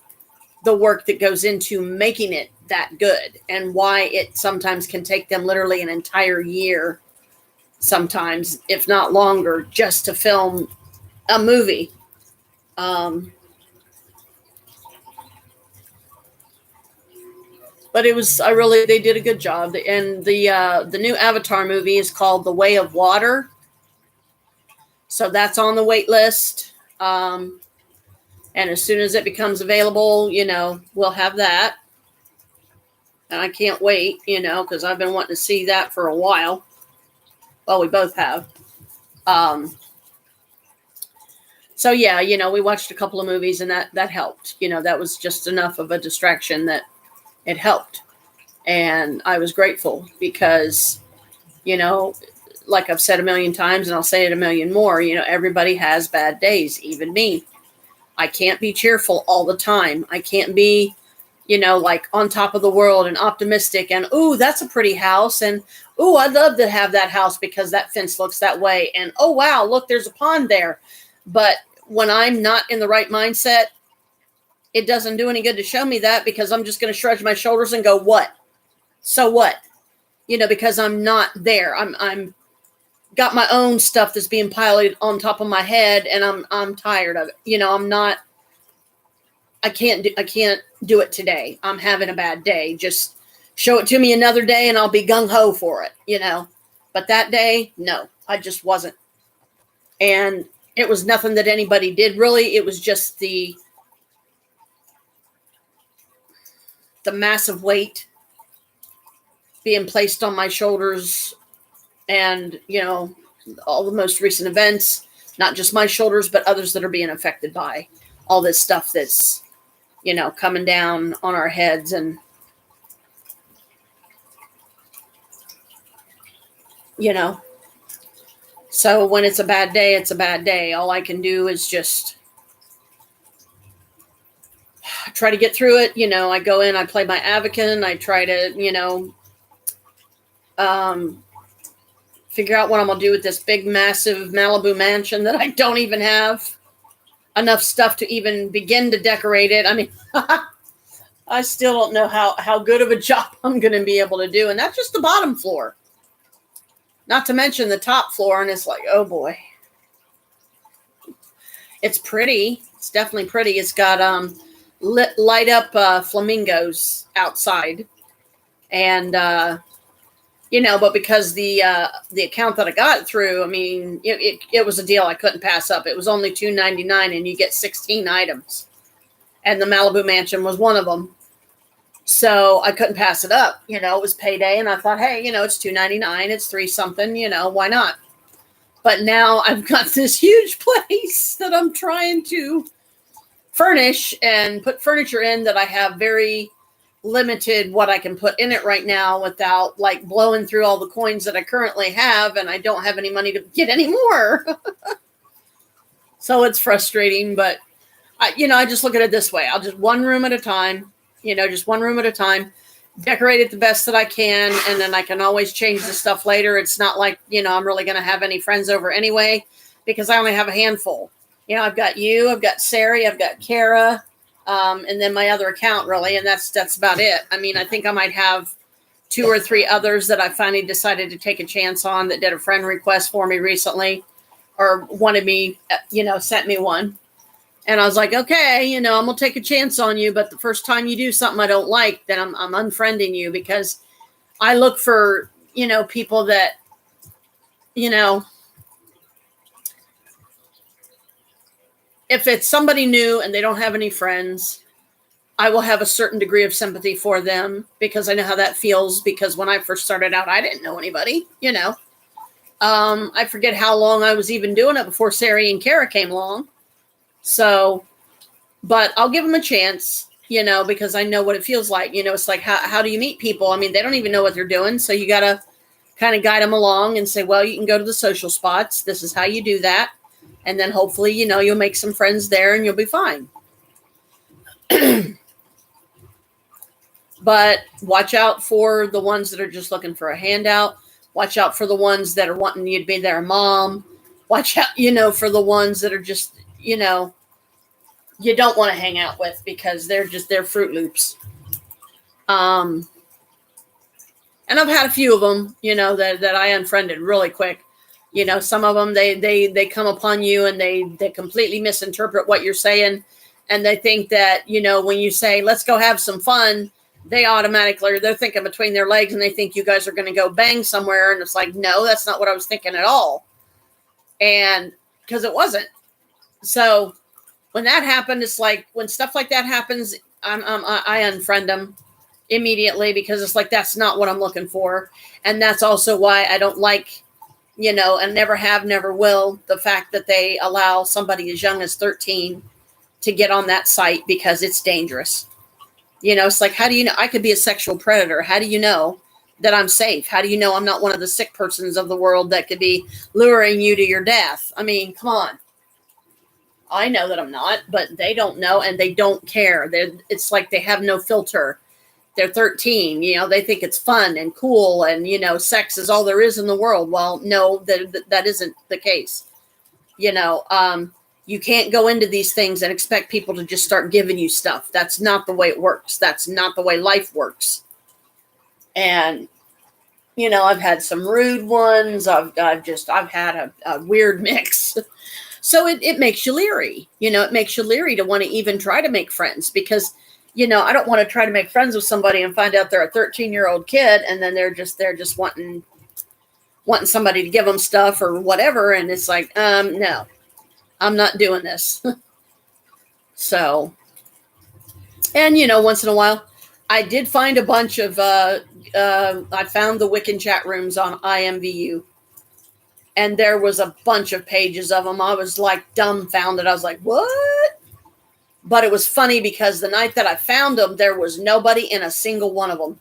the work that goes into making it that good and why it sometimes can take them literally an entire year, sometimes, if not longer, just to film a movie. But it was, they did a good job. And the new Avatar movie is called The Way of Water. So that's on the wait list. And as soon as it becomes available, you know, we'll have that. And I can't wait, you know, because I've been wanting to see that for a while. Well, we both have. So yeah, we watched a couple of movies and that helped. That was just enough of a distraction that it helped. And I was grateful because, like I've said a million times and I'll say it a million more, everybody has bad days, even me. I can't be cheerful all the time. I can't be, like on top of the world and optimistic and, ooh, that's a pretty house. And, ooh, I'd love to have that house because that fence looks that way. And, oh, wow, look, there's a pond there. But when I'm not in the right mindset, it doesn't do any good to show me that because I'm just going to shrug my shoulders and go, what? So what? Because I'm not there. I'm got my own stuff that's being piled on top of my head and I'm tired of it. I can't do it today. I'm having a bad day. Just show it to me another day and I'll be gung ho for it, But that day, no, I just wasn't. And it was nothing that anybody did really. It was just the massive weight being placed on my shoulders and, all the most recent events, not just my shoulders, but others that are being affected by all this stuff that's, coming down on our heads. And, so when it's a bad day, it's a bad day. All I can do is just try to get through it. I go in, I play my advocate, and I try to, figure out what I'm going to do with this big, massive Malibu mansion that I don't even have enough stuff to even begin to decorate it. I mean, I still don't know how good of a job I'm going to be able to do. And that's just the bottom floor. Not to mention the top floor. And it's like, oh boy. It's pretty. It's definitely pretty. It's got light up flamingos outside. And, but because the account that I got it through, I mean, it was a deal I couldn't pass up. It was only $2.99 and you get 16 items. And the Malibu mansion was one of them. So I couldn't pass it up. It was payday and I thought, hey, it's $2.99, it's $3 something, why not? But now I've got this huge place that I'm trying to furnish and put furniture in that I have very limited what I can put in it right now without like blowing through all the coins that I currently have, and I don't have any money to get any more. So it's frustrating, but I just look at it this way. I'll just one room at a time, decorate it the best that I can, and then I can always change the stuff later. It's not like, I'm really going to have any friends over anyway, because I only have a handful. I've got you, I've got Sari, I've got Kara, and then my other account really, and that's about it. I mean, I think I might have 2 or 3 others that I finally decided to take a chance on that did a friend request for me recently, or wanted me, sent me one. And I was like, okay, I'm going to take a chance on you, but the first time you do something I don't like, then I'm unfriending you, because I look for, people that, if it's somebody new and they don't have any friends, I will have a certain degree of sympathy for them because I know how that feels, because when I first started out, I didn't know anybody, I forget how long I was even doing it before Sari and Kara came along. So, but I'll give them a chance, because I know what it feels like. It's like, how do you meet people? I mean, they don't even know what they're doing. So you got to kind of guide them along and say, well, you can go to the social spots. This is how you do that. And then hopefully, you'll make some friends there and you'll be fine. But watch out for the ones that are just looking for a handout. Watch out for the ones that are wanting you to be their mom. Watch out, for the ones that are just, you don't want to hang out with because they're Fruit Loops. And I've had a few of them, that I unfriended really quick. Some of them, they come upon you and they completely misinterpret what you're saying. And they think that, when you say, let's go have some fun, they're thinking between their legs and they think you guys are going to go bang somewhere. And it's like, no, that's not what I was thinking at all. And because it wasn't. So when that happened, it's like when stuff like that happens, I unfriend them immediately, because it's like, that's not what I'm looking for. And that's also why I don't like and never have, never will, the fact that they allow somebody as young as 13 to get on that site because it's dangerous. It's like, how do you know? I could be a sexual predator. How do you know that I'm safe? How do you know I'm not one of the sick persons of the world that could be luring you to your death? I mean, come on. I know that I'm not, but they don't know, and they don't care. It's like they have no filter. They're 13, they think it's fun and cool, and, sex is all there is in the world. Well, no, that isn't the case. You can't go into these things and expect people to just start giving you stuff. That's not the way it works. That's not the way life works. And, I've had some rude ones. I've had a weird mix. So it makes you leery. It makes you leery to want to even try to make friends, because, I don't want to try to make friends with somebody and find out they're a 13-year-old kid, and then they're just wanting somebody to give them stuff or whatever. And it's like, no, I'm not doing this. So, and, once in a while, I did find a bunch of, I found the Wiccan chat rooms on IMVU. And there was a bunch of pages of them. I was like dumbfounded. I was like, what? But it was funny because the night that I found them, there was nobody in a single one of them.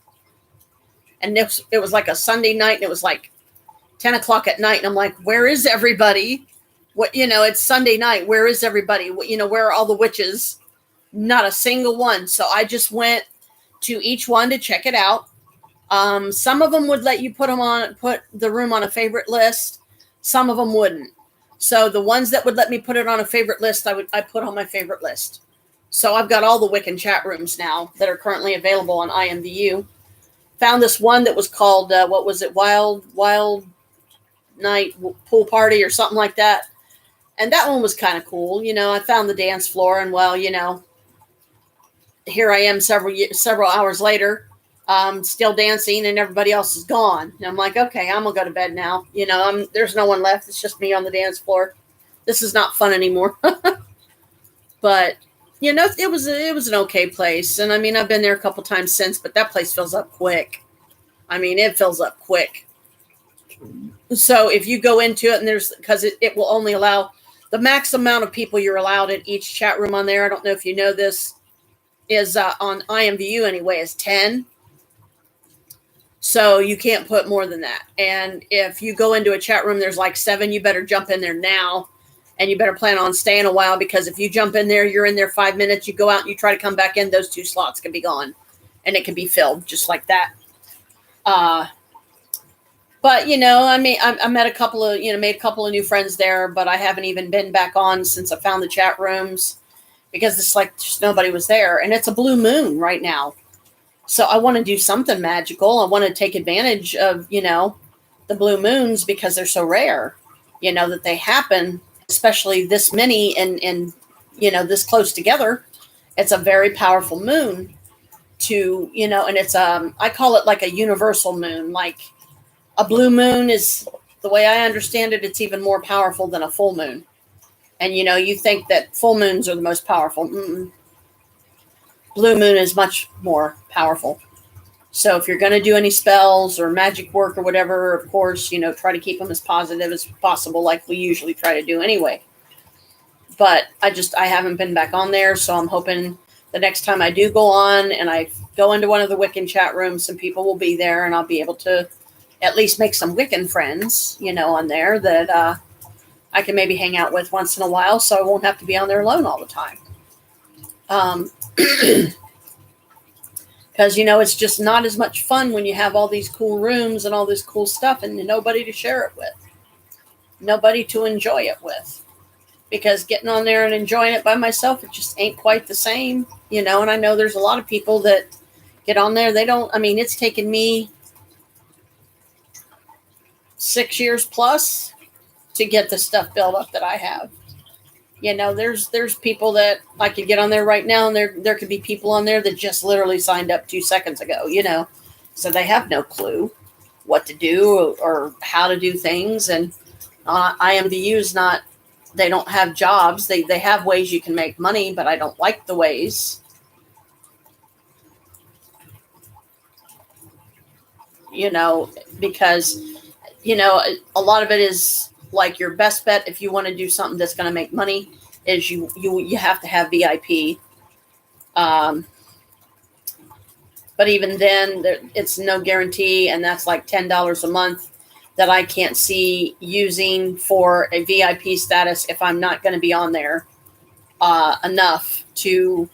And it was like a Sunday night, and it was like 10 o'clock at night. And I'm like, where is everybody? It's Sunday night. Where is everybody? Where are all the witches? Not a single one. So I just went to each one to check it out. Some of them would let you put the room on a favorite list. Some of them wouldn't. So the ones that would let me put it on a favorite list, I put on my favorite list. So I've got all the Wiccan chat rooms now that are currently available on IMVU. Found this one that was called, what was it? Wild Night Pool Party or something like that. And that one was kind of cool. I found the dance floor, and here I am several hours later, still dancing, and everybody else is gone. And I'm like, okay, I'm gonna go to bed now. There's no one left. It's just me on the dance floor. This is not fun anymore. But it was an okay place. And I mean, I've been there a couple times since, but that place fills up quick. I mean, it fills up quick. So if you go into it, and because it will only allow the max amount of people you're allowed in each chat room on there. I don't know if you know this, is on IMVU anyway, is 10. So you can't put more than that. And if you go into a chat room, there's like 7, you better jump in there now, and you better plan on staying a while, because if you jump in there, you're in there 5 minutes, you go out and you try to come back in, those 2 slots can be gone, and it can be filled just like that. But, I mean, I met a couple of, made a couple of new friends there, but I haven't even been back on since I found the chat rooms, because it's like just nobody was there. And it's a blue moon right now. So I want to do something magical. I want to take advantage of, the blue moons, because they're so rare, that they happen, especially this many and this close together. It's a very powerful moon to, and it's, I call it like a universal moon. Like a blue moon is, the way I understand it, it's even more powerful than a full moon. And, you think that full moons are the most powerful. Blue moon is much more powerful. So if you're going to do any spells or magic work or whatever, of course, try to keep them as positive as possible, like we usually try to do anyway. But I haven't been back on there. So I'm hoping the next time I do go on and I go into one of the Wiccan chat rooms, some people will be there, and I'll be able to at least make some Wiccan friends, on there that I can maybe hang out with once in a while, so I won't have to be on there alone all the time. Because, it's just not as much fun when you have all these cool rooms and all this cool stuff and nobody to share it with. Nobody to enjoy it with. Because getting on there and enjoying it by myself, it just ain't quite the same, and I know there's a lot of people that get on there. It's taken me 6 years plus to get the stuff built up that I have. There's people that I could get on there right now, and there could be people on there that just literally signed up 2 seconds ago, so they have no clue what to do or how to do things. And IMVU is not, they don't have jobs. They have ways you can make money, but I don't like the ways. Because you know, a lot of it is like your best bet if you want to do something that's going to make money is you have to have VIP. Um, but even then, it's no guarantee, and that's like $10 a month that I can't see using for a VIP status if I'm not going to be on there enough to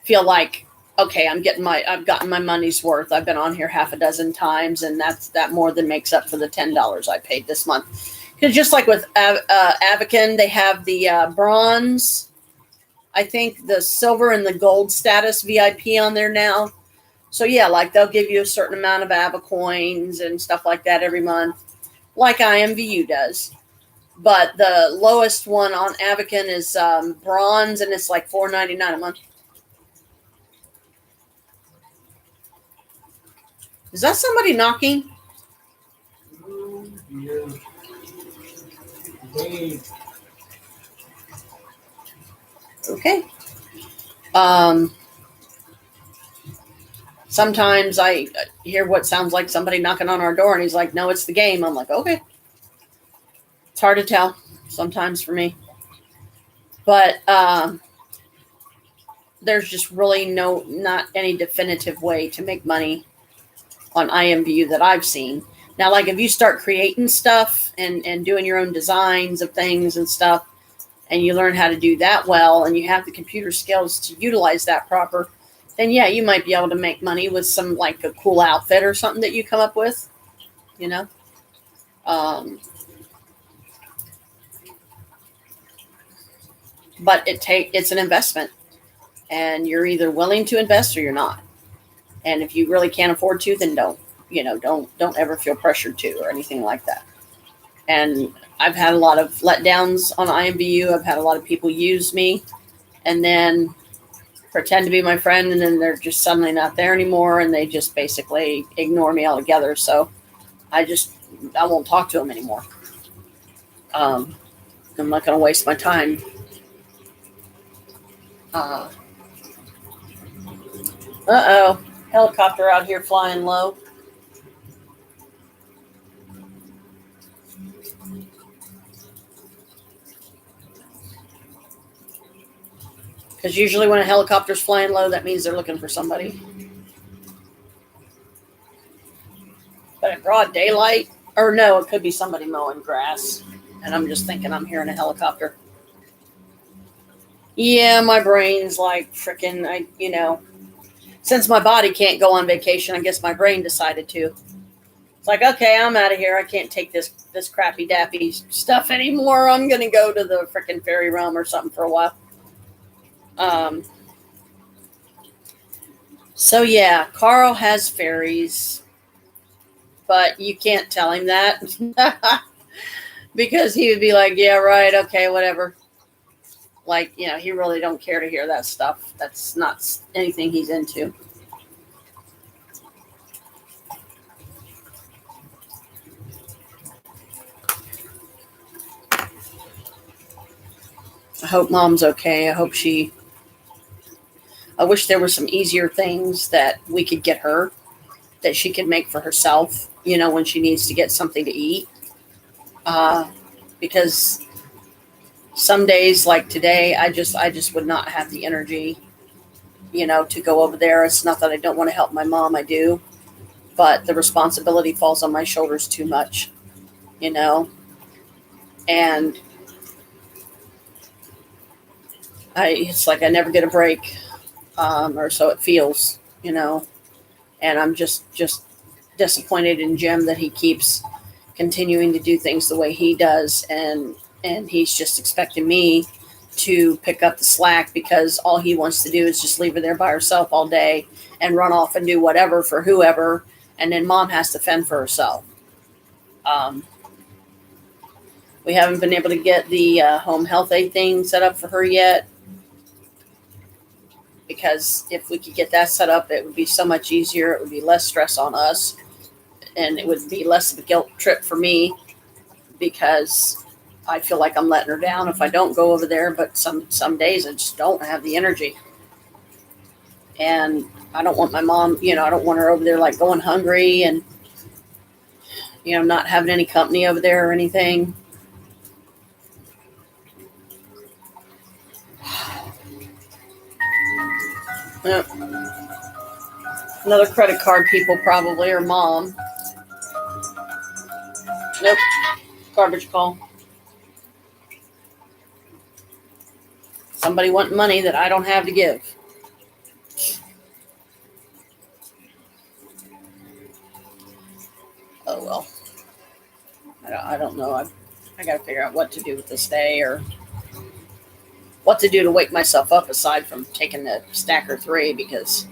feel like, okay, I've gotten my money's worth. I've been on here half a dozen times, and that more than makes up for the $10 I paid this month. Because just like with Avakin, they have the bronze, I think the silver and the gold status VIP on there now. So yeah, like they'll give you a certain amount of Ava coins and stuff like that every month, like IMVU does. But the lowest one on Avakin is bronze, and it's like $4.99 a month. Is that somebody knocking? Yeah. Okay. Sometimes I hear what sounds like somebody knocking on our door, and he's like, "No, it's the game." I'm like, "Okay." It's hard to tell sometimes for me, but there's just really not any definitive way to make money on IMVU that I've seen. Now, like if you start creating stuff and doing your own designs of things and stuff, and you learn how to do that well, and you have the computer skills to utilize that proper, then yeah, you might be able to make money with some like a cool outfit or something that you come up with, you know. But it's an investment, and you're either willing to invest or you're not. And if you really can't afford to, then don't ever feel pressured to or anything like that. And I've had a lot of letdowns on IMVU. I've had a lot of people use me and then pretend to be my friend, and then they're just suddenly not there anymore, and they just basically ignore me altogether. So I won't talk to them anymore. I'm not going to waste my time. Uh-oh. Helicopter out here flying low. Because usually when a helicopter's flying low, that means they're looking for somebody. But in broad daylight, or no, it could be somebody mowing grass. And I'm just thinking I'm hearing a helicopter. Yeah, my brain's like freaking, since my body can't go on vacation, I guess my brain decided to. It's like, okay, I'm out of here. I can't take this crappy dappy stuff anymore. I'm going to go to the freaking fairy realm or something for a while. So yeah, Carl has fairies, but you can't tell him that because he would be like, yeah, right. Okay, whatever. Like, he really don't care to hear that stuff. That's not anything he's into. I hope mom's okay. I wish there were some easier things that we could get her that she could make for herself, when she needs to get something to eat. Because some days like today, I just would not have the energy, to go over there. It's not that I don't want to help my mom. I do, but the responsibility falls on my shoulders too much, and it's like I never get a break, or so it feels, and I'm just disappointed in Jim that he keeps continuing to do things the way he does, and he's just expecting me to pick up the slack because all he wants to do is just leave her there by herself all day and run off and do whatever for whoever, and then mom has to fend for herself. We haven't been able to get the home health aid thing set up for her yet, because if we could get that set up, it would be so much easier. It would be less stress on us, and it would be less of a guilt trip for me, because I feel like I'm letting her down if I don't go over there. But some days I just don't have the energy, and I don't want my mom, I don't want her over there like going hungry, and not having any company over there or anything. Yep. Another credit card people probably, or mom. Nope. Garbage call. Somebody wanting money that I don't have to give. Oh well. I don't know. I got to figure out what to do with this day, or what to do to wake myself up aside from taking the Stacker 3, because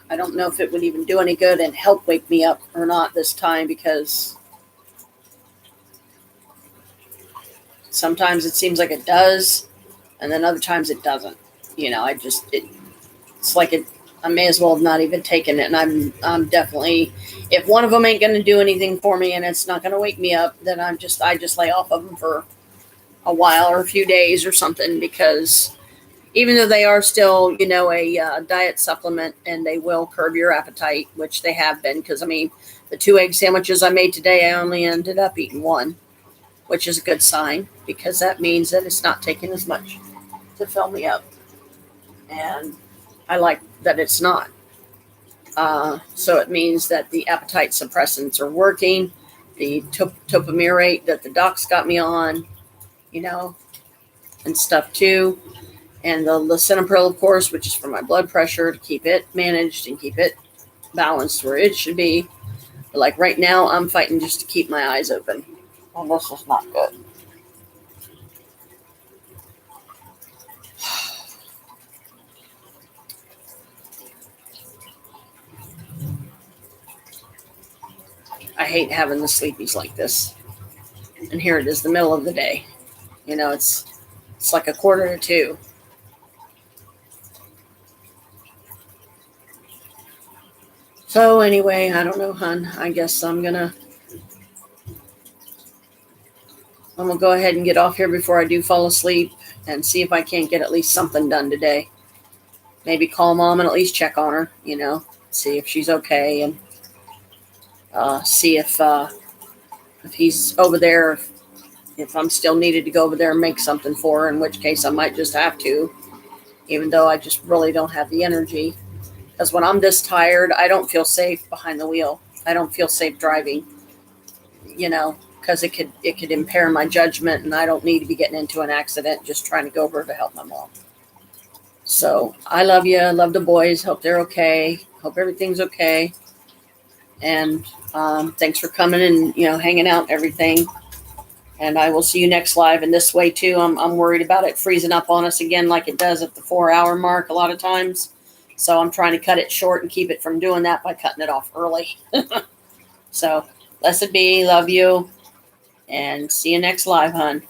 I don't know if it would even do any good and help wake me up or not this time, because sometimes it seems like it does, and then other times it doesn't. It's like I may as well have not even taken it. And I'm definitely, if one of them ain't going to do anything for me and it's not going to wake me up, then I just lay off of them for a while or a few days or something, because even though they are still, a diet supplement, and they will curb your appetite, which they have been, because the 2 egg sandwiches I made today, I only ended up eating 1, which is a good sign, because that means that it's not taking as much to fill me up. And I like that it's not. So it means that the appetite suppressants are working, the topiramate that the docs got me on, and stuff too. And the lisinopril, of course, which is for my blood pressure, to keep it managed and keep it balanced where it should be. But like right now, I'm fighting just to keep my eyes open. And this is not good. I hate having the sleepies like this. And here it is, the middle of the day. It's like 1:45. So anyway, I don't know, hon. I guess I'm gonna go ahead and get off here before I do fall asleep, and see if I can't get at least something done today. Maybe call Mom and at least check on her, see if she's okay, and see if he's over there, if I'm still needed to go over there and make something for her, in which case I might just have to, even though I just really don't have the energy. Because when I'm this tired, I don't feel safe behind the wheel. I don't feel safe driving, because it could impair my judgment, and I don't need to be getting into an accident just trying to go over to help my mom. So I love you. I love the boys. Hope they're okay. Hope everything's okay. And thanks for coming and, hanging out and everything. And I will see you next live. And this way too, I'm worried about it freezing up on us again, like it does at the 4-hour mark a lot of times. So I'm trying to cut it short and keep it from doing that by cutting it off early. So blessed be, love you, and see you next live, hon.